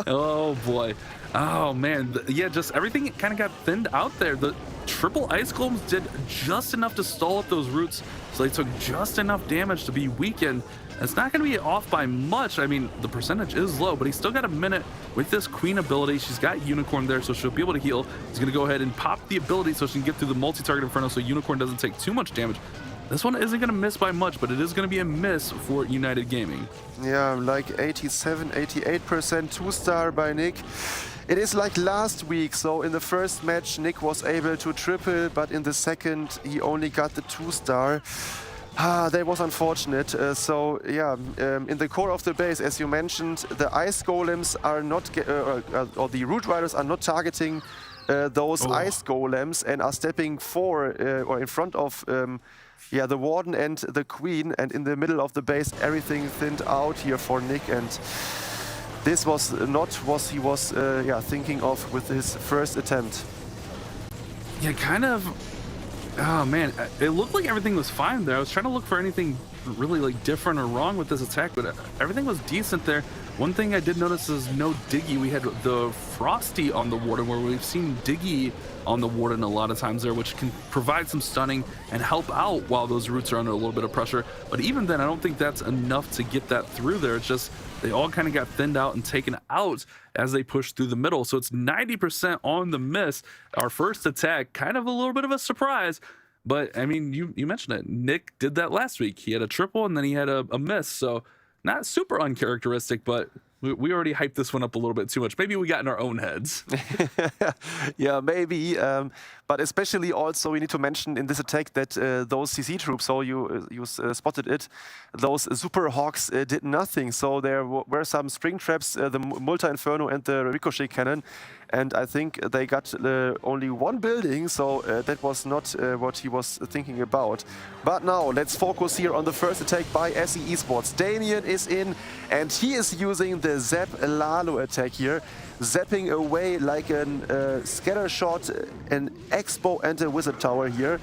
Oh boy. Oh man, yeah, just everything kind of got thinned out there. The triple Ice Golems did just enough to stall up those roots, so they took just enough damage to be weakened. It's not going to be off by much. I mean, the percentage is low, but he's still got a minute with this Queen ability. She's got Unicorn there, so she'll be able to heal. He's going to go ahead and pop the ability so she can get through the multi-target Inferno so Unicorn doesn't take too much damage. This one isn't going to miss by much, but it is going to be a miss for United Gaming. Yeah, like 87, 88% 2-star by Nick. It is like last week, so in the first match Nick was able to triple, but in the second he only got the 2-star. That was unfortunate. So yeah, in the core of the base, as you mentioned, the Ice Golems are not, or the Root Riders are not targeting those Ice Golems and are stepping or in front of yeah, the Warden and the Queen, and in the middle of the base everything thinned out here for Nick, and this was not what he was yeah, thinking of with his first attempt. Yeah, kind of. Oh man, it looked like everything was fine there. I was trying to look for anything really like different or wrong with this attack, but everything was decent there. One thing I did notice is no Diggy. We had the Frosty on the Warden, where we've seen Diggy on the Warden a lot of times there, which can provide some stunning and help out while those roots are under a little bit of pressure. But even then, I don't think that's enough to get that through there. It's just they all kind of got thinned out and taken out as they pushed through the middle. So it's 90% on the miss. Our first attack, kind of a little bit of a surprise. But, I mean, you mentioned it. Nick did that last week. He had a triple, and then he had a miss. So not super uncharacteristic, but we already hyped this one up a little bit too much. Maybe we got in our own heads. Yeah, maybe. But especially also we need to mention in this attack that those CC troops, so you spotted it, those Super Hawks did nothing. So there were some spring traps, the Multi-Inferno and the Ricochet Cannon. And I think they got only one building, so that was not what he was thinking about. But now let's focus here on the first attack by SE Esports. Damien is in, and he is using the Zap Lalo attack here, zapping away like a scatter shot, an Expo and a Wizard Tower here.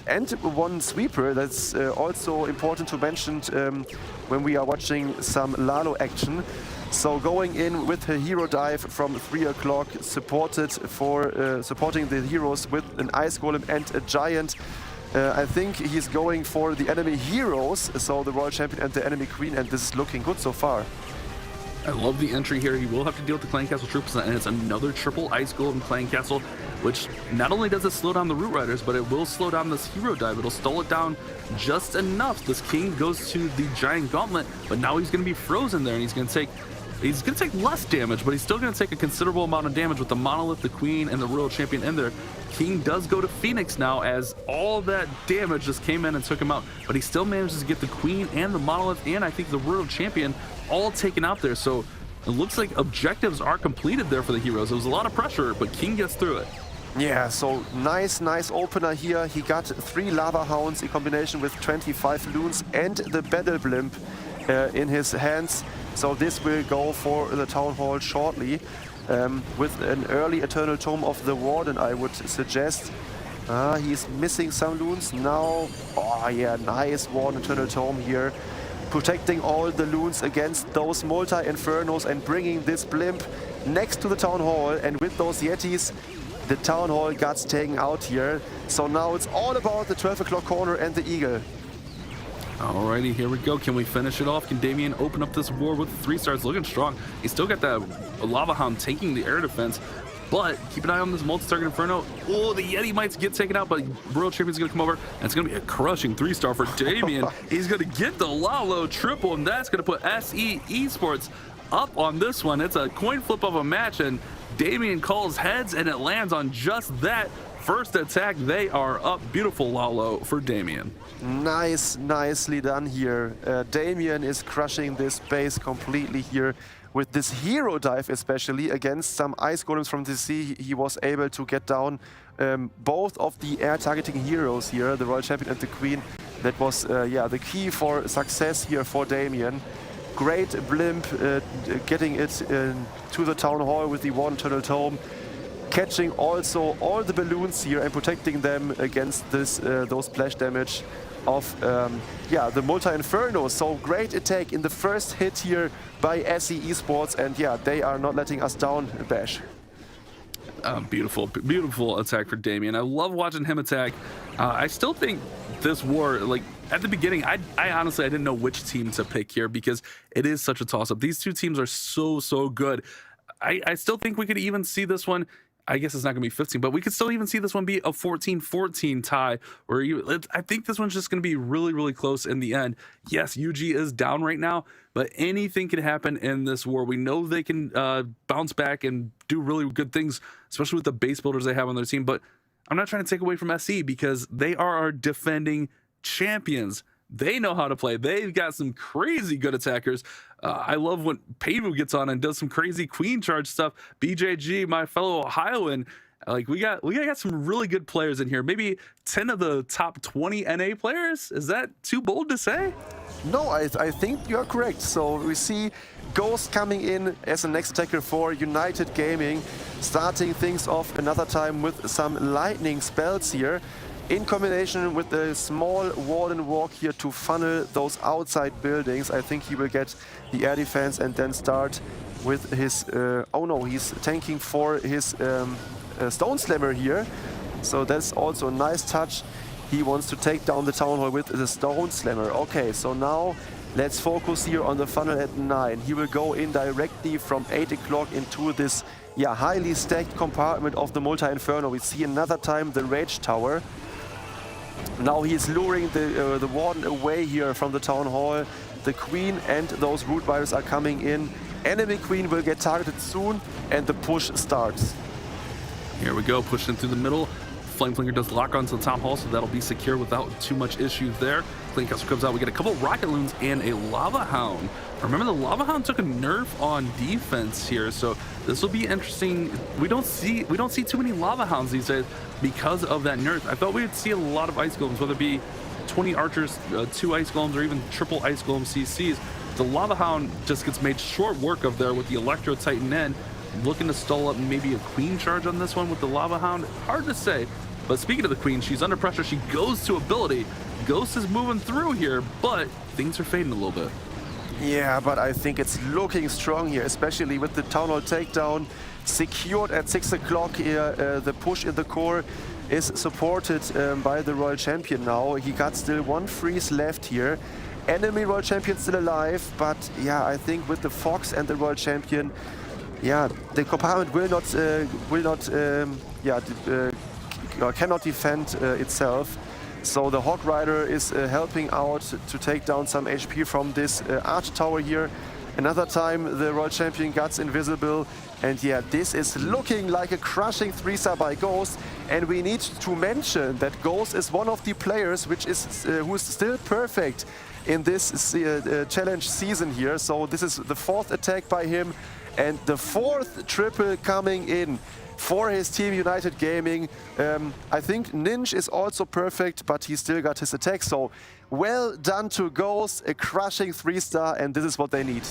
And one sweeper. That's also important to mention when we are watching some Lalo action. So going in with a hero dive from 3 o'clock, supporting the heroes with an Ice Golem and a Giant. I think he's going for the enemy heroes, so the Royal Champion and the enemy Queen, and this is looking good so far. I love the entry here. He will have to deal with the Clan Castle troops, and it's another triple Ice Golem Clan Castle, which not only does it slow down the Root Riders, but it will slow down this hero dive. It'll slow it down just enough. This King goes to the Giant Gauntlet, but now he's going to be frozen there, and he's going to take less damage, but he's still going to take a considerable amount of damage with the Monolith, the Queen, and the Royal Champion in there. King does go to Phoenix now, as all that damage just came in and took him out, but he still manages to get the Queen and the Monolith, and I think the Royal Champion all taken out there. So it looks like objectives are completed there for the heroes. It was a lot of pressure, but King gets through it. Yeah, so nice opener here. He got 3 Lava Hounds in combination with 25 Loons and the Battle Blimp in his hands. So this will go for the Town Hall shortly with an early Eternal Tome of the Warden, I would suggest. He's missing some Loons now. Oh yeah, nice Warden Eternal Tome here. Protecting all the Loons against those Multi-Infernos and bringing this Blimp next to the Town Hall. And with those Yetis, the Town Hall got taken out here. So now it's all about the 12 o'clock corner and the Eagle. Alrighty, here we go. Can we finish it off? Can Damien open up this war with 3 stars? Looking strong. He's still got that Lava Hound taking the air defense, but keep an eye on this multi-target Inferno. Oh, the Yeti might get taken out, but Royal Champion's going to come over, and it's going to be a crushing 3-star for Damien. He's going to get the Lalo triple, and that's going to put SE Esports up on this one. It's a coin flip of a match, and Damien calls heads, and it lands on just that first attack. They are up. Beautiful Lalo for Damien. Nicely done here. Damien is crushing this base completely here with this hero dive, especially against some Ice Golems from the sea. He was able to get down both of the air targeting heroes here, the Royal Champion and the Queen. That was the key for success here for Damien. Great Blimp, getting it to the Town Hall with the one Eternal Tome. Catching also all the balloons here and protecting them against this those splash damage of the Multi-Inferno. So great attack in the first hit here by SE Esports, and yeah, they are not letting us down, Bash. Beautiful attack for Damien. I love watching him attack. I still think this war, like at the beginning, I honestly didn't know which team to pick here because it is such a toss-up. These two teams are so good. I still think we could even see this one. I guess it's not going to be 15, but we could still even see this one be a 14-14 tie. I think this one's just going to be really close in the end. Yes, UG is down right now, but anything can happen in this war. We know they can bounce back and do really good things, especially with the base builders they have on their team. But I'm not trying to take away from SE because they are our defending champions. They know how to play. They've got some crazy good attackers. I love when Pavu gets on and does some crazy queen charge stuff. BJG, my fellow Ohioan, like we got some really good players in here. Maybe 10 of the top 20 NA players. Is that too bold to say? No, I think you are correct. So we see Ghost coming in as the next attacker for United Gaming, starting things off another time with some lightning spells here. in combination with the small wall and walk here to funnel those outside buildings. I think he will get the air defense and then start with his... oh no, he's tanking for his Stone Slammer here. So that's also a nice touch. He wants to take down the Town Hall with the Stone Slammer. Okay, so now let's focus here on the funnel at 9. He will go in directly from 8 o'clock into this highly stacked compartment of the Multi-Inferno. We see another time the Rage Tower. Now he is luring the Warden away here from the Town Hall. The Queen and those Root Riders are coming in. Enemy Queen will get targeted soon, and the push starts. Here we go, pushing through the middle. Flameflinger does lock onto the Town Hall, so that'll be secure without too much issue there. Cleancaster comes out. We get a couple Rocket Loons and a Lava Hound. Remember, the Lava Hound took a nerf on defense here, so this will be interesting. We don't see too many Lava Hounds these days because of that nerf. I thought we would see a lot of Ice Golems, whether it be 20 Archers, 2 Ice Golems, or even triple Ice Golem CCs. The Lava Hound just gets made short work of there with the Electro Titan in. Looking to stall up maybe a Queen charge on this one with the Lava Hound. Hard to say. But speaking of the Queen, she's under pressure. She goes to ability. Ghost is moving through here, but things are fading a little bit. Yeah, but I think it's looking strong here, especially with the Town Hall takedown secured at 6 o'clock here. The push in the core is supported by the Royal Champion now. He got still 1 freeze left here. Enemy Royal Champion still alive, but yeah, I think with the Fox and the Royal Champion, the compartment cannot defend itself. So the Hawk Rider is helping out to take down some HP from this Arch Tower here. Another time the Royal Champion gets invisible. And yeah, this is looking like a crushing 3-star by Ghost. And we need to mention that Ghost is one of the players who is still perfect in this challenge season here. So this is the 4th attack by him and the 4th triple coming in for his team United Gaming. I think Ninch is also perfect, but he still got his attack. So well done to Ghost, a crushing 3-star, and this is what they need.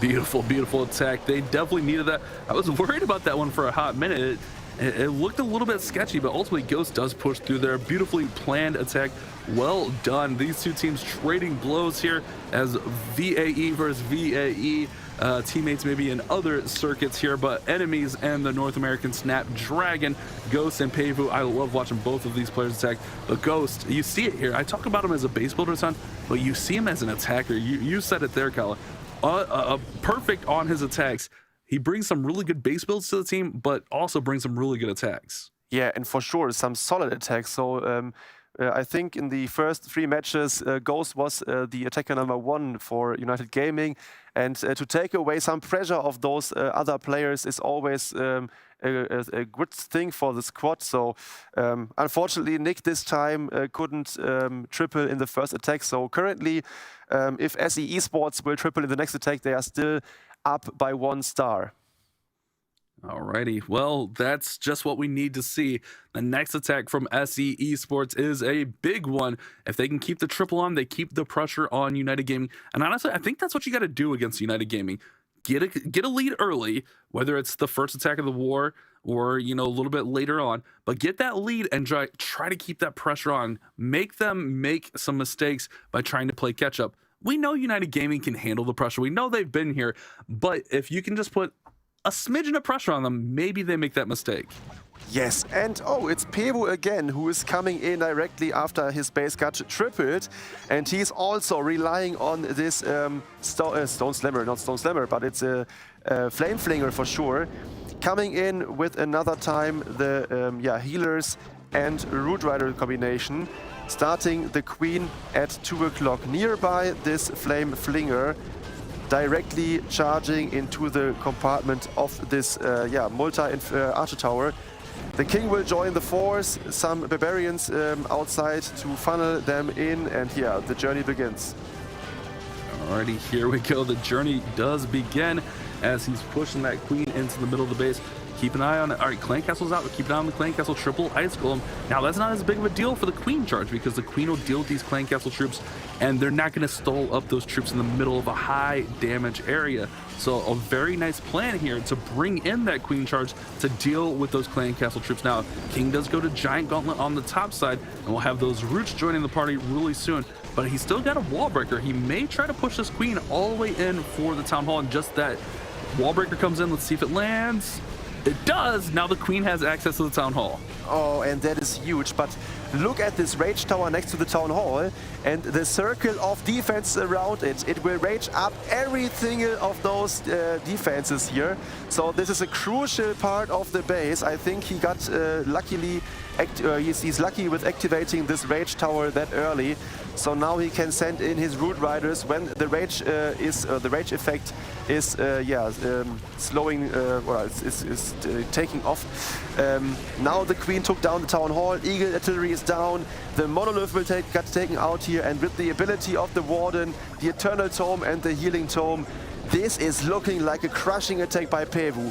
Beautiful, beautiful attack. They definitely needed that. I was worried about that one for a hot minute. It looked a little bit sketchy, but ultimately Ghost does push through there. Beautifully planned attack. Well done. These two teams trading blows here as VAE versus VAE. Teammates maybe in other circuits here, but enemies and the North American Snapdragon, Ghost and Pavu. I love watching both of these players attack. But Ghost, you see it here. I talk about him as a base builder son, but you see him as an attacker. You said it there, Kala. Perfect on his attacks. He brings some really good base builds to the team, but also brings some really good attacks. Yeah, and for sure, some solid attacks. So I think in the first 3 matches, Ghost was the attacker number 1 for United Gaming. And to take away some pressure of those other players is always a good thing for the squad. So unfortunately, Nick this time couldn't triple in the first attack. So currently, if SE Esports will triple in the next attack, they are still up by 1 star. Alrighty, well, that's just what we need to see. The next attack from SE Esports is a big one. If they can keep the triple on, they keep the pressure on United Gaming. And honestly, I think that's what you got to do against United Gaming. Get a lead early, whether it's the first attack of the war or, you know, a little bit later on. But get that lead and try to keep that pressure on. Make them make some mistakes by trying to play catch up. We know United Gaming can handle the pressure. We know they've been here. But if you can just put a smidgen of pressure on them, maybe they make that mistake. Yes, and oh, it's Pavu again who is coming in directly after his base got tripled, and he's also relying on this Stone Slammer, not Stone Slammer, but it's a Flame Flinger for sure. Coming in with another time the healers and Root Rider combination, starting the Queen at 2 o'clock. Nearby this Flame Flinger, directly charging into the compartment of this multi-archer tower. The King will join the force, some barbarians outside to funnel them in, and yeah, the journey begins. Alrighty, here we go. The journey does begin as he's pushing that Queen into the middle of the base. Keep an eye on it. All right, Clan Castle's out. Keep an eye on the Clan Castle triple Ice Golem. Now, that's not as big of a deal for the Queen charge because the Queen will deal with these Clan Castle troops, and they're not going to stall up those troops in the middle of a high damage area. So a very nice plan here to bring in that Queen charge to deal with those Clan Castle troops. Now, King does go to Giant Gauntlet on the top side, and we'll have those Roots joining the party really soon. But he's still got a wall breaker. He may try to push this Queen all the way in for the Town Hall, and just that wall breaker comes in. Let's see if it lands. It does. Now the Queen has access to the Town Hall. Oh, and that is huge. But look at this Rage Tower next to the Town Hall and the circle of defense around it. It will rage up every single of those defenses here. So this is a crucial part of the base. I think he got luckily, he's lucky with activating this Rage Tower that early. So now he can send in his Root Riders when the rage the rage effect is slowing, is taking off. Now the Queen took down the Town Hall. Eagle Artillery is down. The Monolith will get taken out here, and with the ability of the Warden, the Eternal Tome and the Healing Tome, this is looking like a crushing attack by Pavu.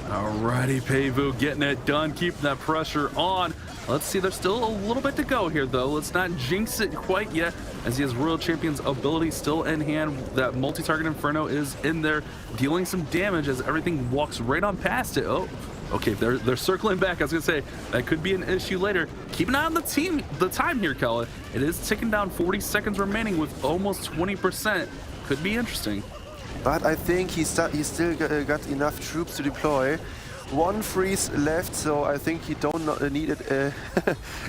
Alrighty, Pavu getting it done, keeping that pressure on. Let's see, there's still a little bit to go here, though. Let's not jinx it quite yet, as he has Royal Champion's ability still in hand. That multi-target Inferno is in there, dealing some damage as everything walks right on past it. Oh, okay, they're circling back. I was gonna say, that could be an issue later. Keep an eye on the time here, Kella. It is ticking down, 40 seconds remaining with almost 20%. Could be interesting. But I think he still got enough troops to deploy. One freeze left, so I think he don't need it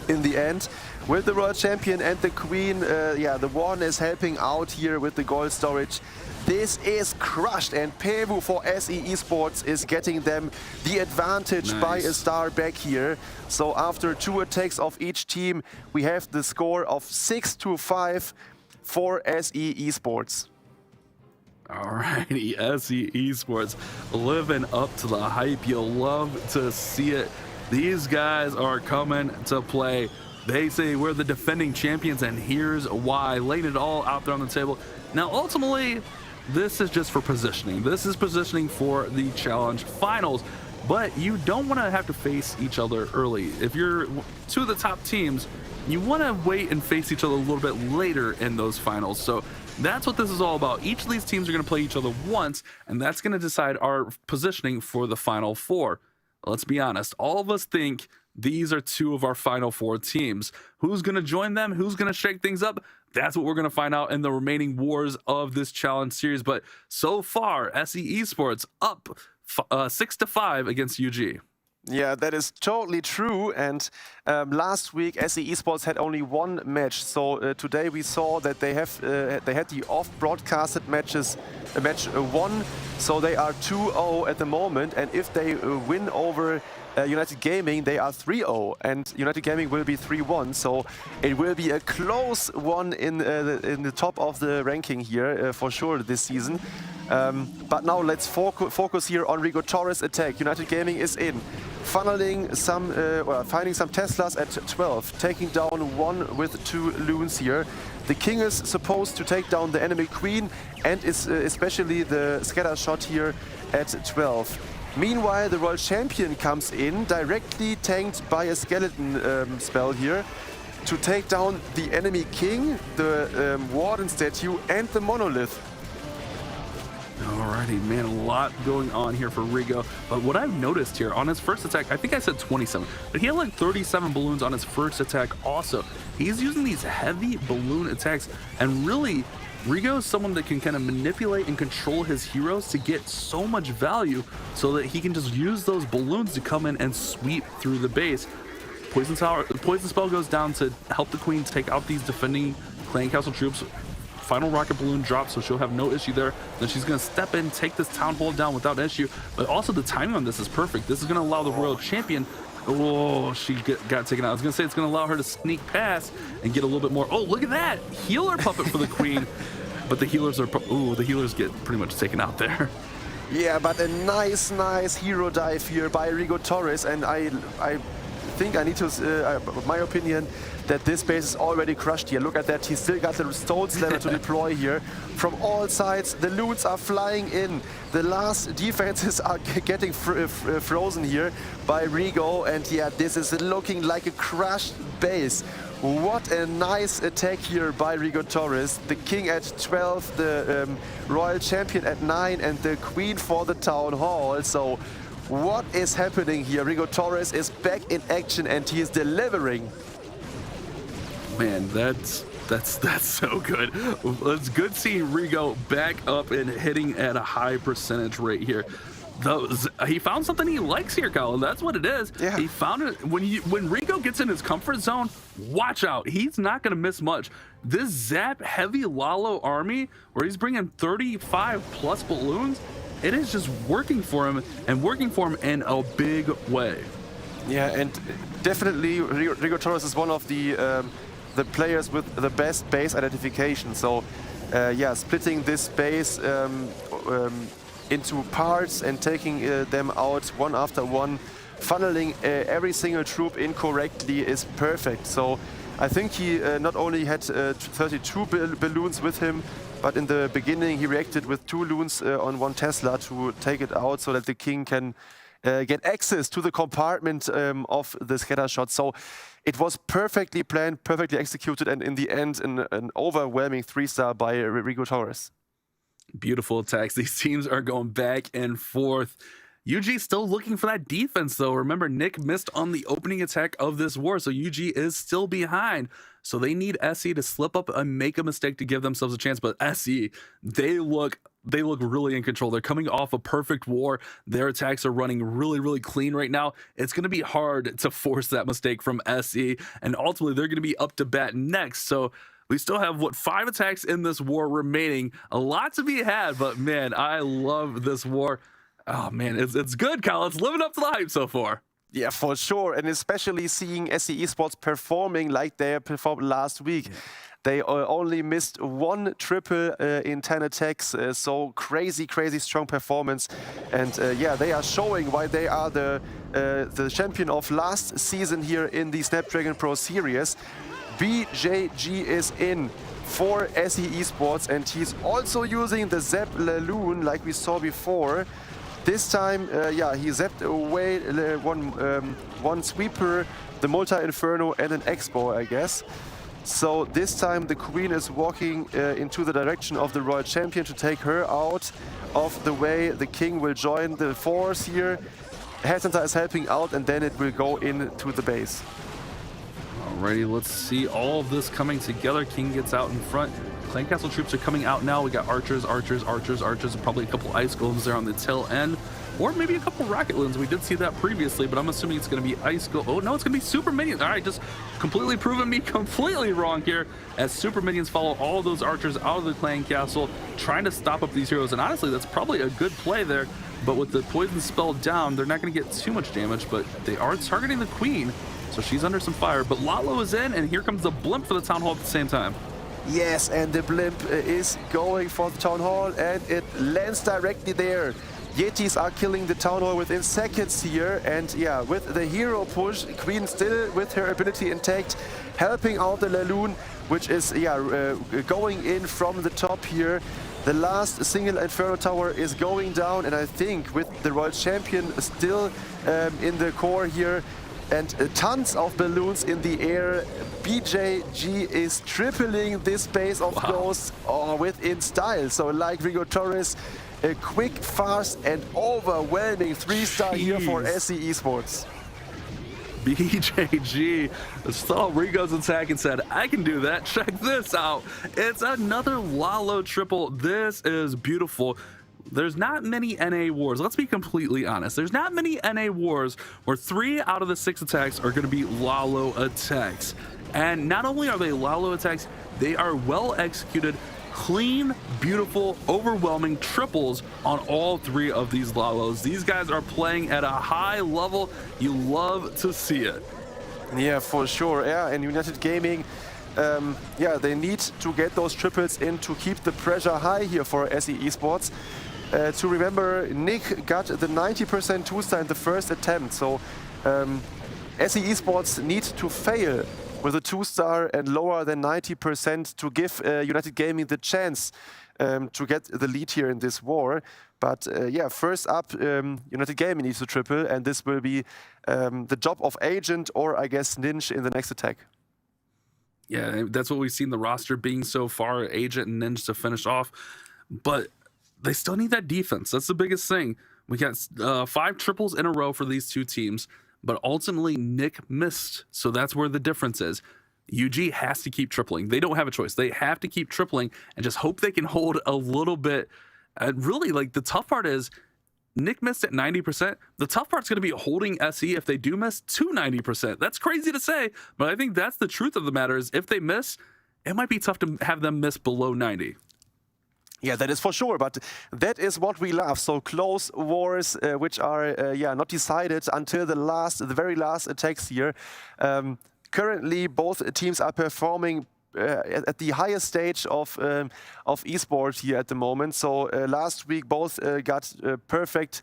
in the end. With the Royal Champion and the Queen, the Warden is helping out here with the gold storage. This is crushed, and Pavu for SE Esports is getting them the advantage by a star back here. So after 2 attacks of each team, we have the score of 6-5 for SE Esports. Alrighty, SE Esports living up to the hype. You'll love to see it. These guys are coming to play. They say we're the defending champions, and here's why. Laying it all out there on the table. Now, ultimately, this is just for positioning. This is positioning for the challenge finals, but you don't want to have to face each other early. If you're 2 of the top teams, you want to wait and face each other a little bit later in those finals. So that's what this is all about. Each of these teams are going to play each other once, and that's going to decide our positioning for the Final Four. Let's be honest. All of us think these are 2 of our Final Four teams. Who's going to join them? Who's going to shake things up? That's what we're going to find out in the remaining wars of this challenge series. But so far, SE Esports up 6-5 against UG. Yeah, that is totally true. And last week, SE Esports had only 1 match. So today we saw that they had the off-broadcasted matches, match 1. So they are 2-0 at the moment. And if they win over United Gaming, they are 3-0, and United Gaming will be 3-1. So it will be a close one in the top of the ranking here for sure this season. But now let's focus here on Rigo Torres' attack. United Gaming is in, funneling some, finding some Teslas at 12, taking down 1 with 2 loons here. The King is supposed to take down the enemy Queen, and is especially the scatter shot here at 12. Meanwhile, the Royal Champion comes in, directly tanked by a skeleton spell here, to take down the enemy King, the Warden statue, and the Monolith. Alrighty, man, a lot going on here for Rigo. But what I've noticed here on his first attack, I think I said 27, but he had like 37 balloons on his first attack also. He's using these heavy balloon attacks, and really, Rigo is someone that can kind of manipulate and control his heroes to get so much value so that he can just use those balloons to come in and sweep through the base. Poison spell goes down to help the Queen take out these defending Clan Castle troops. Final rocket balloon drops, so she'll have no issue there. Then she's going to step in, take this town hall down without issue. But also the timing on this is perfect. This is going to allow the Royal Champion. Oh, she got taken out. I was going to say it's going to allow her to sneak past and get a little bit more. Oh, look at that. Healer puppet for the Queen. But the healers are, the healers get pretty much taken out there. Yeah, but a nice hero dive here by Rigo Torres, and I think I need to, my opinion, that this base is already crushed here. Look at that, he's still got the stone slammer to deploy here. From all sides, the loons are flying in. The last defenses are getting frozen here by Rigo, and yeah, this is looking like a crushed base. What a nice attack here by Rigo Torres. The king at 12, the royal champion at 9, and the queen for the town hall. So what is happening here? Rigo Torres is back in action and he is delivering. Man, that's so good. It's good seeing Rigo back up and hitting at a high percentage rate here. He found something he likes here, Kyle. That's what it is. Yeah. He found it when Rigo gets in his comfort zone. Watch out, he's not going to miss much. This Zap heavy Lalo army, where he's bringing 35 plus balloons, it is just working for him and working for him in a big way. Yeah, and definitely Rigo Torres is one of the players with the best base identification. So yeah, splitting this base into parts and taking them out one after one, funneling every single troop in correctly is perfect. So I think he not only had 32 balloons with him, but in the beginning he reacted with 2 loons on 1 Tesla to take it out so that the king can get access to the compartment of the scatter shot. So it was perfectly planned, perfectly executed, and in the end an overwhelming 3-star by Rigo Torres. Beautiful attacks. These teams are going back and forth. UG still looking for that defense, though. Remember, Nick missed on the opening attack of this war, so UG is still behind. So they need SE to slip up and make a mistake to give themselves a chance. But SE, they look really in control. They're coming off a perfect war. Their attacks are running really, really clean right now. It's going to be hard to force that mistake from SE, and ultimately they're going to be up to bat next. So we still have, 5 attacks in this war remaining. A lot to be had, but man, I love this war. Oh man, it's good, Kyle. It's living up to the hype so far. Yeah, for sure, and especially seeing SE Esports performing like they performed last week. Yeah. They only missed 1 triple in 10 attacks, so crazy strong performance. And yeah, they are showing why they are the champion of last season here in the Snapdragon Pro Series. BJG is in for SE Esports, and he's also using the Zap Laloon like we saw before. This time, yeah, he zapped away one sweeper, the multi-inferno, and an expo, I guess. So this time the queen is walking into the direction of the royal champion to take her out of the way. The king will join the force here. Headhunter is helping out, and then it will go into the base. Alrighty, let's see all of this coming together. King gets out in front. Clan Castle troops are coming out now. We got archers, and probably a couple ice golems there on the tail end. Or maybe a couple rocket loons. We did see that previously, but I'm assuming it's going to be ice golem. Oh no, it's going to be super minions. All right, just completely proving me completely wrong here, as super minions follow all of those archers out of the clan castle, trying to stop up these heroes. And honestly, that's probably a good play there. But with the poison spell down, they're not going to get too much damage, but they are targeting the queen, so she's under some fire. But Lalo is in, and here comes the blimp for the town hall at the same time. Yes, and the blimp is going for the town hall, and it lands directly there. Yetis are killing the town hall within seconds here, and yeah, with the hero push, Queen still with her ability intact, helping out the Laloon, which is going in from the top here. The last single Inferno Tower is going down, and I think with the Royal Champion still in the core here, and tons of balloons in the air, BJG is tripling this base of ghosts within style. So like Rigo Torres, a quick, fast, and overwhelming 3-star here for SE Esports. BJG saw Rigo's attack and said, I can do that. Check this out. It's another Lalo triple. This is beautiful. There's not many NA wars. Let's be completely honest. There's not many NA wars where 3 out of the 6 attacks are going to be Lalo attacks. And not only are they Lalo attacks, they are well executed, clean, beautiful, overwhelming triples on all 3 of these Lalos. These guys are playing at a high level. You love to see it. Yeah, for sure. Yeah, and United Gaming, yeah, they need to get those triples in to keep the pressure high here for SE Esports. To remember, Nick got the 90% 2-star in the first attempt, so SE Esports need to fail with a 2-star and lower than 90% to give United Gaming the chance to get the lead here in this war. But yeah, first up, United Gaming needs to triple, and this will be the job of Agent or I guess Ninch in the next attack. Yeah, that's what we've seen the roster being so far, Agent and Ninch to finish off. But they still need that defense. That's the biggest thing. We got 5 triples in a row for these two teams, but ultimately Nick missed. So that's where the difference is. UG has to keep tripling. They don't have a choice. They have to keep tripling and just hope they can hold a little bit. Really, like, the tough part is Nick missed at 90%. The tough part's going to be holding SE if they do miss to 90%. That's crazy to say, but I think that's the truth of the matter is if they miss, it might be tough to have them miss below 90. Yeah, that is for sure, but that is what we love. So close wars, which are not decided until the very last attacks here. Currently, both teams are performing at the highest stage of esports here at the moment. So last week both got the perfect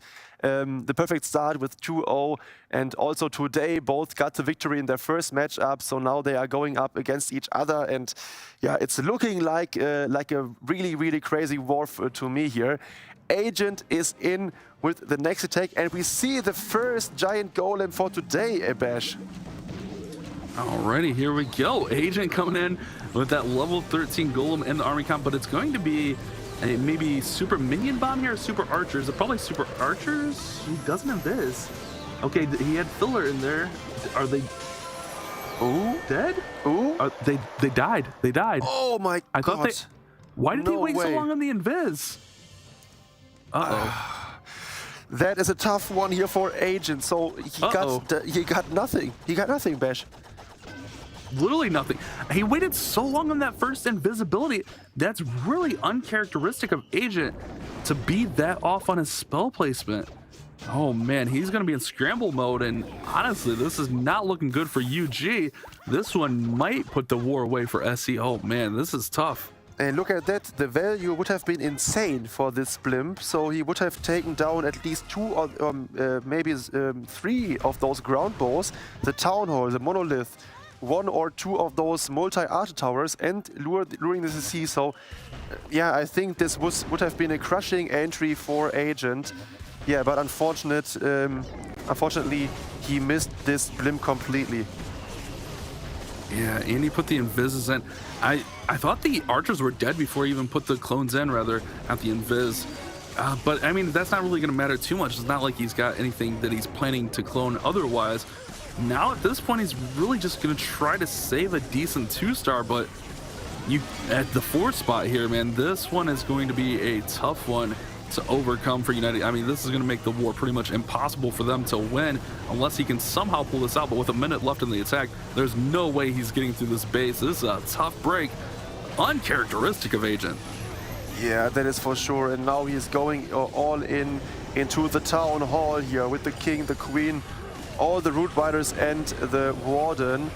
start with 2-0, and also today both got the victory in their first matchup. So now they are going up against each other, and yeah, it's looking like a really crazy war to me here. Agent is in with the next attack, and we see the first giant golem for today, Bash. Alrighty, here we go. Agent coming in with that level 13 golem in the army comp, but it's going to be a maybe super minion bomb here or super archers. Probably super archers. He doesn't have this. Okay, he had filler in there. Are they dead? Ooh. They died. They died. Oh my God. I thought why did he wait so long on the invis? That is a tough one here for Agent. So he got nothing. He got nothing, Bash. Literally nothing. He waited so long on that first invisibility. That's really uncharacteristic of Agent to be that off on his spell placement. Oh man, he's going to be in scramble mode, and honestly, this is not looking good for UG. This one might put the war away for SE. Oh man, this is tough. And look at that, the value would have been insane for this blimp. So he would have taken down at least 2 or maybe 3 of those ground bows, the Town Hall, the Monolith, 1 or 2 of those multi-archer towers, and luring the CC. So yeah, I think this would have been a crushing entry for Agent. Yeah, but unfortunately, he missed this blimp completely. Yeah, and he put the invis in. I thought the archers were dead before he even put the clones in, rather, at the invis. But I mean, that's not really going to matter too much. It's not like he's got anything that he's planning to clone otherwise. Now at this point, he's really just going to try to save a decent 2-star, but at the 4th spot here, man, this one is going to be a tough one to overcome for United. I mean, this is going to make the war pretty much impossible for them to win unless he can somehow pull this out. But with a minute left in the attack, there's no way he's getting through this base. This is a tough break, uncharacteristic of Agent. Yeah, that is for sure. And now he's going all into the Town Hall here with the King, the Queen, all the Root Riders and the Warden.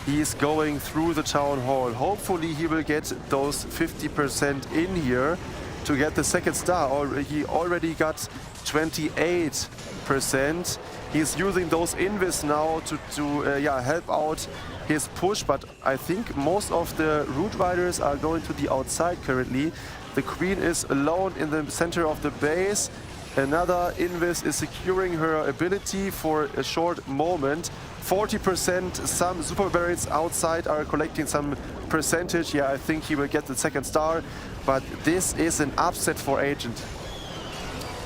He's going through the Town Hall. Hopefully he will get those 50% in here to get the 2nd star. Or he already got 28%. He's using those invis now to help out his push, but I think most of the Root Riders are going to the outside currently. The Queen is alone in the center of the base. Another invis is securing her ability for a short moment. 40%, some super barrels outside are collecting some percentage. Yeah, I think he will get the 2nd star, but this is an upset for Agent.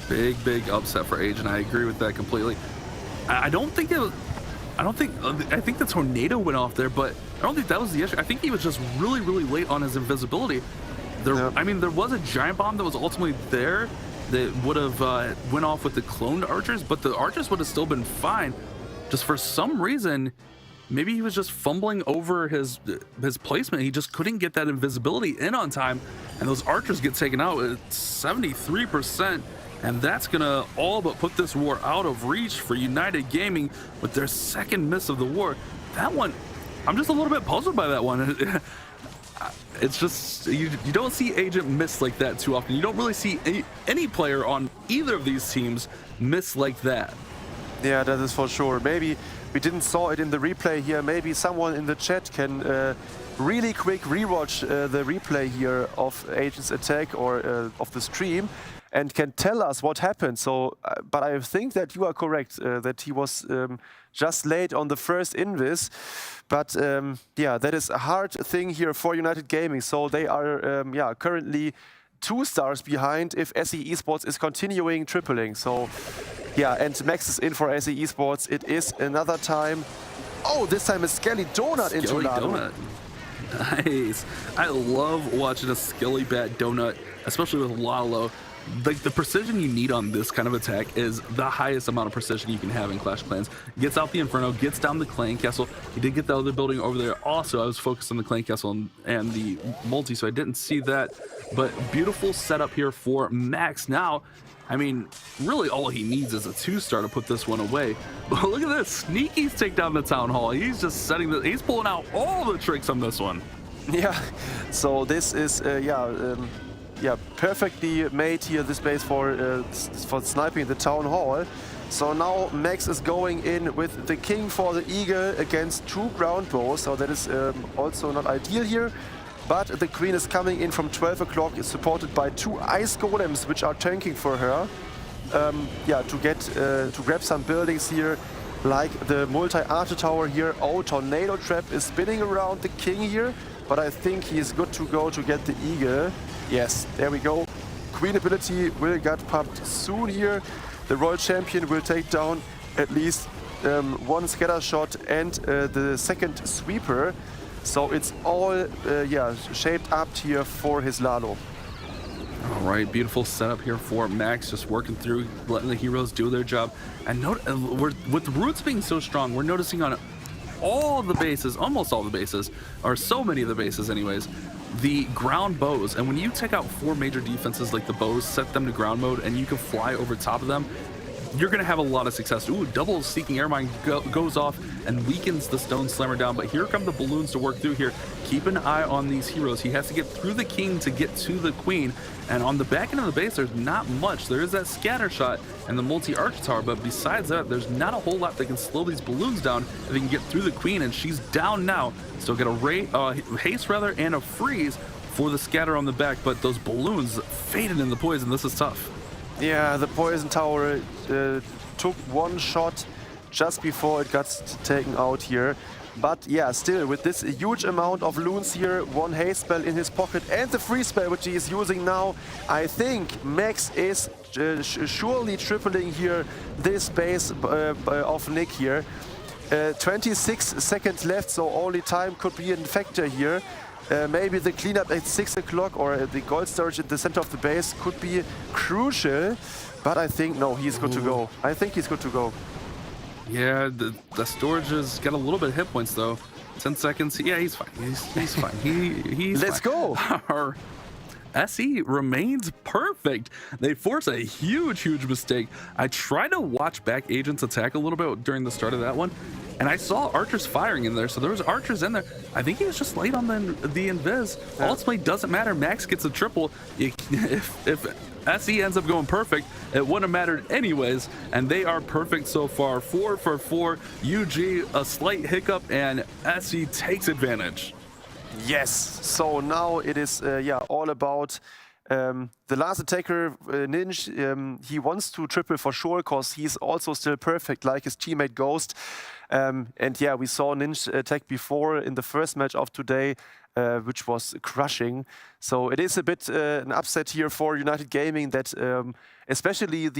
Big upset for Agent. I agree with that completely. I think the tornado went off there, but I don't think that was the issue. I think he was just really late on his invisibility. I mean, there was a giant bomb that was ultimately there that would have went off with the cloned archers, but the archers would have still been fine. Just for some reason, maybe he was just fumbling over his placement. He just couldn't get that invisibility in on time, and those archers get taken out at 73%, and that's gonna all but put this war out of reach for United Gaming with their 2nd miss of the war. That one, I'm just a little bit puzzled by that one. It's just, you don't see Agent miss like that too often. You don't really see any player on either of these teams miss like that. Yeah, that is for sure. Maybe we didn't saw it in the replay here. Maybe someone in the chat can really quick rewatch the replay here of Agent's attack or of the stream and can tell us what happened. So, but I think that you are correct, that he was just late on the first invis. But yeah, that is a hard thing here for United Gaming. So they are yeah, currently 2 stars behind if SE Esports is continuing tripling. So yeah, and Max is in for SE Esports. It is another time. Oh, this time a Skelly Donut into Lalo. Nice. I love watching a Skelly Bat Donut, especially with Lalo. Like, the precision you need on this kind of attack is the highest amount of precision you can have in Clash of Clans. Gets out the Inferno, gets down the Clan Castle. He did get the other building over there. Also, I was focused on the Clan Castle and the multi, so I didn't see that. But beautiful setup here for Max. Now, I mean, really all he needs is a 2-star to put this one away. But look at this. Sneaky's take down the Town Hall. He's just setting the... He's pulling out all the tricks on this one. Yeah, so this is, yeah, perfectly made here, this base for sniping the Town Hall. So now Max is going in with the King for the Eagle against 2 ground bows. So that is also not ideal here. But the Queen is coming in from 12 o'clock, is supported by 2 Ice Golems, which are tanking for her. Yeah, to grab some buildings here, like the multi-archer tower here. Oh, Tornado Trap is spinning around the King here. But I think he is good to go to get the Eagle. Yes, there we go. Queen ability will get pumped soon here. The Royal Champion will take down at least 1 scatter shot and the second sweeper. So it's all yeah, shaped up here for his Lalo. All right, beautiful setup here for Max, just working through, letting the heroes do their job. And note, with the roots being so strong, we're noticing on all the bases, almost all the bases, or so many of the bases anyways, the ground bows. And when you take out 4 major defenses like the bows, set them to ground mode, and you can fly over top of them, you're going to have a lot of success. Ooh, double Seeking Air Mine goes off and weakens the Stone Slammer down. But here come the balloons to work through here. Keep an eye on these heroes. He has to get through the King to get to the Queen. And on the back end of the base, there's not much. There is that scatter shot and the multi-arch tower. But besides that, there's not a whole lot that can slow these balloons down if they can get through the Queen. And she's down now. So get a haste rather and a freeze for the scatter on the back. But those balloons faded in the poison. This is tough. Yeah, the poison tower took 1 shot just before it got taken out here. But yeah, still with this huge amount of loons here, 1 haste spell in his pocket and the freeze spell which he is using now, I think Max is surely tripling here this base of Nick here. 26 seconds left, so only time could be a factor here. Maybe the cleanup at 6 o'clock or the gold storage at the center of the base could be crucial, but I think, no, he's good to go. I think he's good to go. Yeah, the storage has got a little bit of hit points though. 10 seconds. Yeah, he's fine. He's fine. He's Let's fine. go. Our SE remains perfect. They force a huge mistake. I tried to watch back Agent's attack a little bit during the start of that one, and I saw archers firing in there, so there was archers in there. I think he was just late on the invis. Yeah. Ultimately, doesn't matter. Max gets a triple. If SE ends up going perfect, it wouldn't have mattered anyways, and they are perfect so far. 4 for 4. UG, a slight hiccup, and SE takes advantage. Yes, so now it is yeah, all about the last attacker, Ninch. He wants to triple for sure, because he's also still perfect like his teammate Ghost. And yeah, we saw Ninch attack before in the first match of today, which was crushing. So it is a bit an upset here for United Gaming that especially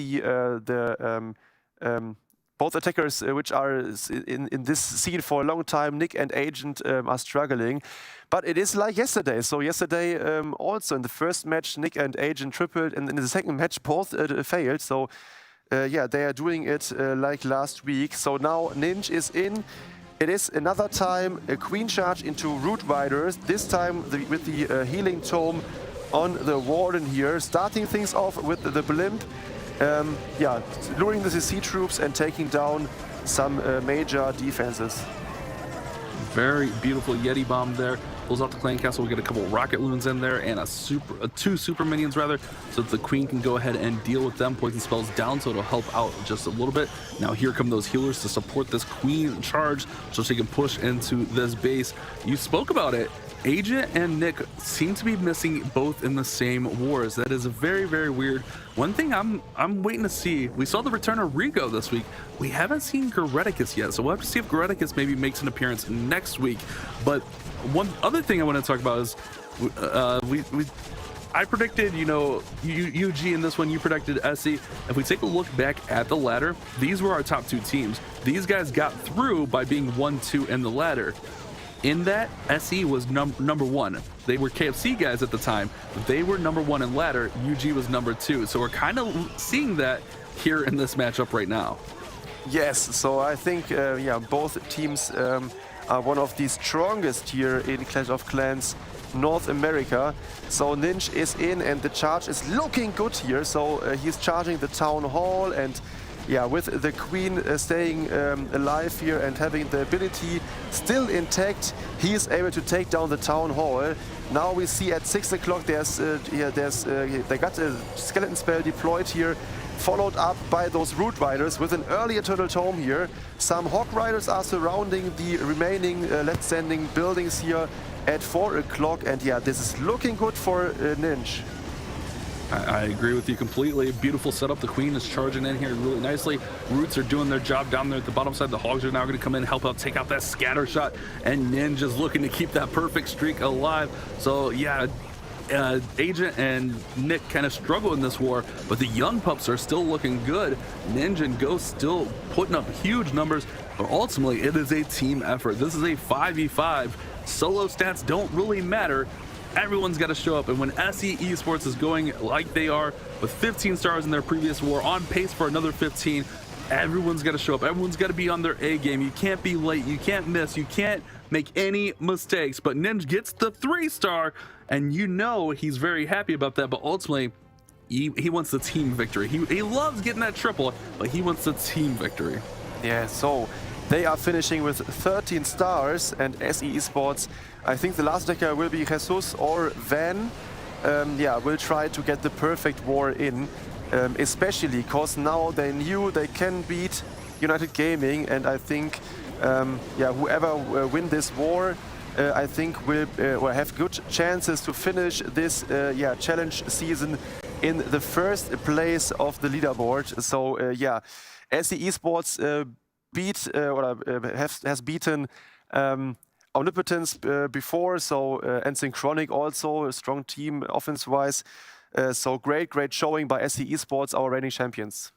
both attackers which are in this scene for a long time, Nick and Agent, are struggling. But it is like yesterday. So yesterday also in the first match, Nick and Agent tripled, and in the second match both failed. So yeah, they are doing it like last week. So now Ninch is in. It is another time a Queen charge into Root Riders, this time with the Healing Tome on the Warden here, starting things off with the Blimp. Yeah, luring the CC troops and taking down some major defenses. Very beautiful Yeti bomb there. Pulls out the clan castle. We get a couple rocket loons in there and two super minions rather, so that the queen can go ahead and deal with them. Poison spells down, so it'll help out just a little bit. Now here come those healers to support this queen charge, so she can push into this base. You spoke about it. Agent and Nick seem to be missing both in the same wars. That is very, very weird. One thing I'm waiting to see, we saw the return of Rigo this week. We haven't seen Goreticus yet, so we'll have to see if Goreticus maybe makes an appearance next week. But one other thing I want to talk about is I predicted, you know, UG in this one, you predicted SE. If we take a look back at the ladder, these were our top 2 teams. These guys got through by being 1-2 in the ladder. In that, SE was number 1. They were KFC guys at the time. They were number 1 in ladder. UG was number 2. So we're kind of seeing that here in this matchup right now. Yes, so I think, yeah, both teams are one of the strongest here in Clash of Clans North America. So Ninch is in and the charge is looking good here. So he's charging the town hall, and yeah, with the queen staying alive here and having the ability still intact, he is able to take down the town hall. Now we see at 6 o'clock they got a skeleton spell deployed here, followed up by those root riders with an early eternal tome here. Some hawk riders are surrounding the remaining left standing buildings here at 4 o'clock, and yeah, this is looking good for Ninch. I agree with you completely. Beautiful setup. The queen is charging in here really nicely. Roots are doing their job down there at the bottom side. The hogs are now going to come in, help out, take out that scatter shot, and Ninja is looking to keep that perfect streak alive. So yeah, Agent and Nick kind of struggle in this war, but the young pups are still looking good. Ninja and Ghost still putting up huge numbers, but ultimately it is a team effort. This is a 5v5. Solo stats don't really matter. Everyone's got to show up, and when SE Esports is going like they are with 15 stars in their previous war, on pace for another 15, everyone's got to show up. Everyone's got to be on their A game. You can't be late. You can't miss. You can't make any mistakes. But Ninja gets the 3-star, and you know he's very happy about that. But ultimately, he wants the team victory. He loves getting that triple, but he wants the team victory. Yeah, so they are finishing with 13 stars, and SE Esports, I think the last attacker will be Jesus or Van. Yeah, will try to get the perfect war in, especially because now they knew they can beat United Gaming, and I think yeah, whoever win this war, I think will have good chances to finish this yeah, challenge season in the first place of the leaderboard. So yeah, SE Esports has beaten Omnipotence before, so and Synchronic also, a strong team offense-wise. So great showing by SE Esports, our reigning champions.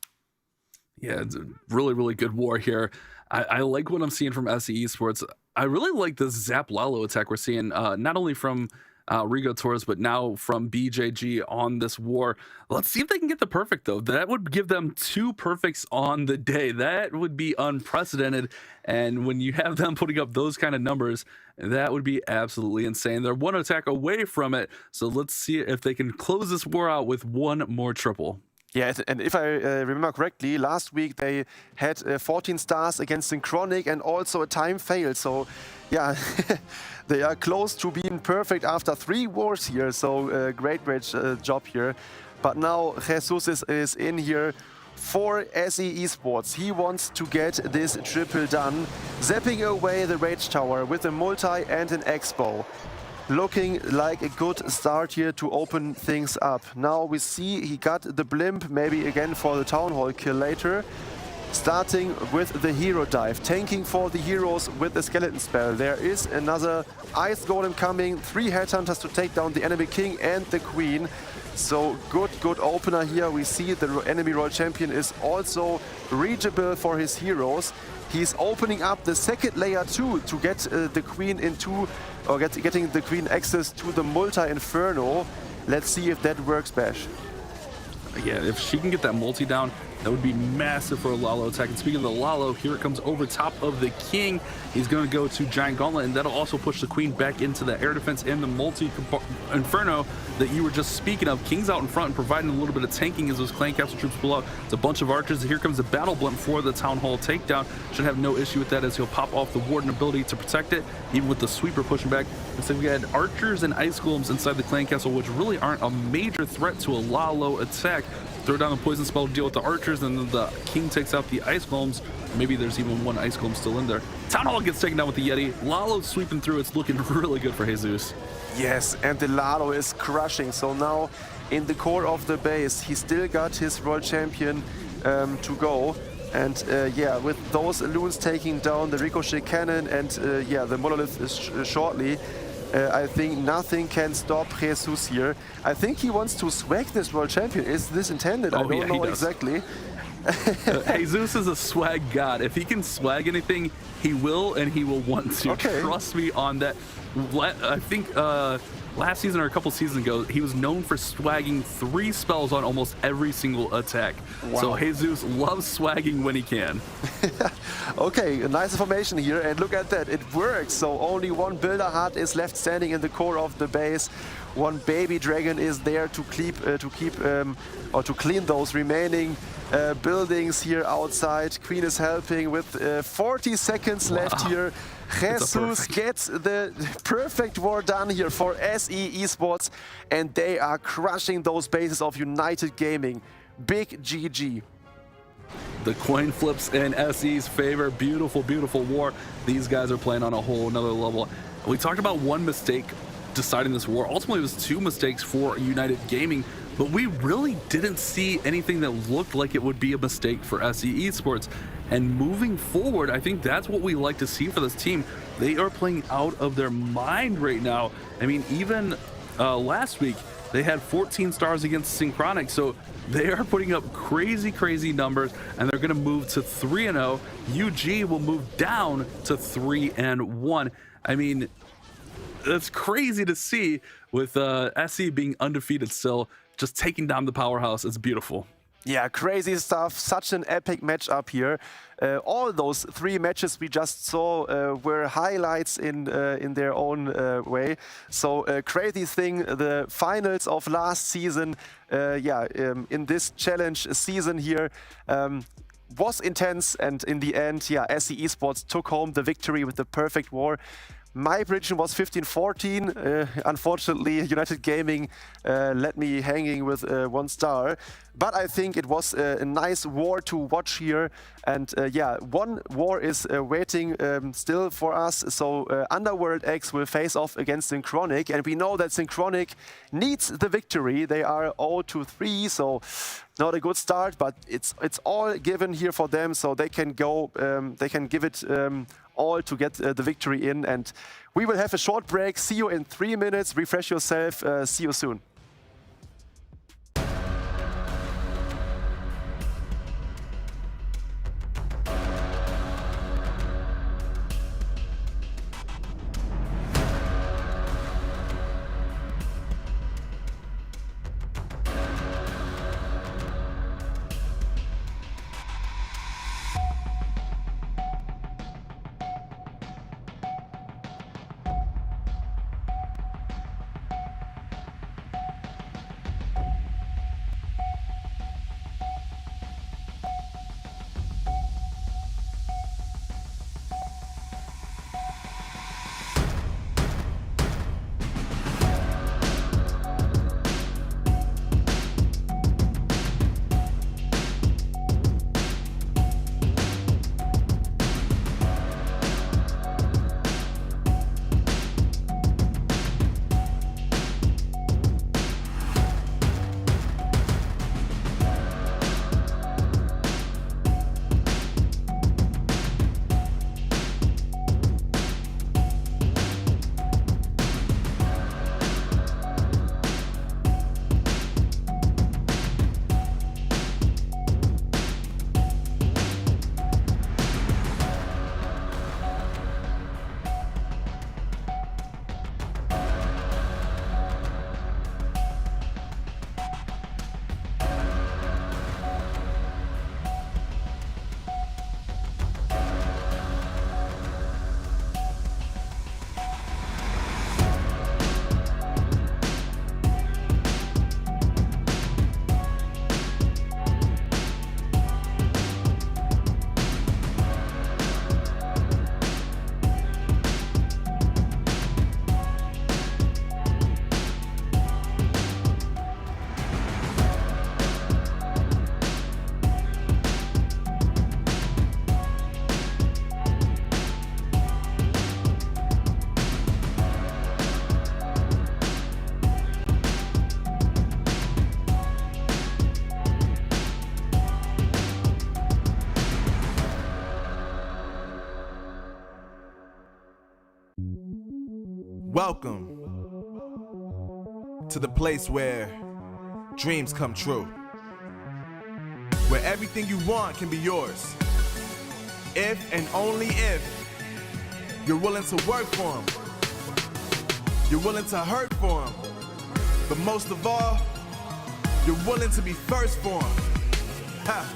Yeah, it's a really, really good war here. I like what I'm seeing from SE Esports. I really like this Zap Lalo attack we're seeing, not only from Rigo Torres, but now from BJG on this war. Let's see if they can get the perfect, though. That would give them 2 perfects on the day. That would be unprecedented. And when you have them putting up those kind of numbers, that would be absolutely insane. They're 1 attack away from it. So let's see if they can close this war out with 1 more triple. Yeah, and if I remember correctly, last week they had 14 stars against Synchronic and also a time fail. So yeah, they are close to being perfect after 3 wars here. So great job here. But now Jesus is in here for SE Esports. He wants to get this triple done, zapping away the Rage Tower with a multi and an expo. Looking like a good start here to open things up. Now we see he got the blimp, maybe again for the town hall kill later. Starting with the hero dive, tanking for the heroes with the skeleton spell. There is another ice golem coming, 3 headhunters to take down the enemy king and the queen. So good opener here. We see the enemy royal champion is also reachable for his heroes. He's opening up the second layer too to get the queen into, or getting the queen access to the multi-inferno. Let's see if that works, Bash. Yeah, if she can get that multi down, That would be massive for a Lalo attack. And speaking of the Lalo, here it comes over top of the King. He's going to go to Giant Gauntlet, and that'll also push the Queen back into the air defense and the multi-Inferno that you were just speaking of. King's out in front and providing a little bit of tanking as those Clan Castle troops pull out. It's a bunch of archers. Here comes the Battle Blunt for the Town Hall takedown. Should have no issue with that as he'll pop off the Warden ability to protect it, even with the Sweeper pushing back. Instead, we had archers and ice golems inside the Clan Castle, which really aren't a major threat to a Lalo attack. Throw down the poison spell to deal with the archers, and then the King takes out the ice golems. Maybe there's even one ice golem still in there. Town Hall gets taken down with the Yeti. Lalo's sweeping through. It's looking really good for Jesus. Yes, and the Lalo is crushing. So now in the core of the base, he still got his world champion to go. And yeah, with those loons taking down the ricochet cannon and yeah, the monolith is shortly, I think nothing can stop Jesus here. I think he wants to swag this world champion. Is this intended? I don't know exactly. Jesus is a swag god. If he can swag anything, he will, and he will want to. Okay. Trust me on that. I think last season or a couple seasons ago, he was known for swagging 3 spells on almost every single attack. Wow. So Jesus loves swagging when he can. Okay, a nice information here, and look at that, it works. So only one builder heart is left standing in the core of the base. One baby dragon is there to clean those remaining buildings here outside. Queen is helping with 40 seconds left here. Jesus gets the perfect war done here for SE Esports, and they are crushing those bases of United Gaming. Big GG. The coin flips in SE's favor. Beautiful, beautiful war. These guys are playing on a whole nother level. We talked about one mistake deciding this war. Ultimately, it was 2 mistakes for United Gaming, but we really didn't see anything that looked like it would be a mistake for SE Esports. And moving forward, I think that's what we like to see for this team. They are playing out of their mind right now. I mean, even last week, they had 14 stars against Synchronic, so they are putting up crazy, crazy numbers, and they're going to move to 3-0. UG will move down to 3-1. I mean, that's crazy to see with SE being undefeated still, just taking down the powerhouse. It's beautiful. Yeah, crazy stuff. Such an epic matchup here. All those 3 matches we just saw were highlights in their own way. So crazy thing, the finals of last season, in this challenge season here, was intense, and in the end, yeah, SE Esports took home the victory with the perfect war. My prediction was 15-14. Unfortunately, United Gaming let me hanging with 1 star. But I think it was a nice war to watch here. And yeah, one war is waiting still for us. So Underworld X will face off against Synchronic. And we know that Synchronic needs the victory. They are 0-3, so not a good start. But it's all given here for them. So they can go, they can give it all to get the victory in. And we will have a short break. See you in 3 minutes. Refresh yourself. See you soon. Welcome to the place where dreams come true. Where everything you want can be yours. If and only if you're willing to work for them. You're willing to hurt for them. But most of all, you're willing to be first for them. Ha!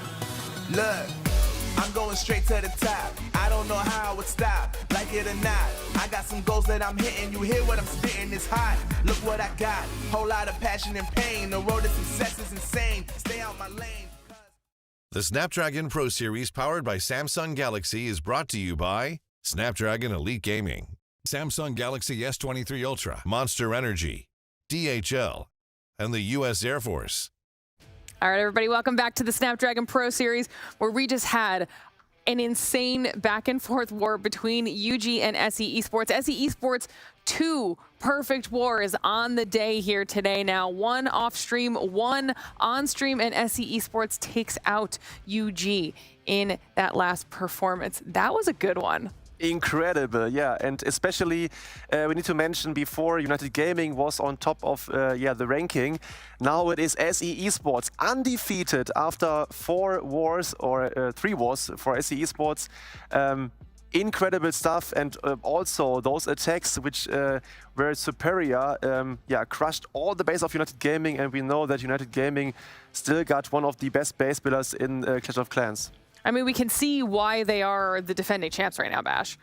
Look, I'm going straight to the top. I don't know how it would stop, like it or not. I got some goals that I'm hitting. You hear what I'm spitting? It's hot. Look what I got. Whole lot of passion and pain. The road to success is insane. Stay out my lane. The Snapdragon Pro Series powered by Samsung Galaxy is brought to you by Snapdragon Elite Gaming, Samsung Galaxy S23 Ultra, Monster Energy, DHL, and the U.S. Air Force. All right, everybody, welcome back to the Snapdragon Pro Series, where we just had an insane back and forth war between UG and SE Esports. SE Esports, 2 perfect wars on the day here today now. 1 off stream, 1 on stream, and SE Esports takes out UG in that last performance. That was a good one. Incredible, yeah, and especially we need to mention before United Gaming was on top of the ranking. Now it is SE Esports undefeated after 4 wars or 3 wars for SE Esports. Incredible stuff, and also those attacks which were superior, crushed all the base of United Gaming, and we know that United Gaming still got one of the best base builders in Clash of Clans. I mean, we can see why they are the defending champs right now, Bash.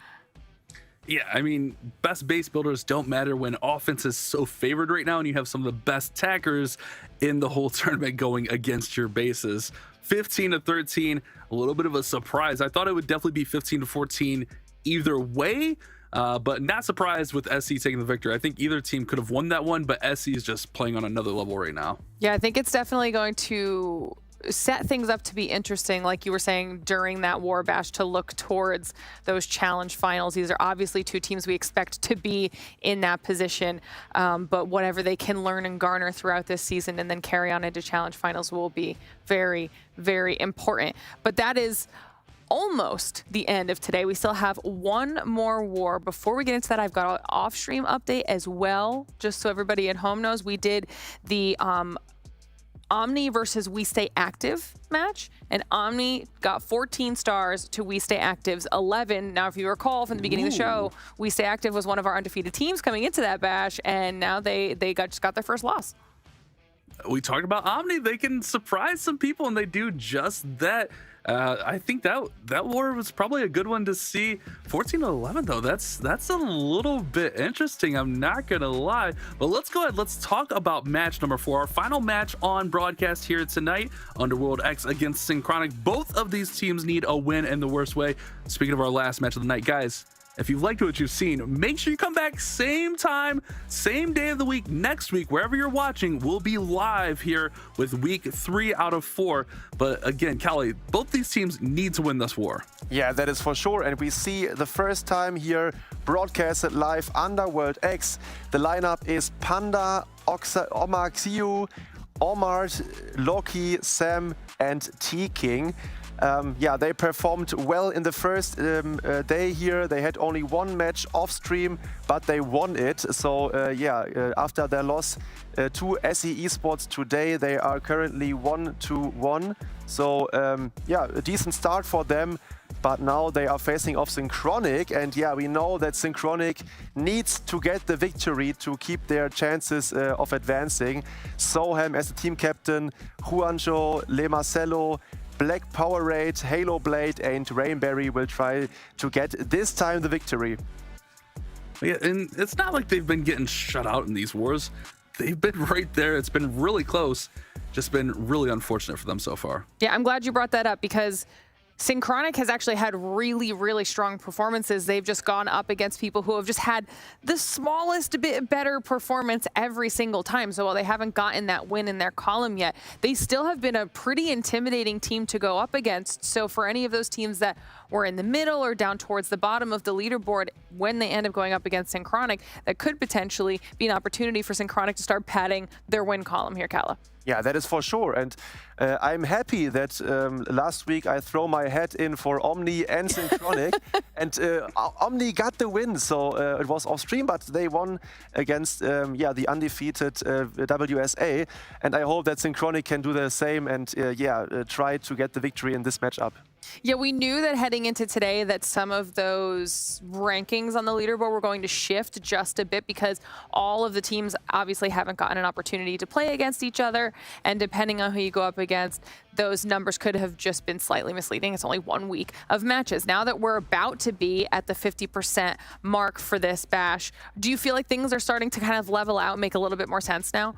Yeah, I mean, best base builders don't matter when offense is so favored right now and you have some of the best attackers in the whole tournament going against your bases. 15-13, a little bit of a surprise. I thought it would definitely be 15-14 either way, but not surprised with SC taking the victory. I think either team could have won that one, but SC is just playing on another level right now. Yeah, I think it's definitely going to set things up to be interesting, like you were saying during that war, Bash, to look towards those challenge finals. These are obviously 2 teams we expect to be in that position, but whatever they can learn and garner throughout this season and then carry on into challenge finals will be very, very important. But that is almost the end of today. We still have 1 more war. Before we get into that, I've got an off-stream update as well, just so everybody at home knows. We did the Omni versus We Stay Active match, and Omni got 14 stars to We Stay Active's 11. Now, if you recall from the beginning of the show, We Stay Active was one of our undefeated teams coming into that bash, and now they just got their first loss. We talked about Omni. They can surprise some people, and they do just that. I think that war was probably a good one to see. 14-11 though, that's a little bit interesting, I'm not gonna lie. But let's go ahead, let's talk about match number 4, our final match on broadcast here tonight. Underworld X against Synchronic. Both of these teams need a win in the worst way. Speaking of our last match of the night, guys, if you've liked what you've seen, make sure you come back same time, same day of the week next week. Wherever you're watching, we'll be live here with week 3 out of 4. But again, Callie, both these teams need to win this war. Yeah, that is for sure. And we see the first time here broadcasted live Underworld X. The lineup is Panda, Omaxiu, Omart, Loki, Sam, and T-King. They performed well in the first day here. They had only 1 match off stream, but they won it. So after their loss to SE Esports today, they are currently 1-1. So a decent start for them. But now they are facing off Synchronic, and we know that Synchronic needs to get the victory to keep their chances of advancing. Soham as the team captain, Juanjo, Le Marcelo, Black Powerade, Halo Blade, and Rainberry will try to get this time the victory. Yeah, and it's not like they've been getting shut out in these wars. They've been right there. It's been really close. Just been really unfortunate for them so far. Yeah, I'm glad you brought that up, because Synchronic has actually had really, really strong performances. They've just gone up against people who have just had the smallest bit better performance every single time. So while they haven't gotten that win in their column yet, they still have been a pretty intimidating team to go up against. So for any of those teams that were in the middle or down towards the bottom of the leaderboard when they end up going up against Synchronic, that could potentially be an opportunity for Synchronic to start padding their win column here, Kala. Yeah, that is for sure. And I'm happy that last week I throw my hat in for Omni and Synchronic. And Omni got the win. So it was off stream, but they won against the undefeated WSA. And I hope that Synchronic can do the same and try to get the victory in this matchup. Yeah, we knew that heading into today that some of those rankings on the leaderboard were going to shift just a bit because all of the teams obviously haven't gotten an opportunity to play against each other. And depending on who you go up against, those numbers could have just been slightly misleading. It's only 1 week of matches. Now that we're about to be at the 50% mark for this bash, do you feel like things are starting to kind of level out and make a little bit more sense now?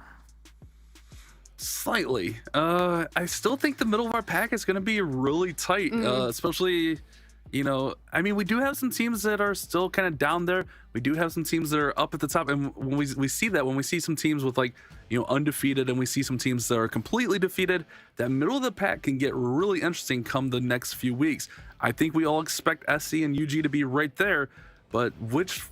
Slightly. I still think the middle of our pack is going to be really tight, especially, you know, I mean, we do have some teams that are still kind of down there. We do have some teams that are up at the top. And when we see that, when we see some teams with, like, you know, undefeated and we see some teams that are completely defeated, that middle of the pack can get really interesting come the next few weeks. I think we all expect SC and UG to be right there. But which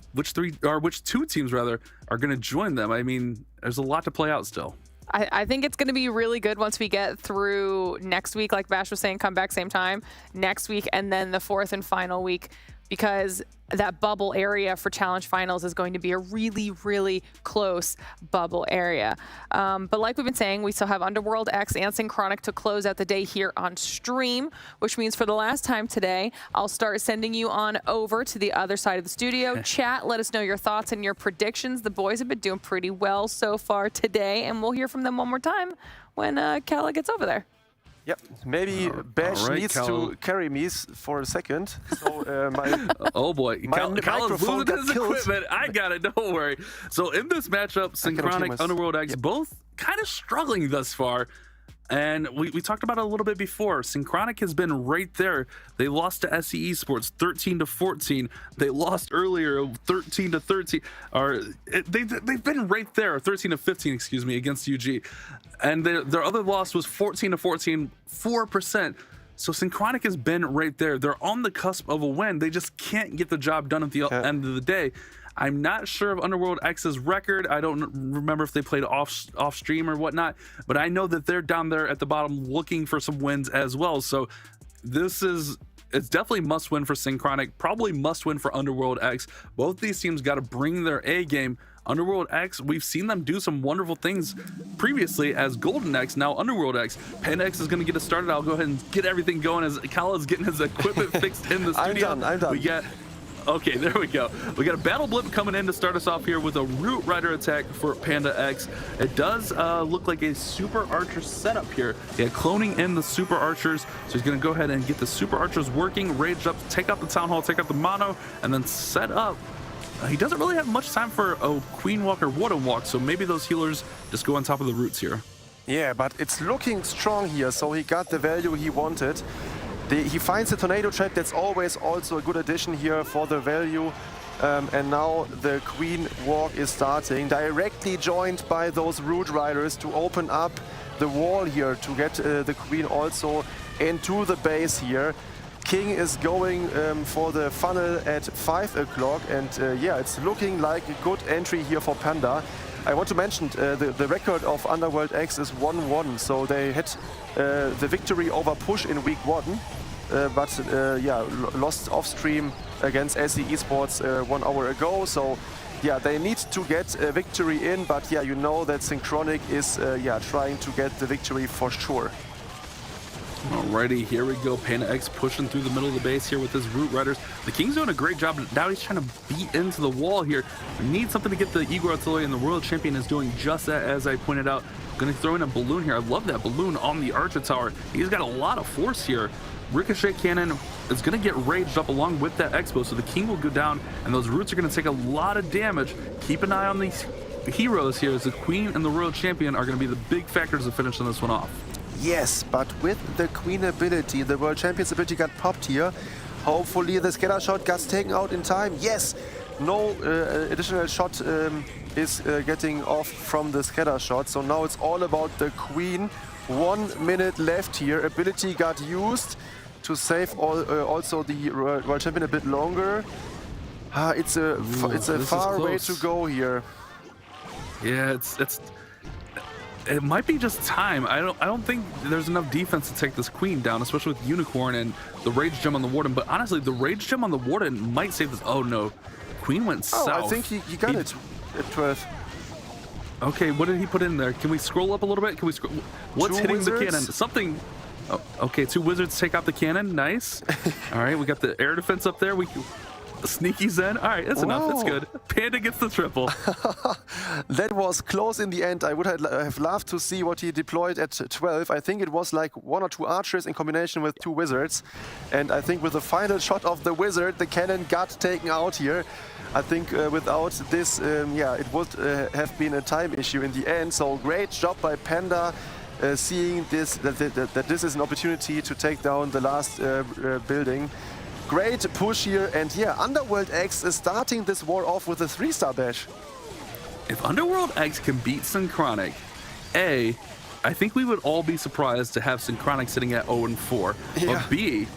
two teams rather are going to join them? I mean, there's a lot to play out still. I think it's going to be really good once we get through next week, like Bash was saying, come back same time next week, and then the 4th and final week, because that bubble area for challenge finals is going to be a really, really close bubble area. But like we've been saying, we still have Underworld X and Synchronic to close out the day here on stream, which means for the last time today, I'll start sending you on over to the other side of the studio. Chat, let us know your thoughts and your predictions. The boys have been doing pretty well so far today, and we'll hear from them one more time when Kala gets over there. Yep, maybe Bash needs to carry me for a second. So my oh boy, Kala's losing his killed. equipment. I got it, don't worry. So in this matchup, Synchronic, Underworld X, both kind of struggling thus far. And we talked about it a little bit before. Synchronic has been right there. They lost to SE Esports 13-14. They lost earlier 13-13. They've been right there, 13-15, excuse me, against UG. And their other loss was 14-14, 4%. So Synchronic has been right there. They're on the cusp of a win. They just can't get the job done at the end of the day. I'm not sure of Underworld X's record. I don't remember if they played off stream or whatnot, but I know that they're down there at the bottom looking for some wins as well. So it's definitely must win for Synchronic, probably must win for Underworld X. Both these teams got to bring their A game. Underworld X, we've seen them do some wonderful things previously as Golden X, now Underworld X. Panda X is going to get us started. I'll go ahead and get everything going as Kala's getting his equipment fixed in the studio. I'm done. Okay, there we go. We got a Battle Blip coming in to start us off here with a Root Rider attack for Panda X. It does look like a Super Archer setup here. Yeah, cloning in the Super Archers. So he's going to go ahead and get the Super Archers working, rage up, take out the Town Hall, take out the Mono, and then set up. He doesn't really have much time for a Queen Walk or Warden Walk, so maybe those healers just go on top of the roots here. Yeah, but it's looking strong here, so he got the value he wanted. He finds the Tornado Trap. That's always also a good addition here for the value. And now the Queen Walk is starting, directly joined by those Root Riders to open up the wall here to get the Queen also into the base here. King is going for the funnel at 5 o'clock, and yeah, it's looking like a good entry here for Panda. I want to mention the record of Underworld X is 1-1, so they had the victory over Push in week 1, but yeah, lost off stream against SE Esports 1 hour ago. So yeah, they need to get a victory in, but yeah, you know that Synchronic is yeah, trying to get the victory for sure. Alrighty, here we go. Panda X pushing through the middle of the base here with his Root Riders. The King's doing a great job. Now he's trying to beat into the wall here. We need something to get the Igor Artillery, and the World Champion is doing just that, as I pointed out. Going to throw in a balloon here. I love that balloon on the Archer Tower. He's got a lot of force here. Ricochet Cannon is going to get raged up along with that Expo, so the King will go down, and those Roots are going to take a lot of damage. Keep an eye on these heroes here, as the Queen and the World Champion are going to be the big factors of finishing this one off. Yes, but with the Queen ability, the World Champion's ability got popped here. Hopefully the scatter shot gets taken out in time. Yes, no additional shot is getting off from the scatter shot. So now it's all about the Queen. 1 minute left here. Ability got used. to save also the world champion a bit longer. It's a far way to go here. Yeah, it might be just time. I don't think there's enough defense to take this queen down, especially with Unicorn and the rage gem on the warden. But honestly, the rage gem on the warden might save this. Oh no, queen went south. I think he got it at 12. Okay, what did he put in there? Can we scroll up a little bit? Can we scroll? What's hitting the cannon? Something. Oh, okay, 2 wizards take out the cannon. Nice. All right, we got the air defense up there. Sneaky Zen. All right, that's enough. That's good. Panda gets the triple. That was close in the end. I would have loved to see what he deployed at 12. I think it was like 1 or 2 archers in combination with 2 wizards. And I think with the final shot of the wizard, the cannon got taken out here. I think without this, it would have been a time issue in the end. So great job by Panda, seeing this that this is an opportunity to take down the last building. Great push here, and yeah, Underworld X is starting this war off with a 3-star bash. If Underworld X can beat Synchronic, I think we would all be surprised to have Synchronic sitting at 0-4. Yeah. But B,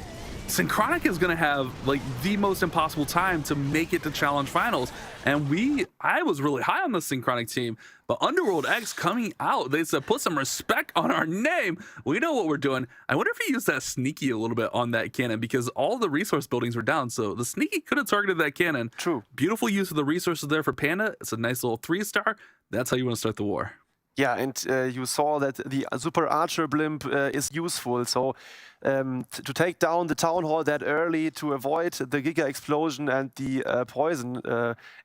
Synchronic is going to have like the most impossible time to make it to Challenge Finals. And I was really high on the Synchronic team, but Underworld X coming out, they said, put some respect on our name. We know what we're doing. I wonder if he used that sneaky a little bit on that cannon because all the resource buildings were down. So the sneaky could have targeted that cannon. True. Beautiful use of the resources there for Panda. It's a nice little 3-star. That's how you want to start the war. Yeah, and you saw that the Super Archer blimp is useful. So to take down the Town Hall that early to avoid the Giga Explosion and the poison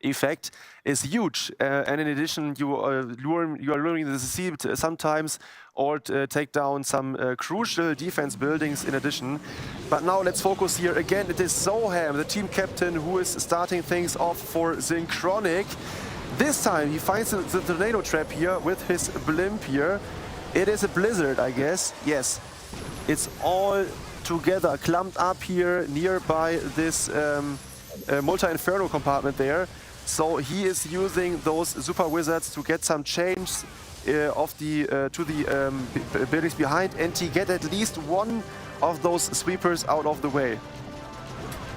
effect is huge. And in addition, you are luring the seed sometimes or take down some crucial defense buildings in addition. But now let's focus here again. It is Soham, the team captain, who is starting things off for Synchronic. This time he finds the tornado trap here with his blimp here. It is a blizzard, I guess. Yes, it's all together clumped up here nearby this multi-inferno compartment there. So he is using those super wizards to get some change of the to the buildings behind, and he get at least one of those sweepers out of the way.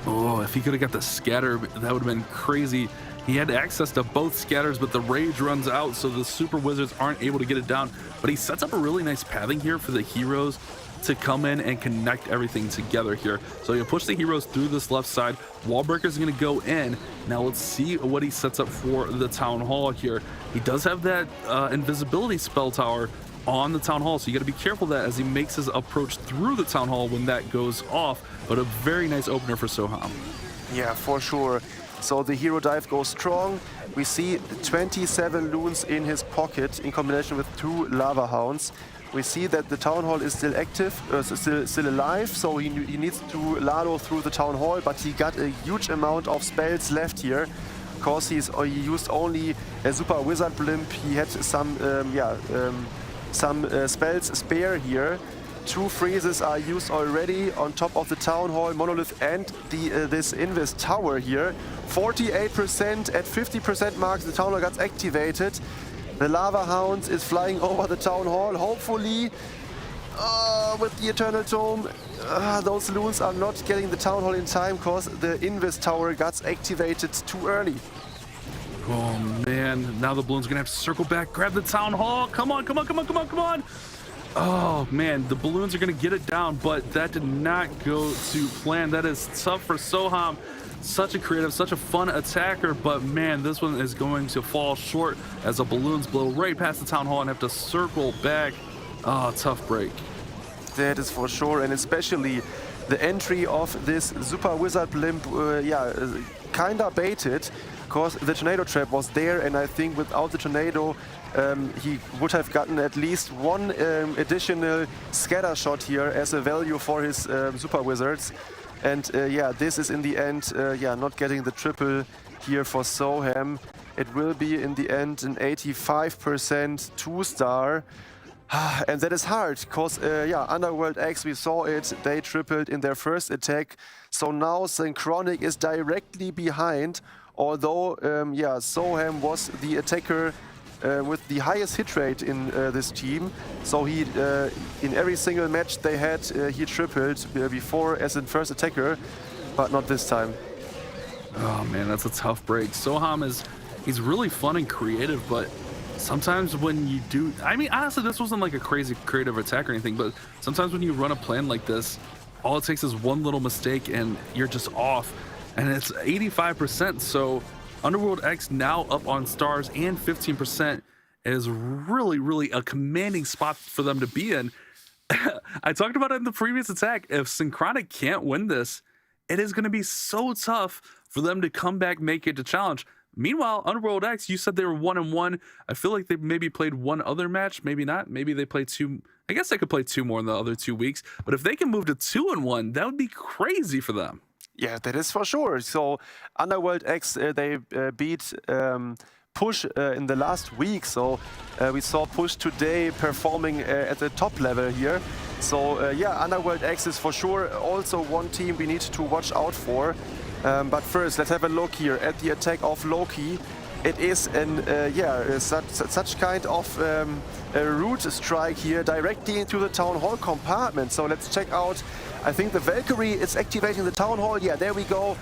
Oh, if he could have got the scatter, that would have been crazy. He had access to both scatters, but the rage runs out, so the super wizards aren't able to get it down. But he sets up a really nice pathing here for the heroes to come in and connect everything together here. So he'll push the heroes through this left side. Wallbreaker is going to go in. Now let's see what he sets up for the Town Hall here. He does have that invisibility spell tower on the Town Hall, so you got to be careful that as he makes his approach through the Town Hall when that goes off. But a very nice opener for Soham. Yeah, for sure. So the hero dive goes strong. We see 27 loons in his pocket in combination with 2 lava hounds. We see that the Town Hall is still active, still alive, so he needs to Lalo through the Town Hall, but he got a huge amount of spells left here because he used only a super wizard blimp. He had some spells spare here. 2 freezes are used already on top of the Town Hall, Monolith, and this Invis Tower here. 48% at 50% mark, the Town Hall gets activated. The Lava Hound is flying over the Town Hall, hopefully with the Eternal Tome. Those loons are not getting the Town Hall in time because the Invis Tower got activated too early. Oh man, now the balloon's gonna have to circle back, grab the Town Hall. Come on, come on, come on, come on, come on. Oh man, the balloons are gonna get it down, but that did not go to plan. That is tough for Soham. Such a creative, such a fun attacker, but man, this one is going to fall short as the balloons blow right past the Town Hall and have to circle back. Oh, tough break. That is for sure, and especially the entry of this Super Wizard Blimp, kinda baited, because the tornado trap was there, and I think without the tornado, he would have gotten at least one additional scatter shot here as a value for his Super Wizards. And this is in the end, not getting the triple here for Soham. It will be in the end an 85% 2-star. And that is hard, because Underworld X, we saw it, they tripled in their first attack. So now Synchronic is directly behind, although Soham was the attacker with the highest hit rate in this team. So he, in every single match they had, he tripled before as in first attacker, but not this time. Oh man, that's a tough break. Soham he's really fun and creative, but sometimes when you do, I mean, honestly, this wasn't like a crazy creative attack or anything, but sometimes when you run a plan like this, all it takes is one little mistake and you're just off. And it's 85%. So Underworld X now up on stars and 15% is really, really a commanding spot for them to be in. I talked about it in the previous attack. If Synchronic can't win this, it is going to be so tough for them to come back, make it to challenge. Meanwhile, Underworld X, you said they were 1-1. I feel like they maybe played one other match, maybe not. Maybe they played two. I guess they could play two more in the other 2 weeks. But if they can move to 2-1, that would be crazy for them. Yeah, that is for sure. So Underworld X, they beat Push in the last week. So we saw Push today performing at the top level here. So yeah, Underworld X is for sure also one team we need to watch out for. But first, let's have a look here at the attack of Loki. It is an such kind of a root strike here directly into the Town Hall compartment. So let's check out. I think the Valkyrie is activating the Town Hall. Yeah, there we go.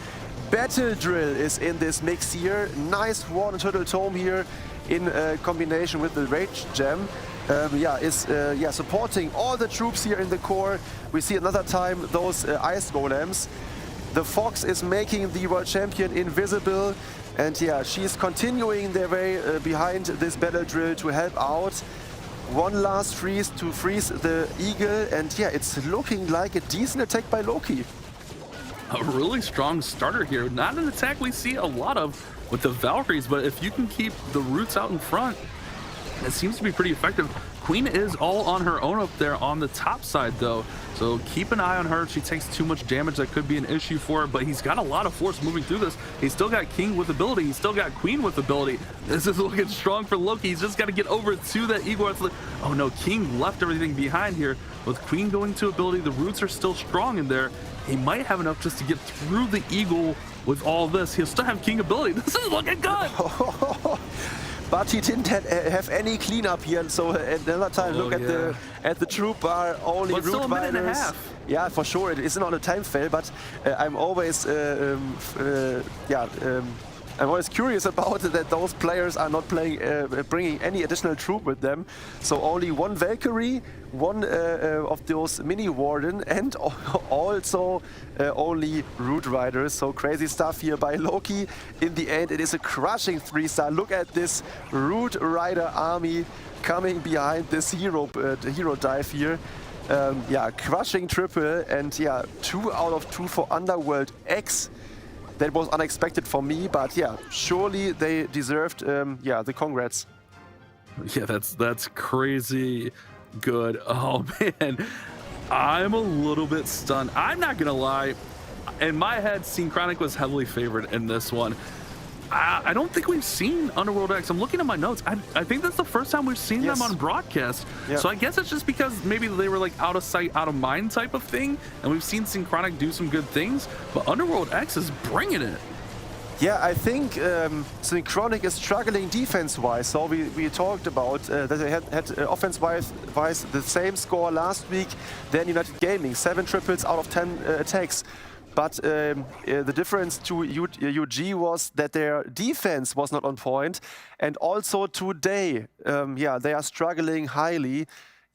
Battle Drill is in this mix here. Nice Warden Turtle Tome here in combination with the Rage Gem. Supporting all the troops here in the core. We see another time those Ice Golems. The Fox is making the World Champion invisible. And yeah, she's continuing their way behind this Battle Drill to help out. One last freeze to freeze the Eagle. And yeah, it's looking like a decent attack by Loki. A really strong starter here. Not an attack we see a lot of with the Valkyries, but if you can keep the roots out in front, it seems to be pretty effective. Queen is all on her own up there on the top side though, so keep an eye on her. If she takes too much damage, that could be an issue for her, but he's got a lot of force moving through this. He's still got King with ability, he's still got Queen with ability. This is looking strong for Loki. He's just got to get over to that Eagle. It's like, oh no, King left everything behind here. With Queen going to ability, the roots are still strong in there. He might have enough just to get through the Eagle with all this. He'll still have King ability. This is looking good. But he didn't have any cleanup here, so another time look at the troop bar, only but root still a minute and a half. Yeah, for sure, it isn't on a time fail, but I'm always I'm always curious about it, that those players are not playing, bringing any additional troop with them. So only one Valkyrie, one of those mini Warden, and also only Root Riders. So crazy stuff here by Loki. In the end, it is a crushing 3-star. Look at this Root Rider army coming behind this hero dive here. Crushing triple, and yeah, 2 out of 2 for Underworld X. That was unexpected for me, but yeah, surely they deserved the congrats. Yeah, that's crazy good. Oh man, I'm a little bit stunned. I'm not gonna lie, in my head, Synchronic was heavily favored in this one. I don't think we've seen Underworld X. I'm looking at my notes. I think that's the first time we've seen them on broadcast. Yep. So I guess it's just because maybe they were like out of sight, out of mind type of thing. And we've seen Synchronic do some good things, but Underworld X is bringing it. Yeah, I think Synchronic is struggling defense-wise. So we talked about that they had offense-wise the same score last week than United Gaming. 7 triples out of 10 attacks. But the difference to UG was that their defense was not on point. And also today, they are struggling highly.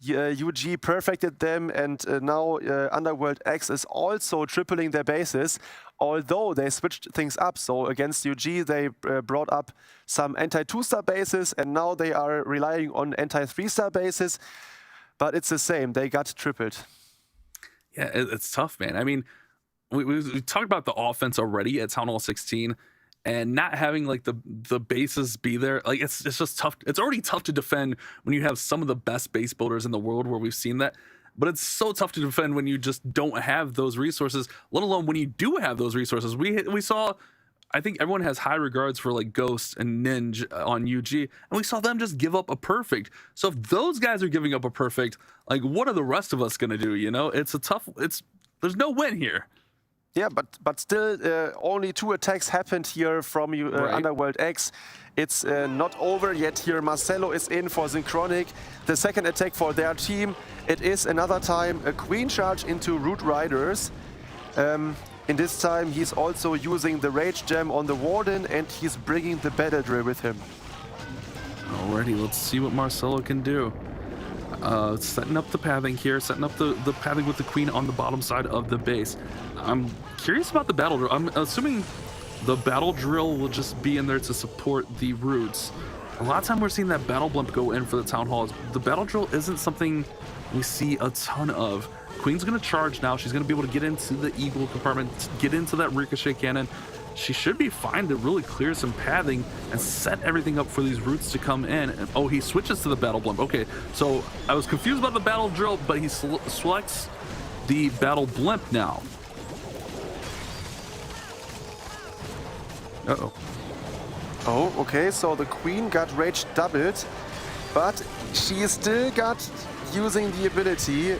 UG perfected them, and now Underworld X is also tripling their bases, although they switched things up. So against UG, they brought up some anti-2-star bases, and now they are relying on anti-3-star bases. But it's the same, they got tripled. Yeah, it's tough, man. I mean, we talked about the offense already at Town Hall 16, and not having like the bases be there, like it's just tough. It's already tough to defend when you have some of the best base builders in the world, where we've seen that. But it's so tough to defend when you just don't have those resources, let alone when you do have those resources. We saw, I think everyone has high regards for like Ghost and Ninch on UG, and we saw them just give up a perfect. So if those guys are giving up a perfect, like what are the rest of us gonna do? You know, there's no win here. Yeah, but still, only 2 attacks happened here from Underworld X. It's not over yet here. Marcelo is in for Synchronic. The second attack for their team. It is another time a Queen charge into Root Riders. In this time, he's also using the Rage Gem on the Warden, and he's bringing the Battle Drill with him. Alrighty, let's see what Marcelo can do. Setting up the pathing here, setting up the pathing with the Queen on the bottom side of the base. I'm curious about the Battle Drill. I'm assuming the Battle Drill will just be in there to support the Roots. A lot of time we're seeing that Battle Blimp go in for the Town Halls. The Battle Drill isn't something we see a ton of. Queen's gonna charge now. She's gonna be able to get into the Eagle compartment, get into that Ricochet Cannon. She should be fine to really clear some pathing and set everything up for these Roots to come in. And, oh, he switches to the Battle Blimp. Okay, so I was confused about the Battle Drill, but he selects the Battle Blimp now. Uh-oh. Oh, okay, so the Queen got Rage doubled, but she still got using the ability.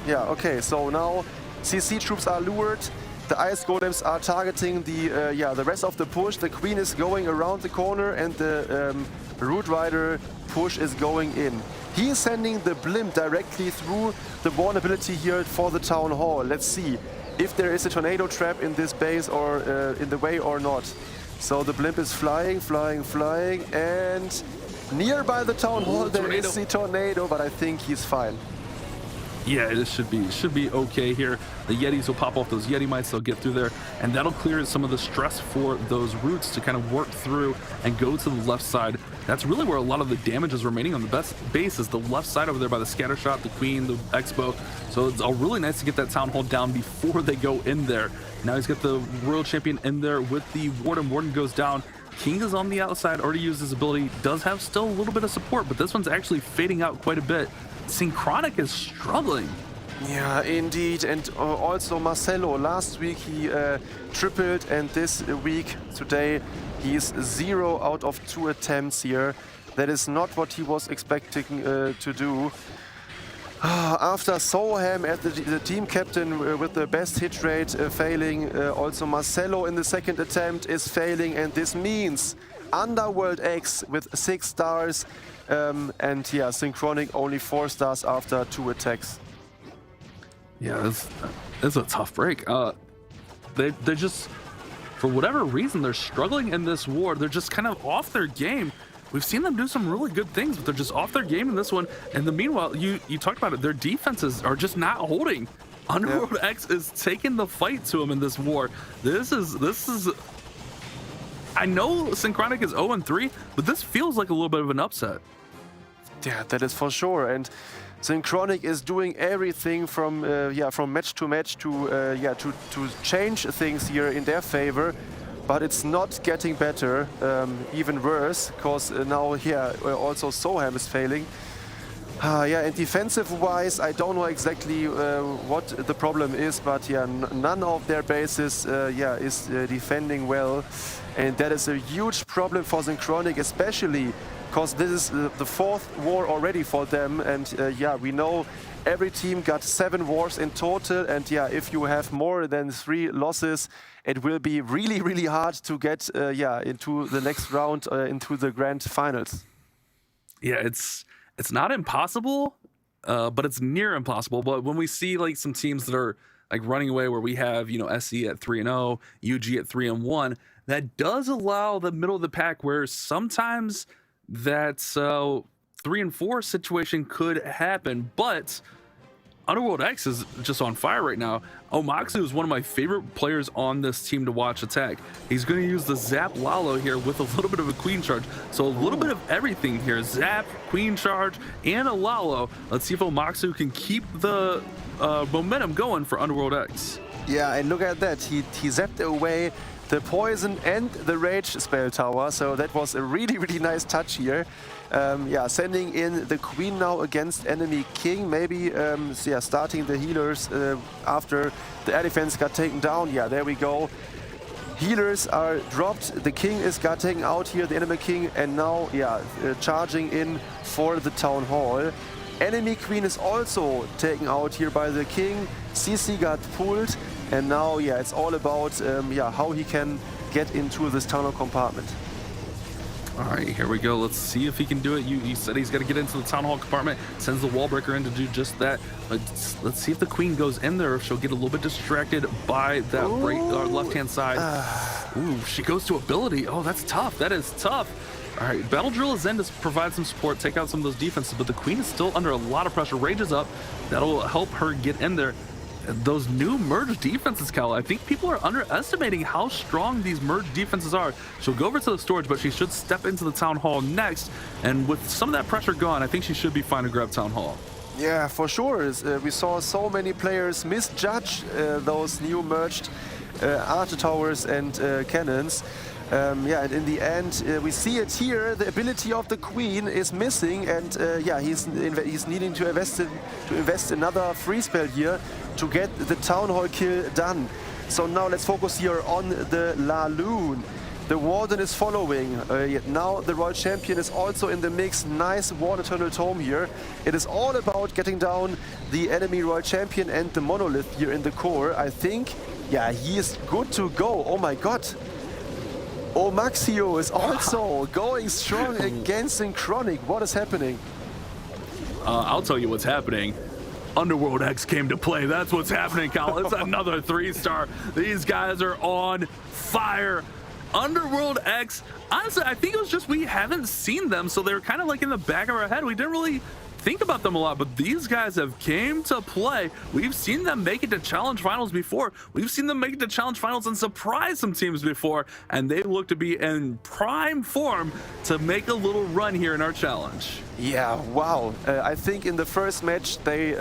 Yeah, okay, so now CC troops are lured. The Ice Golems are targeting the rest of the push. The Queen is going around the corner and the Root Rider push is going in. He is sending the Blimp directly through the vulnerability here for the Town Hall. Let's see if there is a tornado trap in this base or in the way or not. So the Blimp is flying, and nearby the Town Hall there is the tornado, but I think he's fine. Yeah, it should be okay here. The Yetis will pop off those Yeti mites, they'll get through there, and that'll clear some of the stress for those Roots to kind of work through and go to the left side. That's really where a lot of the damage is remaining on the best base, is the left side over there by the Scatter Shot, the Queen, the Expo. So it's all really nice to get that Town Hall down before they go in there. Now he's got the Royal Champion in there with the Warden. Warden goes down. King is on the outside, already used his ability, does have still a little bit of support, but this one's actually fading out quite a bit. Synchronic is struggling. Yeah, indeed. And also Marcelo, last week he tripled, and this week, today, he's 0 out of 2 attempts here. That is not what he was expecting to do. After Soham as the team captain with the best hit rate failing, also Marcelo in the second attempt is failing, and this means Underworld X with 6 stars, and yeah, Synchronic only 4 stars after 2 attacks. Yeah, it's a tough break. They just, for whatever reason, they're struggling in this war. They're just kind of off their game. We've seen them do some really good things, but they're just off their game in this one. And the meanwhile, you talked about it, their defenses are just not holding. Underworld X is taking the fight to them in this war. This is. I know Synchronic is 0-3, but this feels like a little bit of an upset. Yeah, that is for sure. And Synchronic is doing everything from match to match to change things here in their favor, but it's not getting better, even worse, because now also Soham is failing. And defensive-wise, I don't know exactly what the problem is, but none of their bases is defending well, and that is a huge problem for Synchronic, especially because this is the 4th war already for them, and we know every team got 7 wars in total, and if you have more than 3 losses, it will be really, really hard to get into the next round, into the grand finals. Yeah, it's not impossible, but it's near impossible. But when we see like some teams that are like running away, where we have SE at 3-0, UG at 3-1, that does allow the middle of the pack where sometimes that 3-4 situation could happen. But Underworld X is just on fire right now. Omaxu is one of my favorite players on this team to watch attack. He's going to use the Zap Lalo here with a little bit of a Queen Charge. So a little bit of everything here. Zap, Queen Charge, and a Lalo. Let's see if Omaxu can keep the momentum going for Underworld X. Yeah, and look at that. He zapped away the poison and the rage spell tower. So that was a really, really nice touch here. Sending in the Queen now against enemy King. Maybe starting the healers after the air defense got taken down. Yeah, there we go. Healers are dropped. The King got taken out here, the enemy King, and now charging in for the Town Hall. Enemy Queen is also taken out here by the King. CC got pulled. And now, yeah, it's all about how he can get into this tunnel compartment. All right, here we go. Let's see if he can do it. You said he's got to get into the Town Hall compartment. Sends the wall breaker in to do just that. Let's see if the Queen goes in there. She'll get a little bit distracted by that left-hand side. Ooh, she goes to ability. Oh, that's tough. That is tough. All right, Battle Drill is in to provide some support, take out some of those defenses, but the Queen is still under a lot of pressure. Rage is up. That'll help her get in there. Those new merged defenses, Cal, I think people are underestimating how strong these merged defenses are. She'll go over to the storage, but she should step into the Town Hall next. And with some of that pressure gone, I think she should be fine to grab Town Hall. Yeah, for sure. We saw so many players misjudge those new merged archer towers and cannons. And in the end, we see it here. The ability of the Queen is missing, and he's needing to invest another free spell here to get the Town Hall kill done. So now let's focus here on the Lalo. The Warden is following. Now the Royal Champion is also in the mix. Nice Warden Eternal Tome here. It is all about getting down the enemy Royal Champion and the Monolith here in the core. I think, yeah, he is good to go. Oh my god. Maxio is also going strong against Synchronic. What is happening? I'll tell you what's happening. Underworld X came to play. That's what's happening, Cal. It's another 3-star. These guys are on fire. Underworld X, honestly, I think it was just we haven't seen them, so they're kind of like in the back of our head. We didn't really think about them a lot, but these guys have came to play. We've seen them make it to challenge finals before. We've seen them make it to challenge finals and surprise some teams before, and they look to be in prime form to make a little run here in our challenge. Yeah, wow. I think in the first match they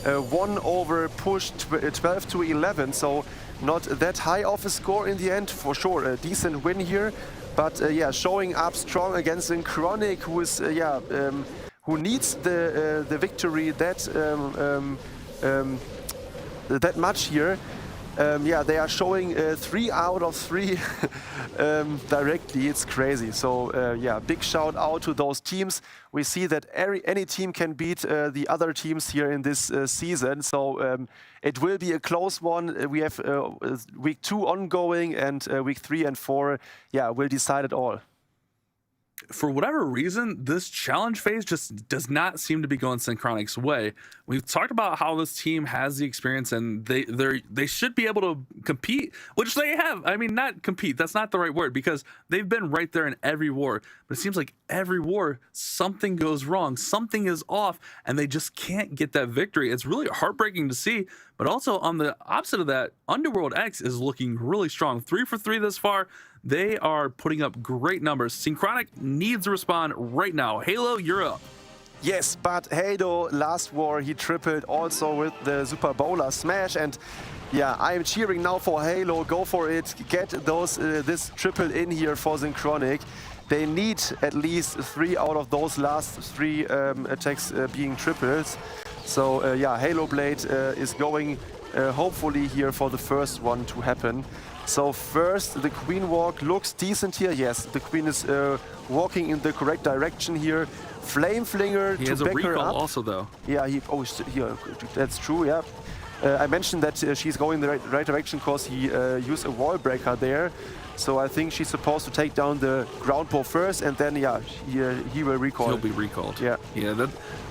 won over push 12 to 11, so not that high of a score in the end. For sure, a decent win here, but showing up strong against Synchronic, who is who needs the victory that much here. They are showing 3 out of 3 directly. It's crazy. So big shout out to those teams. We see that any team can beat the other teams here in this season. So it will be a close one. We have week 2 ongoing, and week 3 and 4 will decide it all. For whatever reason, this challenge phase just does not seem to be going Synchronic's way. We've talked about how this team has the experience and they should be able to compete, which they have. I mean, not compete, that's not the right word, because they've been right there in every war. But it seems like every war, something goes wrong, something is off, and they just can't get that victory. It's really heartbreaking to see. But also on the opposite of that, Underworld X is looking really strong. 3 for 3 this far. They are putting up great numbers. Synchronic needs to respond right now. Halo, you're up. Yes, but Halo last war he tripled also with the Super Bowler smash, and I am cheering now for Halo. Go for it. Get those this triple in here for Synchronic. They need at least 3 out of those last 3 attacks being triples. So Halo Blade is going hopefully here for the first one to happen. So first, the Queen walk looks decent here. Yes, the Queen is walking in the correct direction here. Flame Flinger he to has back a recall her up. also, though. Yeah, that's true. Yeah, I mentioned that she's going the right direction because he used a wall breaker there. So I think she's supposed to take down the ground bow first, and then he will recall. He'll be recalled. Yeah,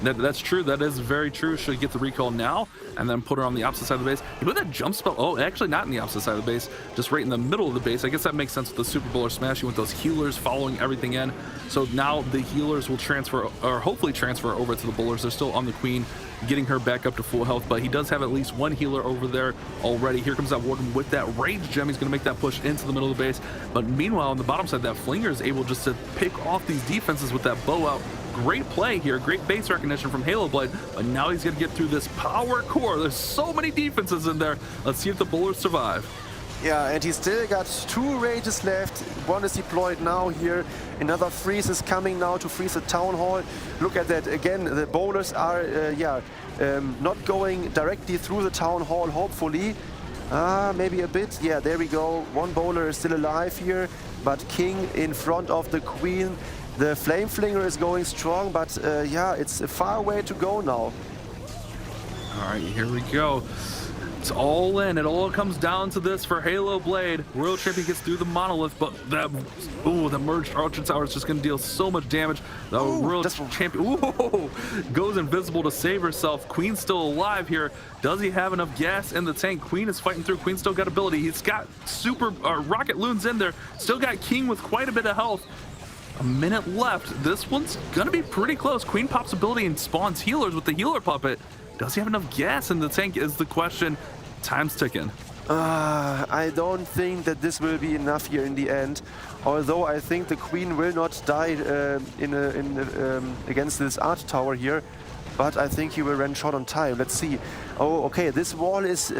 that's true. That is very true. Should get the recall now, and then put her on the opposite side of the base. He put that jump spell. Oh, actually not in the opposite side of the base, just right in the middle of the base. I guess that makes sense with the Super Bowler smashing with those healers following everything in. So now the healers will transfer, or hopefully transfer over to the bowlers. They're still on the Queen, getting her back up to full health, but he does have at least 1 healer over there already. Here comes that Warden with that rage gem. He's going to make that push into the middle of the base. But meanwhile, on the bottom side, that Flinger is able just to pick off these defenses with that bow out. Great play here, great base recognition from Halo Blade, but now he's going to get through this power core. There's so many defenses in there. Let's see if the bowlers survive. Yeah, and he still got 2 rages left. 1 is deployed now here. Another freeze is coming now to freeze the Town Hall. Look at that again. The bowlers are not going directly through the Town Hall, hopefully. Maybe a bit. Yeah, there we go. 1 bowler is still alive here, but King in front of the Queen. The Flame Flinger is going strong, but it's a far way to go now. All right, here we go. It's all in. It all comes down to this for Halo Blade. World Champion gets through the monolith, but that the merged Archer Tower is just going to deal so much damage. The World Champion goes invisible to save herself. Queen's still alive here. Does he have enough gas in the tank? Queen is fighting through. Queen still got ability. He's got super rocket loons in there. Still got King with quite a bit of health. A minute left. This one's going to be pretty close. Queen pops ability and spawns healers with the healer puppet. Does he have enough gas in the tank is the question. Time's ticking. I don't think that this will be enough here in the end. Although I think the Queen will not die against this Arch Tower here. But I think he will run short on time. Let's see. Oh, okay. This wall is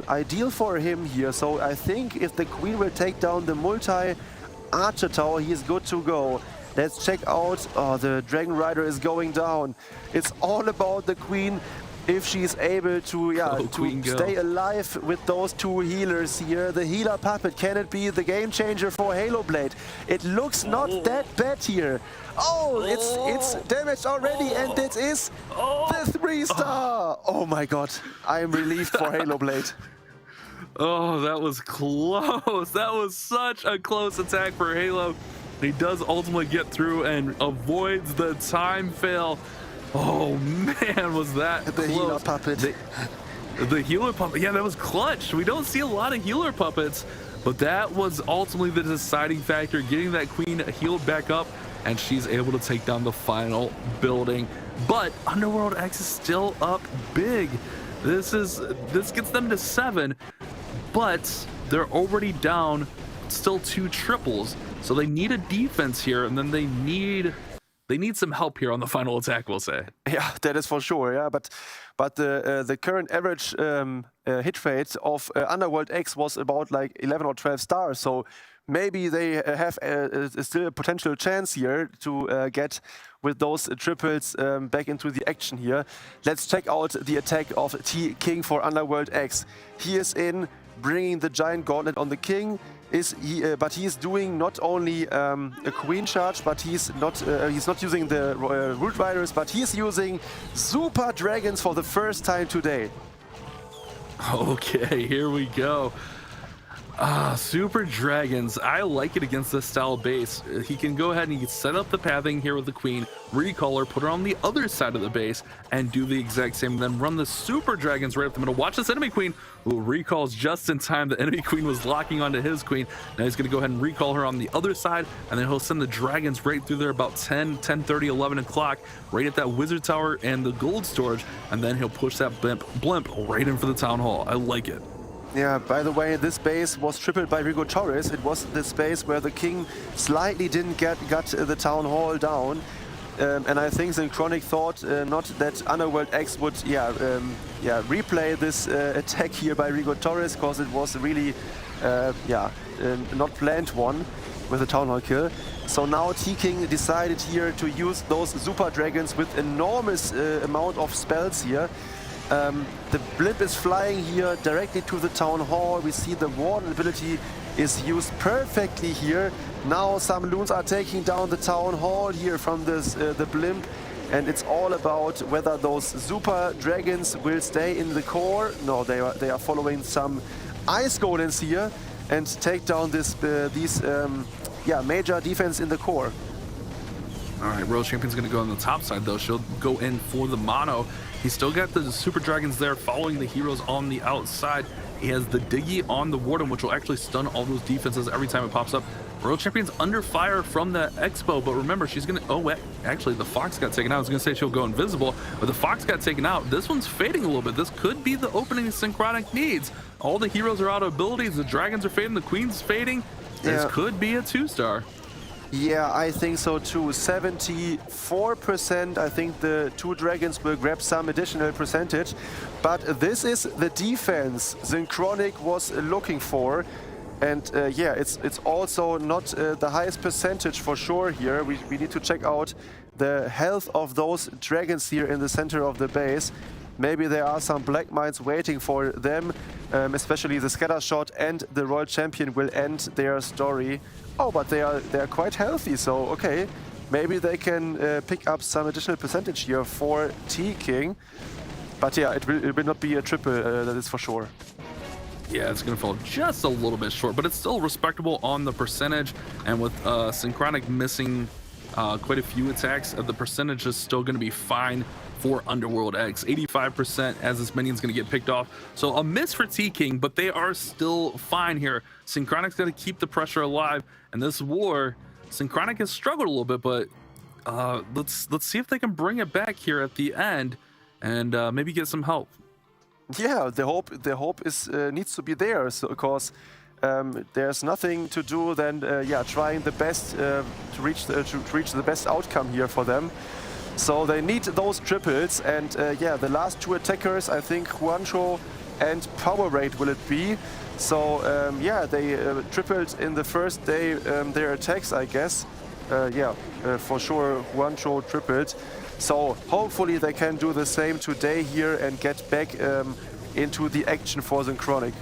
ideal for him here. So I think if the Queen will take down the multi-Archer Tower, he is good to go. Let's check out. Oh, the Dragon Rider is going down. It's all about the Queen. If she's able to stay alive with those two healers here. The healer puppet, can it be the game changer for Halo Blade? It looks not that bad here. It's damaged already, and it is the 3-star. Oh my god, I am relieved for Halo Blade. Oh, that was close. That was such a close attack for Halo. He does ultimately get through and avoids the time fail. Oh man, was that the close. Healer puppet. The healer puppet, yeah, that was clutch. We don't see a lot of healer puppets, but that was ultimately the deciding factor, getting that Queen healed back up, and she's able to take down the final building. But Underworld X is still up big. This gets them to 7, but they're already down still 2 triples. So they need a defense here, and then they need some help here on the final attack, we'll say. Yeah, that is for sure. Yeah, but the current average hit rate of Underworld X was about like 11 or 12 stars. So maybe they have still a potential chance here to get with those triples back into the action here. Let's check out the attack of T King for Underworld X. He is in, bringing the giant gauntlet on the King. But he is doing not only a Queen charge, but he's not using the Root Riders, but he's using Super Dragons for the first time today. Okay, here we go. Super Dragons. I like it against this style base. He can go ahead and he can set up the pathing here with the Queen, recall her, put her on the other side of the base, and do the exact same. Then run the Super Dragons right up the middle. Watch this enemy Queen, who recalls just in time. The enemy Queen was locking onto his Queen. Now he's going to go ahead and recall her on the other side, and then he'll send the Dragons right through there about 10, 10:30, 11 o'clock, right at that Wizard Tower and the gold storage, and then he'll push that blimp right in for the Town Hall. I like it. Yeah, by the way, this base was tripled by Rigo Torres. It was the space where the King slightly didn't got the Town Hall down. And I think Synchronic thought not that Underworld X would replay this attack here by Rigo Torres, because it was really not planned one with the Town Hall kill. So now T-King decided here to use those Super Dragons with enormous amount of spells here. The blimp is flying here directly to the Town Hall. We see the Warden ability is used perfectly here. Now some loons are taking down the Town Hall here from the blimp. And it's all about whether those Super Dragons will stay in the core. No, they are following some Ice Golems here and take down these major defense in the core. All right, World Champion's going to go on the top side, though. She'll go in for the mono. He's still got the Super Dragons there following the heroes on the outside. He has the Diggy on the Warden, which will actually stun all those defenses every time it pops up. World Champion's under fire from the Expo, but remember, she's going to... Oh, actually, the Fox got taken out. I was going to say she'll go invisible, but the Fox got taken out. This one's fading a little bit. This could be the opening Synchronic needs. All the heroes are out of abilities. The Dragons are fading. The Queen's fading. This could be a 2-star. Yeah, I think so too. 74%. I think the 2 Dragons will grab some additional percentage. But this is the defense Synchronic was looking for. And it's also not the highest percentage for sure here. We need to check out the health of those Dragons here in the center of the base. Maybe there are some Black Mines waiting for them, especially the Scatter Shot, and the Royal Champion will end their story. Oh, but they are quite healthy, so okay. Maybe they can pick up some additional percentage here for T-King. But yeah, it will not be a triple, that is for sure. Yeah, it's going to fall just a little bit short, but it's still respectable on the percentage. And with Synchronic missing quite a few attacks, the percentage is still going to be fine for Underworld X. 85% as this minion's going to get picked off. So a miss for T-King, but they are still fine here. Synchronic's got to keep the pressure alive. And this war, Synchronic has struggled a little bit, but let's see if they can bring it back here at the end and maybe get some help. Yeah, the hope is needs to be there. So of course, there's nothing to do than trying the best to reach the best outcome here for them. So they need those triples, and the last two attackers, I think Juancho and Power Rate will it be. So they tripled in the first day their attacks, I guess. For sure Juancho tripled. So hopefully they can do the same today here and get back into the action for Synchronic.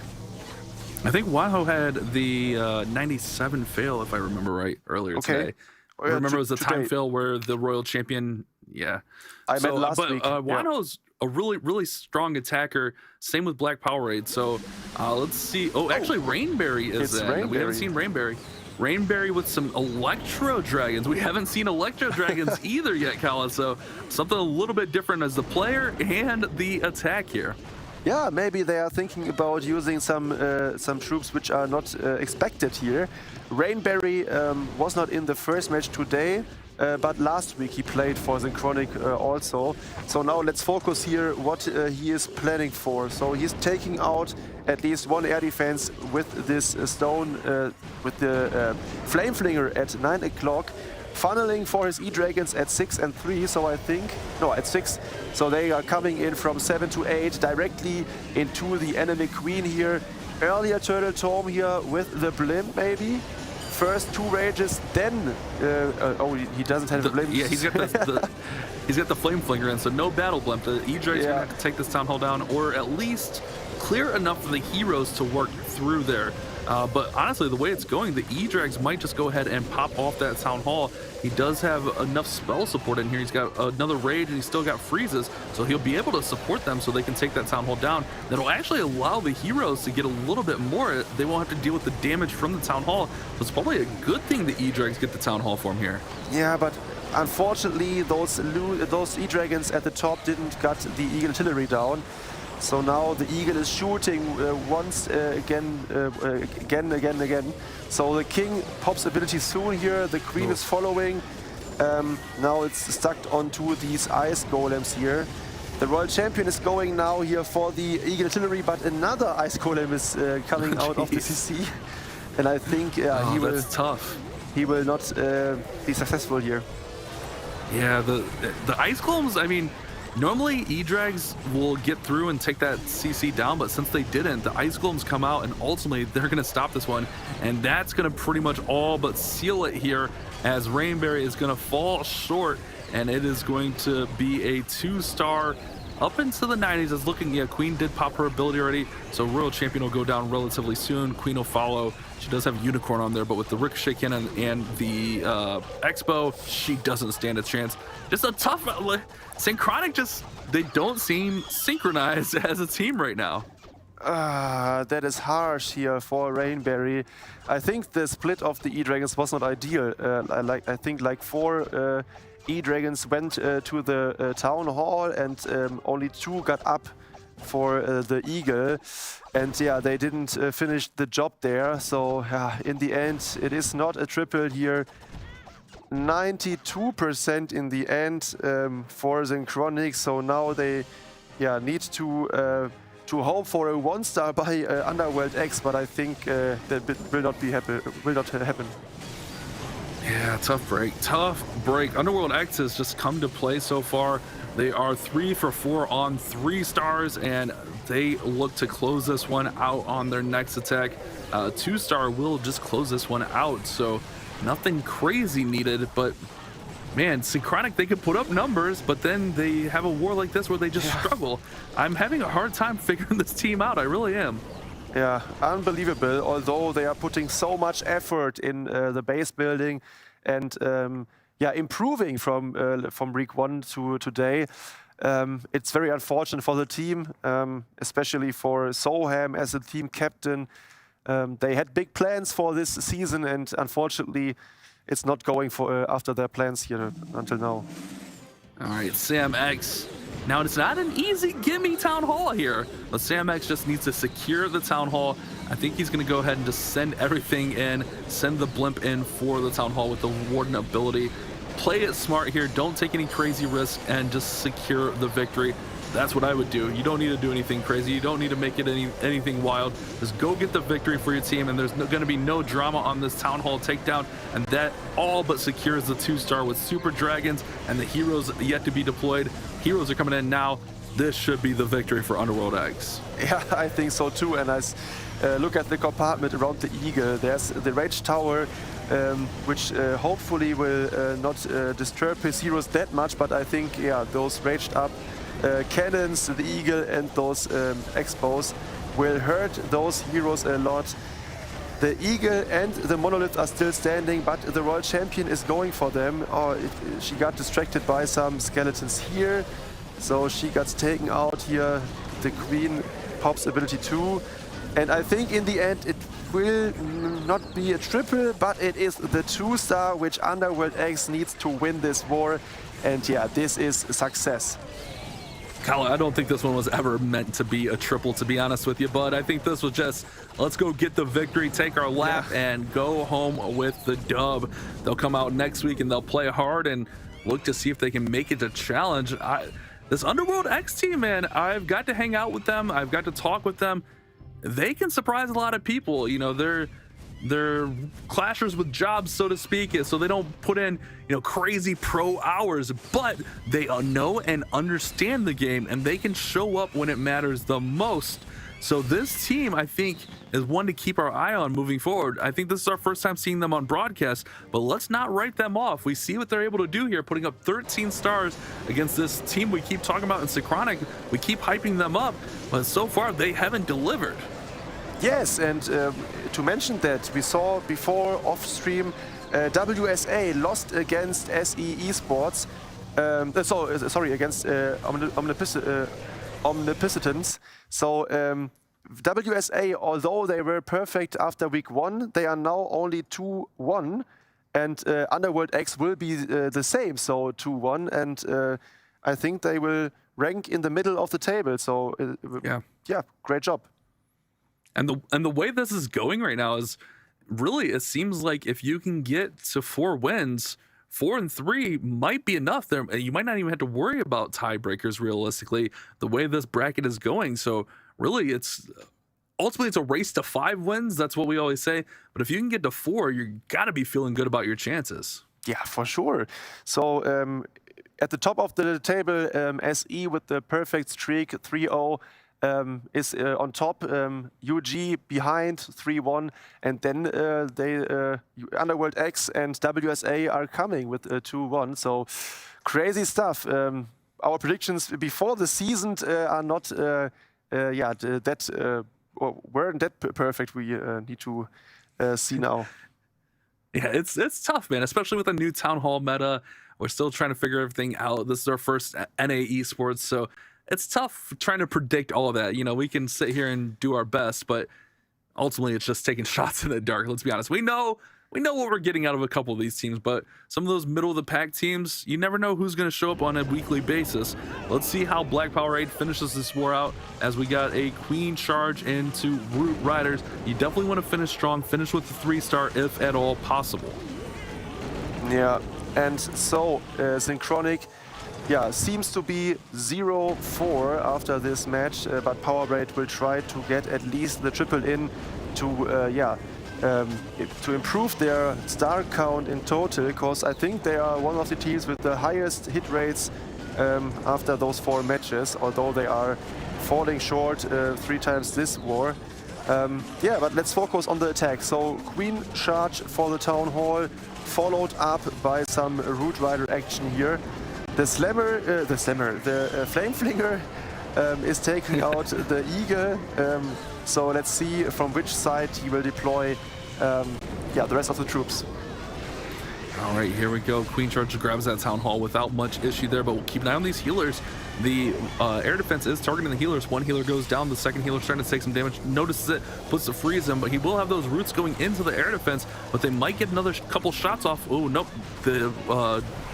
I think Juanjo had the 97 fail, if I remember right, earlier today. I remember it was a time fail where the Royal Champion, I meant last week. Juanjo's a really strong attacker. Same with Black Powerade. So let's see. Oh, actually, Rainberry is in. We haven't seen Rainberry. Rainberry with some Electro Dragons. We haven't seen Electro Dragons either yet, Colin. So something a little bit different as the player and the attack here. Yeah, maybe they are thinking about using some troops which are not expected here. Rainberry was not in the first match today, but last week he played for Synchronic also. So now let's focus here what he is planning for. So he's taking out at least one air defense with this stone, with the Flame Flinger at 9 o'clock. Funneling for his E-Dragons at 6 and 3, so I think, no, at 6. So they are coming in from 7 to 8 directly into the enemy queen here. Earlier Turtle Tome here with the blimp maybe. First two rages, then he doesn't have the blimp. Yeah, he's got he's got the Flame Flinger in, so no battle blimp. The E-Drag's gonna have to take this town hall down, or at least clear enough for the heroes to work through there. But honestly, the way it's going, the E-Drags might just go ahead and pop off that Town Hall. He does have enough spell support in here. He's got another Rage, and he's still got Freezes, so he'll be able to support them so they can take that Town Hall down. That'll actually allow the heroes to get a little bit more. They won't have to deal with the damage from the Town Hall. So it's probably a good thing the E-Drags get the Town Hall for him here. Yeah, but unfortunately, those E-Dragons at the top didn't got the Eagle Artillery down. So now the Eagle is shooting once again. So the King pops ability soon here. The Queen is following. Now it's stuck onto these Ice Golems here. The Royal Champion is going now here for the Eagle Artillery, but another Ice Golem is coming out of the CC. And I think he will. That's tough. He will not be successful here. Yeah, the Ice Golems, I mean, normally E-Drags will get through and take that CC down, but since they didn't, the Ice Golems come out and ultimately they're going to stop this one, and that's going to pretty much all but seal it here as Rainberry is going to fall short, and it is going to be a 2-star up into the 90s. As looking, Queen did pop her ability already, so Royal Champion will go down relatively soon. Queen will follow. She does have Unicorn on there, but with the Ricochet Cannon and the Expo, she doesn't stand a chance. Just a tough... Synchronic they don't seem synchronized as a team right now. That is harsh here for Rainberry. I think the split of the E-Dragons was not ideal. I think like 4 E-Dragons went to the Town Hall, and only 2 got up for the Eagle. And yeah, they didn't finish the job there. So in the end, it is not a triple here. 92% in the end for Synchronic. So now they need to hope for a 1-star by Underworld X, but I think that will not happen. Yeah, tough break. Underworld X has just come to play so far. They are 3 for 4 on 3 stars, and they look to close this one out on their next attack. 2-star will just close this one out, so nothing crazy needed. But man, Synchronic, they can put up numbers, but then they have a war like this where they just struggle. I'm having a hard time figuring this team out. I really am. Yeah, unbelievable. Although they are putting so much effort in the base building and improving from week 1 to today. It's very unfortunate for the team, especially for Soham as a team captain. They had big plans for this season, and unfortunately, it's not going for after their plans here until now. All right, Sam X. Now, it's not an easy gimme Town Hall here, but Sam X just needs to secure the Town Hall. I think he's going to go ahead and just send everything in, send the blimp in for the Town Hall with the Warden ability. Play it smart here, don't take any crazy risks, and just secure the victory. That's what I would do. You don't need to do anything crazy. You don't need to make it anything wild. Just go get the victory for your team, and there's going to be no drama on this Town Hall takedown, and that all but secures the 2-star with Super Dragons and the heroes yet to be deployed. Heroes are coming in now. This should be the victory for Underworld X. Yeah, I think so too, and I look at the compartment around the Eagle. There's the Rage Tower, which hopefully will not disturb his heroes that much, but I think, yeah, those raged up cannons, the Eagle and those Expos will hurt those heroes a lot. The Eagle and the Monolith are still standing, but the Royal Champion is going for them. Oh, she got distracted by some skeletons here, so she got taken out here. The Queen pops ability too, and I think in the end it will not be a triple, but it is the 2-star which Underworld X needs to win this war, and yeah, this is success. Kyle, I don't think this one was ever meant to be a triple, to be honest with you, but I think this was just, let's go get the victory, take our lap, and go home with the dub. They'll come out next week and they'll play hard and look to see if they can make it a challenge. This Underworld X team, man, I've got to hang out with them. I've got to talk with them. They can surprise a lot of people. You know, they're clashers with jobs, so to speak, so they don't put in, you know, crazy pro hours, but they know and understand the game, and they can show up when it matters the most. So this team, I think, is one to keep our eye on moving forward. I think this is our first time seeing them on broadcast, but let's not write them off. We see what they're able to do here, putting up 13 stars against this team we keep talking about in Synchronic. We keep hyping them up, but so far they haven't delivered. Yes, and to mention that, we saw before off stream, WSA lost against SE Esports. Sorry, against Omnipotence. So WSA, although they were perfect after week 1, they are now only 2-1, and Underworld X will be the same, so 2-1, and I think they will rank in the middle of the table. So yeah, great job. And the way this is going right now is really, it seems like if you can get to 4 wins, 4 and 3 might be enough. There, you might not even have to worry about tiebreakers realistically, the way this bracket is going. So really, ultimately it's a race to 5 wins. That's what we always say. But if you can get to 4, you got to be feeling good about your chances. Yeah, for sure. So at the top of the table, SE with the perfect streak, 3-0. Is on top, UG behind 3-1, and then Underworld X and WSA are coming with 2-1. So crazy stuff. Our predictions before the season are not weren't that perfect. We need to see now. Yeah, it's tough, man, especially with a new Town Hall meta. We're still trying to figure everything out. This is our first NA Esports, so it's tough trying to predict all of that. You know, we can sit here and do our best, but ultimately it's just taking shots in the dark. Let's be honest. We know what we're getting out of a couple of these teams, but some of those middle of the pack teams, you never know who's going to show up on a weekly basis. Let's see how Black Power 8 finishes this war out, as we got a Queen charge into Root Riders. You definitely want to finish strong, finish with the 3-star if at all possible. Yeah, and so Synchronic, yeah, seems to be 0-4 after this match, but Power Braid will try to get at least the triple in to improve their star count in total, because I think they are one of the teams with the highest hit rates after those 4 matches, although they are falling short 3 times this war. Yeah, but let's focus on the attack. So Queen charge for the Town Hall, followed up by some Root Rider action here. The Flame Flinger is taking out the Eagle. So let's see from which side he will deploy the rest of the troops. All right, here we go. Queen Charge grabs that Town Hall without much issue there, but we'll keep an eye on these healers. The air defense is targeting the healers. One healer goes down. The second healer starting to take some damage. Notices it, puts to freeze him, but he will have those roots going into the air defense, but they might get another couple shots off. Oh, nope. The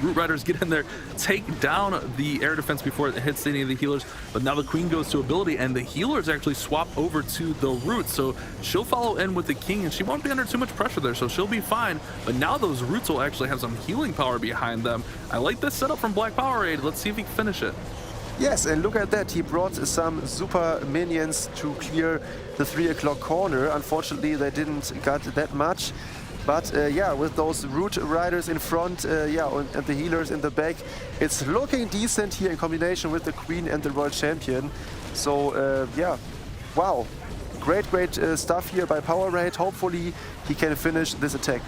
root riders get in there, take down the air defense before it hits any of the healers, but now the Queen goes to ability, and the healers actually swap over to the roots, so she'll follow in with the King, and she won't be under too much pressure there, so she'll be fine, but now those roots will actually have some healing power behind them. I like this setup from Black Powerade. Let's see if he can finish it. Yes, and look at that. He brought some super minions to clear the 3 o'clock corner. Unfortunately, they didn't got that much. But yeah, with those root riders in front, and the healers in the back, it's looking decent here in combination with the Queen and the World Champion. So yeah, wow. Great stuff here by Powerade. Hopefully, he can finish this attack.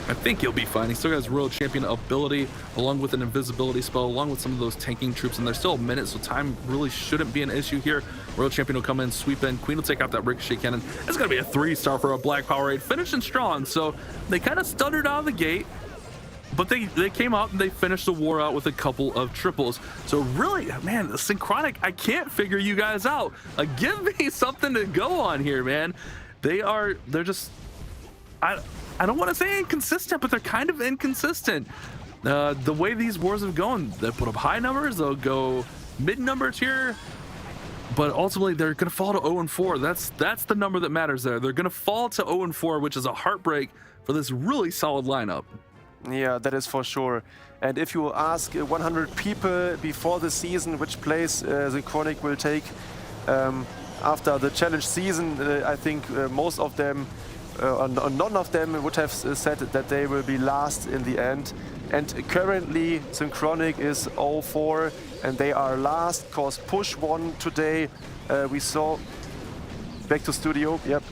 I think he'll be fine. He still has Royal Champion ability along with an invisibility spell, along with some of those tanking troops, and there's still a minute, so time really shouldn't be an issue here. Royal Champion will come in, sweep in. Queen will take out that Ricochet Cannon. It's going to be a 3-star for a Black Powerade, finishing strong. So they kind of stuttered out of the gate, but they came out and they finished the war out with a couple of triples. So really, man, the Synchronic, I can't figure you guys out. Give me something to go on here, man. They're just... I don't want to say inconsistent, but they're kind of inconsistent. The way these wars have gone, they put up high numbers, they'll go mid numbers here, but ultimately they're going to fall to 0-4. That's the number that matters there. They're going to fall to 0-4, which is a heartbreak for this really solid lineup. Yeah, that is for sure. And if you ask 100 people before the season which place Synchronic will take after the challenge season, I think most of them none of them would have said that they will be last in the end. And currently Synchronic is 0-4 and they are last, cause Push won today. We saw back to studio. Yep.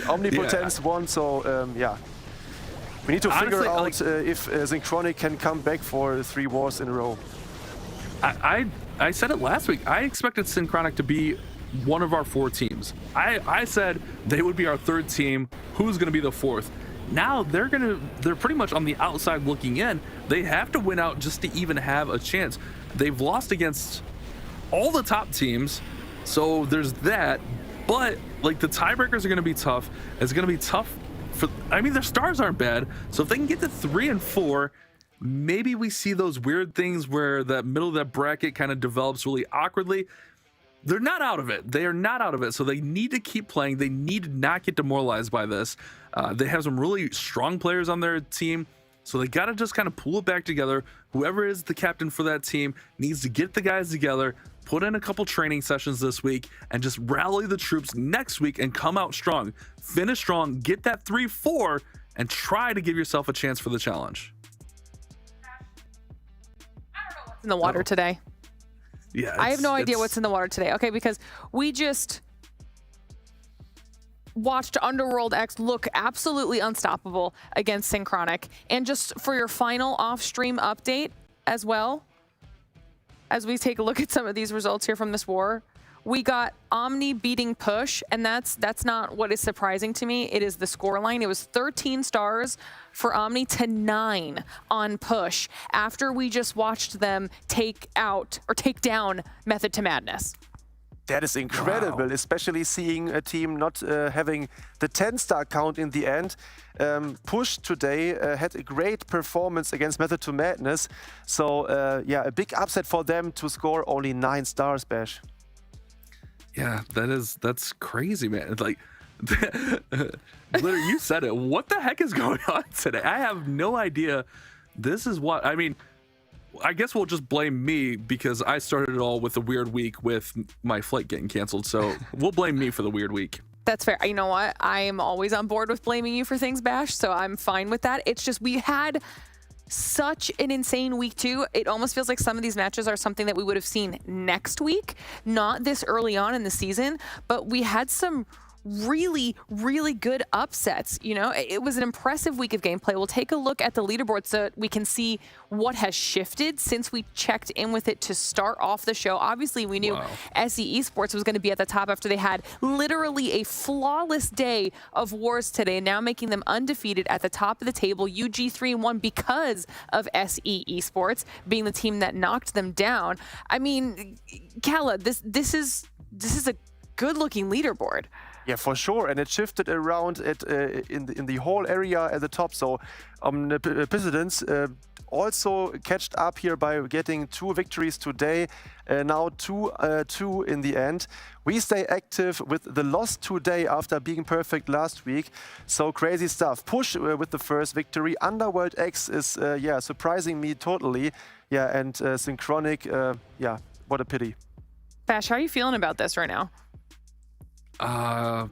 Omnipotence won, so yeah. We need to figure out if Synchronic can come back for 3 wars in a row. I said it last week. I expected Synchronic to be one of our 4 teams. I said they would be our 3rd team. Who's going to be the 4th? Now they're pretty much on the outside looking in. They have to win out just to even have a chance. They've lost against all the top teams, so there's that. But like the tiebreakers are going to be tough. It's going to be tough for. I mean, their stars aren't bad, so if they can get to 3 and 4. Maybe we see those weird things where that middle of that bracket kind of develops really awkwardly. They're not out of it. They are not out of it. So they need to keep playing. They need to not get demoralized by this. They have some really strong players on their team. So they got to just kind of pull it back together. Whoever is the captain for that team needs to get the guys together, put in a couple training sessions this week, and just rally the troops next week and come out strong. Finish strong, get that 3-4, and try to give yourself a chance for the challenge. In the water today. Yeah, I have no idea what's in the water today. Okay, because we just watched Underworld X look absolutely unstoppable against Synchronic. And just for your final off-stream update as well, as we take a look at some of these results here from this war, we got Omni beating Push, and that's not what is surprising to me. It is the scoreline. It was 13 stars for Omni to 9 on Push after we just watched them take down Method to Madness. That is incredible, especially seeing a team not having the 10-star count in the end. Push today had a great performance against Method to Madness. So yeah, a big upset for them to score only 9 stars, Bash. Yeah, that's crazy, man. Like, literally, you said it. What the heck is going on today? I have no idea. This is what, I mean, I guess we'll just blame me because I started it all with a weird week with my flight getting canceled. So we'll blame me for the weird week. That's fair. You know what? I am always on board with blaming you for things, Bash, so I'm fine with that. It's just we had such an insane week 2. It almost feels like some of these matches are something that we would have seen next week, not this early on in the season, but we had some really, really good upsets. You know, it was an impressive week of gameplay. We'll take a look at the leaderboard so we can see what has shifted since we checked in with it to start off the show. Obviously, we knew SE Esports was going to be at the top after they had literally a flawless day of wars today, now making them undefeated at the top of the table, UG 3-1 because of SE Esports being the team that knocked them down. I mean, Kala, this is a good-looking leaderboard. Yeah, for sure, and it shifted around in the whole area at the top. So Omnipotence also catched up here by getting 2 victories today. Now 2-2 in the end. We stay active with the loss today after being perfect last week. So crazy stuff. Push with the first victory. Underworld X is surprising me totally. Yeah, and Synchronic. Yeah, what a pity. Bash, how are you feeling about this right now? Our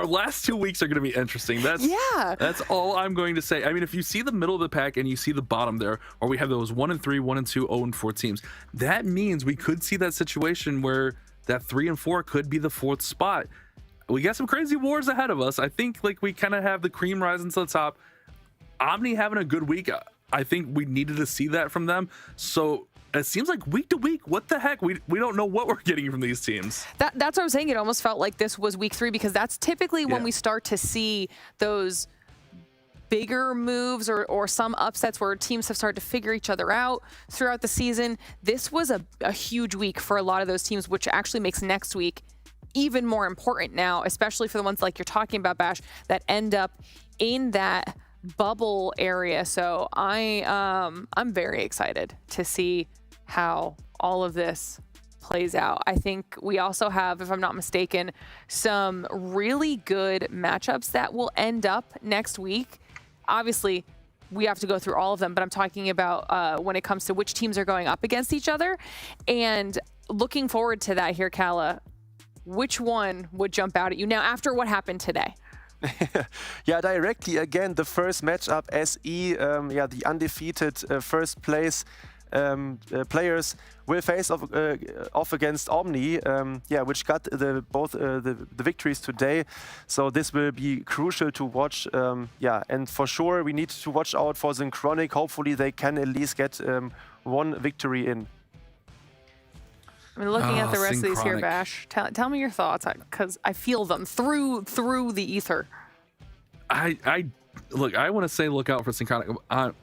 last 2 weeks are going to be interesting. That's all I'm going to say. I mean, if you see the middle of the pack and you see the bottom there, or we have those 1-3, 1-2, 0-4 teams, that means we could see that situation where that 3-4 could be the 4th spot. We got some crazy wars ahead of us. I think like we kind of have the cream rising to the top. Omni having a good week. I think we needed to see that from them. So it seems like week to week, what the heck? We don't know what we're getting from these teams. That's what I'm saying. It almost felt like this was week 3 because that's typically when we start to see those bigger moves or some upsets where teams have started to figure each other out throughout the season. This was a huge week for a lot of those teams, which actually makes next week even more important now, especially for the ones like you're talking about, Bash, that end up in that bubble area. So I'm very excited to see how all of this plays out. I think we also have, if I'm not mistaken, some really good matchups that will end up next week. Obviously, we have to go through all of them, but I'm talking about when it comes to which teams are going up against each other. And looking forward to that here, Kala, which one would jump out at you now after what happened today? Yeah, directly again, the first matchup, SE, the undefeated first place players will face off against Omni, which got both the victories today. So this will be crucial to watch. And for sure we need to watch out for Synchronic. Hopefully they can at least get 1 victory in. I mean, looking at the rest of these here, Bash, tell me your thoughts, because I feel them through the ether. Look, I want to say look out for Synchronic. I'm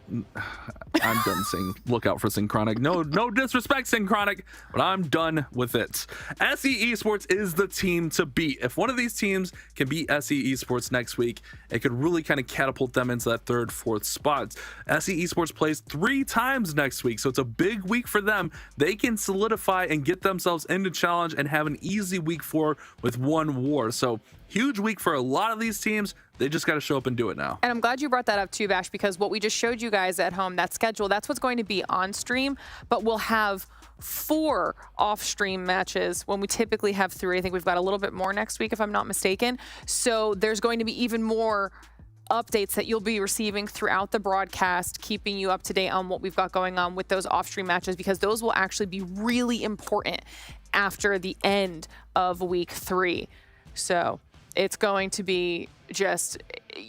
done saying look out for Synchronic. No disrespect, Synchronic, but I'm done with it. SE Esports is the team to beat. If one of these teams can beat SE Esports next week, it could really kind of catapult them into that 3rd, 4th spot. SE Esports plays 3 times next week, so it's a big week for them. They can solidify and get themselves into challenge and have an easy week 4 with 1 war. So huge week for a lot of these teams. They just got to show up and do it now. And I'm glad you brought that up too, Bash, because what we just showed you guys at home, that schedule, that's what's going to be on stream, but we'll have 4 off-stream matches when we typically have 3. I think we've got a little bit more next week, if I'm not mistaken. So there's going to be even more updates that you'll be receiving throughout the broadcast, keeping you up to date on what we've got going on with those off-stream matches, because those will actually be really important after the end of week 3. So it's going to be just,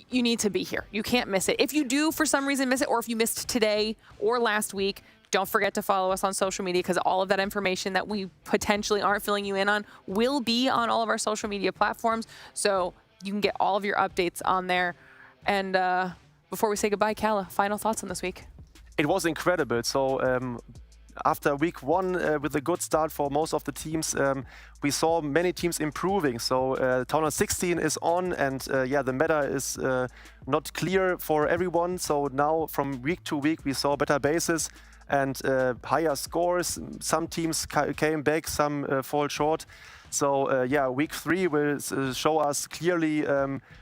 you need to be here. You can't miss it. If you do for some reason miss it, or if you missed today or last week, don't forget to follow us on social media, because all of that information that we potentially aren't filling you in on will be on all of our social media platforms. So you can get all of your updates on there. And before we say goodbye, Kala, final thoughts on this week? It was incredible. So after week 1 with a good start for most of the teams, we saw many teams improving. So Town 16 is on, and the meta is not clear for everyone. So now from week to week we saw better bases and higher scores. Some teams came back, some fall short. So week 3 will show us clearly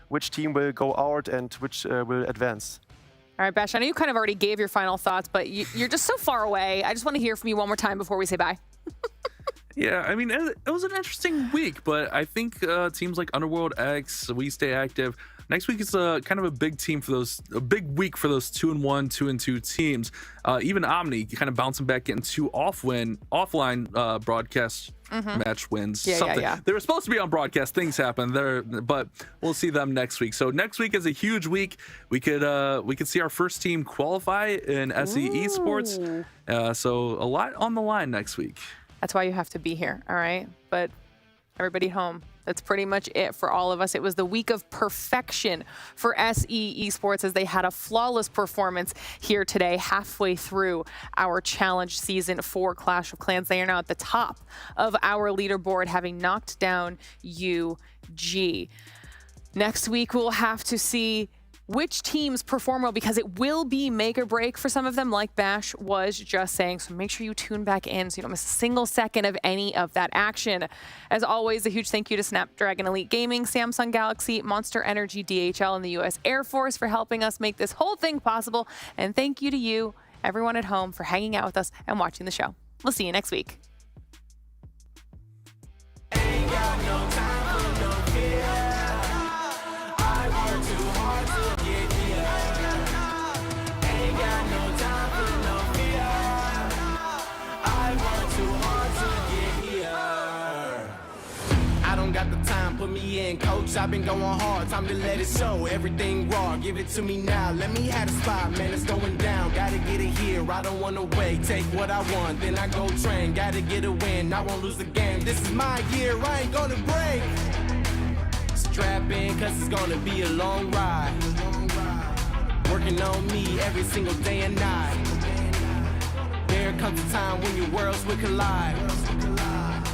which team will go out and which will advance. All right, Bash, I know you kind of already gave your final thoughts, but you're just so far away. I just want to hear from you one more time before we say bye. Yeah, I mean, it was an interesting week, but I think teams like Underworld X, We Stay Active, next week is kind of a big big week for those 2-1, 2-2 teams. Even Omni kind of bouncing back into offline broadcast match wins. Yeah. They were supposed to be on broadcast. Things happen there, but we'll see them next week. So next week is a huge week. We could see our first team qualify in SE Esports. So a lot on the line next week. That's why you have to be here, all right? But everybody home. That's pretty much it for all of us. It was the week of perfection for SE Esports as they had a flawless performance here today, halfway through our challenge season for Clash of Clans. They are now at the top of our leaderboard, having knocked down UG. Next week, we'll have to see which teams perform well, because it will be make or break for some of them, like Bash was just saying. So make sure you tune back in so you don't miss a single second of any of that action. As always, a huge thank you to Snapdragon Elite Gaming, Samsung Galaxy, Monster Energy, DHL, and the U.S. Air Force for helping us make this whole thing possible. And thank you to you, everyone at home, for hanging out with us and watching the show. We'll see you next week. Ain't got no time for no fear. I work too hard to get here. Ain't got no time for no fear. I work too hard to get here. I don't got the time, put me in, coach. I've been going hard, time to let it show. Everything raw, give it to me now. Let me have the spot, man, it's going down. Gotta get it here, I don't wanna wait. Take what I want, then I go train. Gotta get a win, I won't lose the game. This is my year, I ain't gonna break. Strap in, cause it's gonna be a long ride. Working on me every single day and night. There comes a time when your worlds will collide.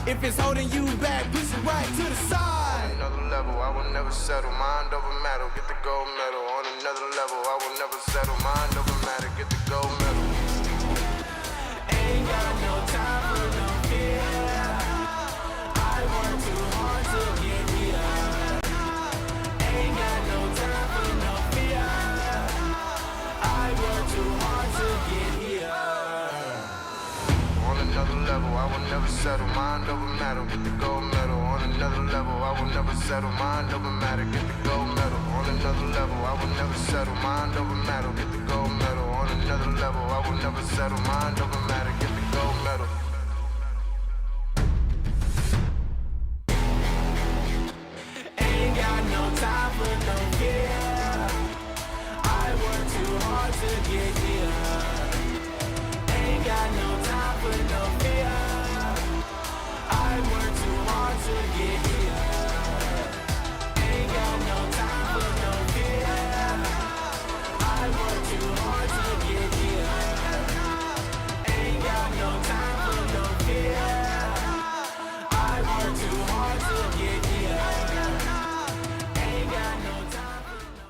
If it's holding you back, push it right to the side. On another level, I will never settle. Mind over matter, get the gold medal. On another level, I will never settle. Mind over matter, get the gold medal. Ain't got no time for no fear. I work too hard to get here. Ain't got no time for no fear. I work too hard to get here. On another level, I will never settle. Mind over matter, get the gold medal. On another level, I will never settle. Mind over matter, get the gold medal. On another level, I will never settle. Mind over matter, get the gold medal. On another level, I will never settle. Mind over matter, get the gold medal. Ain't got no time for no fear. I work too hard to get here. Ain't got no time for no fear. I work too hard to get here. Ain't got no time for no fear. I work too hard to get here. Ain't got no time for no fear. I work too hard to get here. Ain't got no time for no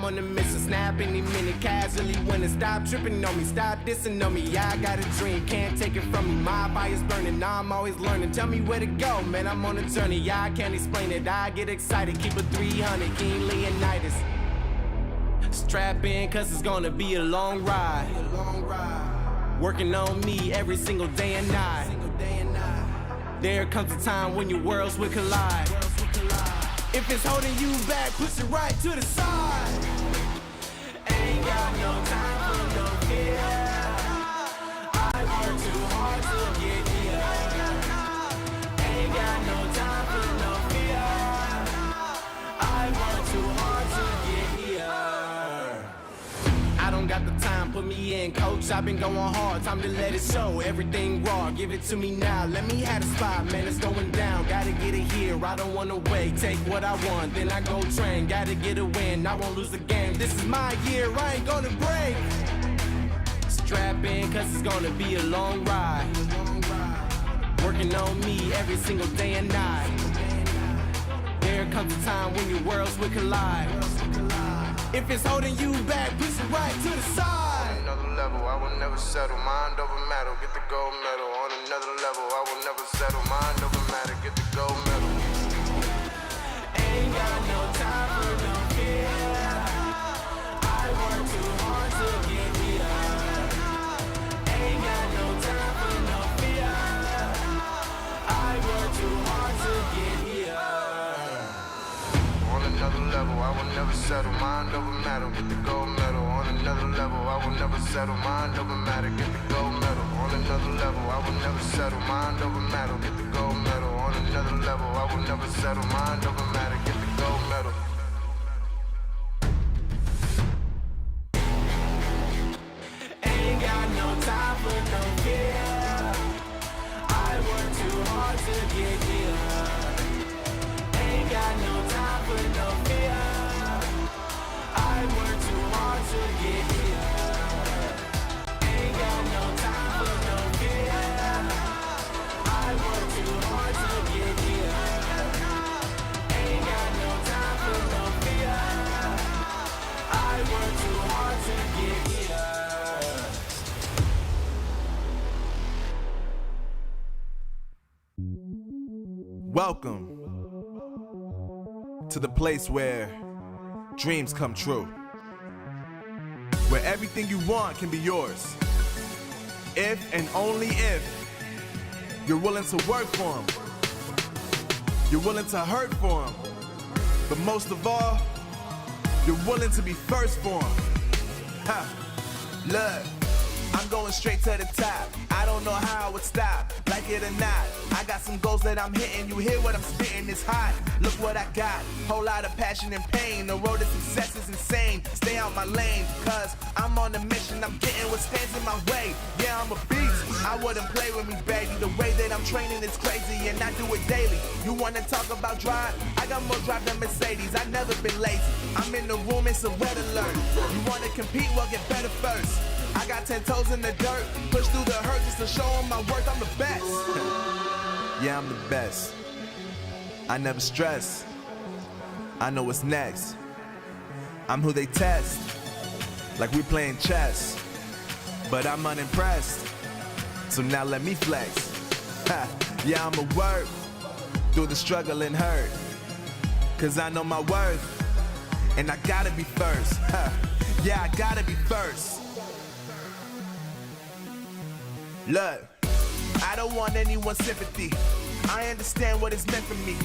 I'm on the mission, snap any minute, casually winning. Stop tripping on me, stop dissing on me. Yeah, I got a dream, can't take it from me. My fire's burning, now I'm always learning. Tell me where to go, man, I'm on a journey. Yeah, I can't explain it, I get excited. Keep it 300, King Leonidas. Strap in, cause it's gonna be a long ride. Working on me every single day and night. There comes a time when your worlds will collide. If it's holding you back, push it right to the side. Ain't got no time for no fear. I work too hard to get here. Ain't got no time for no fear. I work too hard to get here. I don't got the time, put me in, coach. I've been going hard, time to let it show. Everything raw, give it to me now. Let me have the spot, man, it's going down. Gotta get it here, I don't wanna wait. Take what I want, then I go train. Gotta get a win, I won't lose the game. This is my year, I ain't gonna break. Strap in, cause it's gonna be a long ride. Working on me every single day and night. There comes a time when your worlds will collide. If it's holding you back, push it right to the side. On another level, I will never settle. Mind over matter, get the gold medal. On another level, I will never settle. Mind over matter, get the gold medal. Ain't got no time for no fear. I work too hard to get here. Ain't got no time for no fear. I work too hard to get here. On another level, I will never settle. Mind over matter, get the gold medal. On another level, I will never settle. Mind over matter, get the gold medal. On another level, I will never settle. Mind over matter, get the gold medal. On another level, I will never settle. Mind over matter, get the gold medal. Ain't got no time for no fear. I work too hard to get here. Ain't got no time for no fear. I work too hard to get here. Ain't got no time for no fear. I work too hard to get here. Ain't got no time for no fear. I work too hard to get here. Welcome to the place where dreams come true. Where everything you want can be yours. If and only if you're willing to work for them. You're willing to hurt for them. But most of all, you're willing to be first for them. Ha! Look, I'm going straight to the top. I don't know how I would stop, like it or not. I got some goals that I'm hitting. You hear what I'm spitting, it's hot. Look what I got, whole lot of passion and pain. The road to success is insane. Stay out my lane, cause I'm on a mission. I'm getting what stands in my way. Yeah, I'm a beast, I wouldn't play with me, baby. The way that I'm training is crazy and I do it daily. You wanna talk about drive? I got more drive than Mercedes, I've never been lazy. I'm in the room, it's a red alert. You wanna compete, well get better first. I got 10 toes in the dirt, push through the hurt just to show them my worth. I'm the best. Yeah, I'm the best. I never stress. I know what's next. I'm who they test, like we playing chess. But I'm unimpressed, so now let me flex. Ha, yeah, I'ma work through the struggle and hurt, cause I know my worth, and I gotta be first. Ha, yeah, I gotta be first. Look, I don't want anyone's sympathy. I understand what it's meant for me.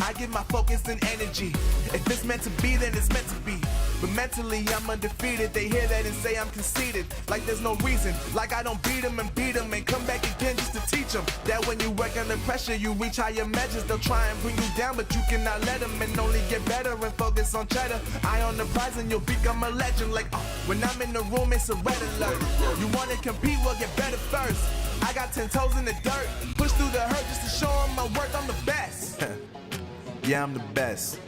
I give my focus and energy. If it's meant to be, then it's meant to be. But mentally, I'm undefeated. They hear that and say I'm conceited. Like there's no reason. Like I don't beat them and come back again just to teach them that when you work under pressure, you reach higher measures. They'll try and bring you down, but you cannot let them, and only get better and focus on cheddar. Eye on the prize and you'll become a legend. Like, when I'm in the room, it's a red alert. You wanna compete, well get better first. I got 10 toes in the dirt, push through the hurt just to show them my worth. I'm the best. Yeah, I'm the best.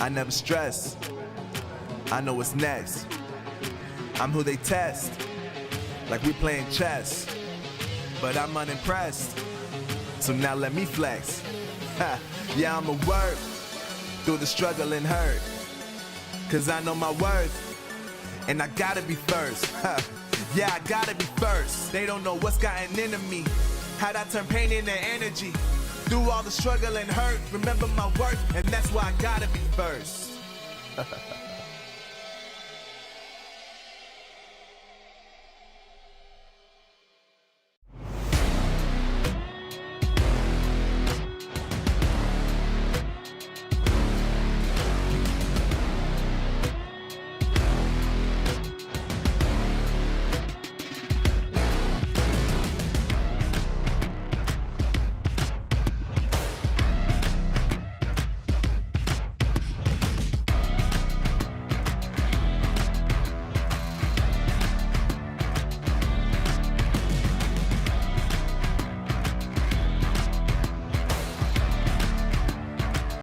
I never stress. I know what's next. I'm who they test, like we playing chess. But I'm unimpressed, so now let me flex. Ha, yeah, I'ma work through the struggle and hurt, cause I know my worth, and I gotta be first. Yeah, I gotta be first. They don't know what's gotten into me, how'd I turn pain into energy. Through all the struggle and hurt, remember my worth, and that's why I gotta be first.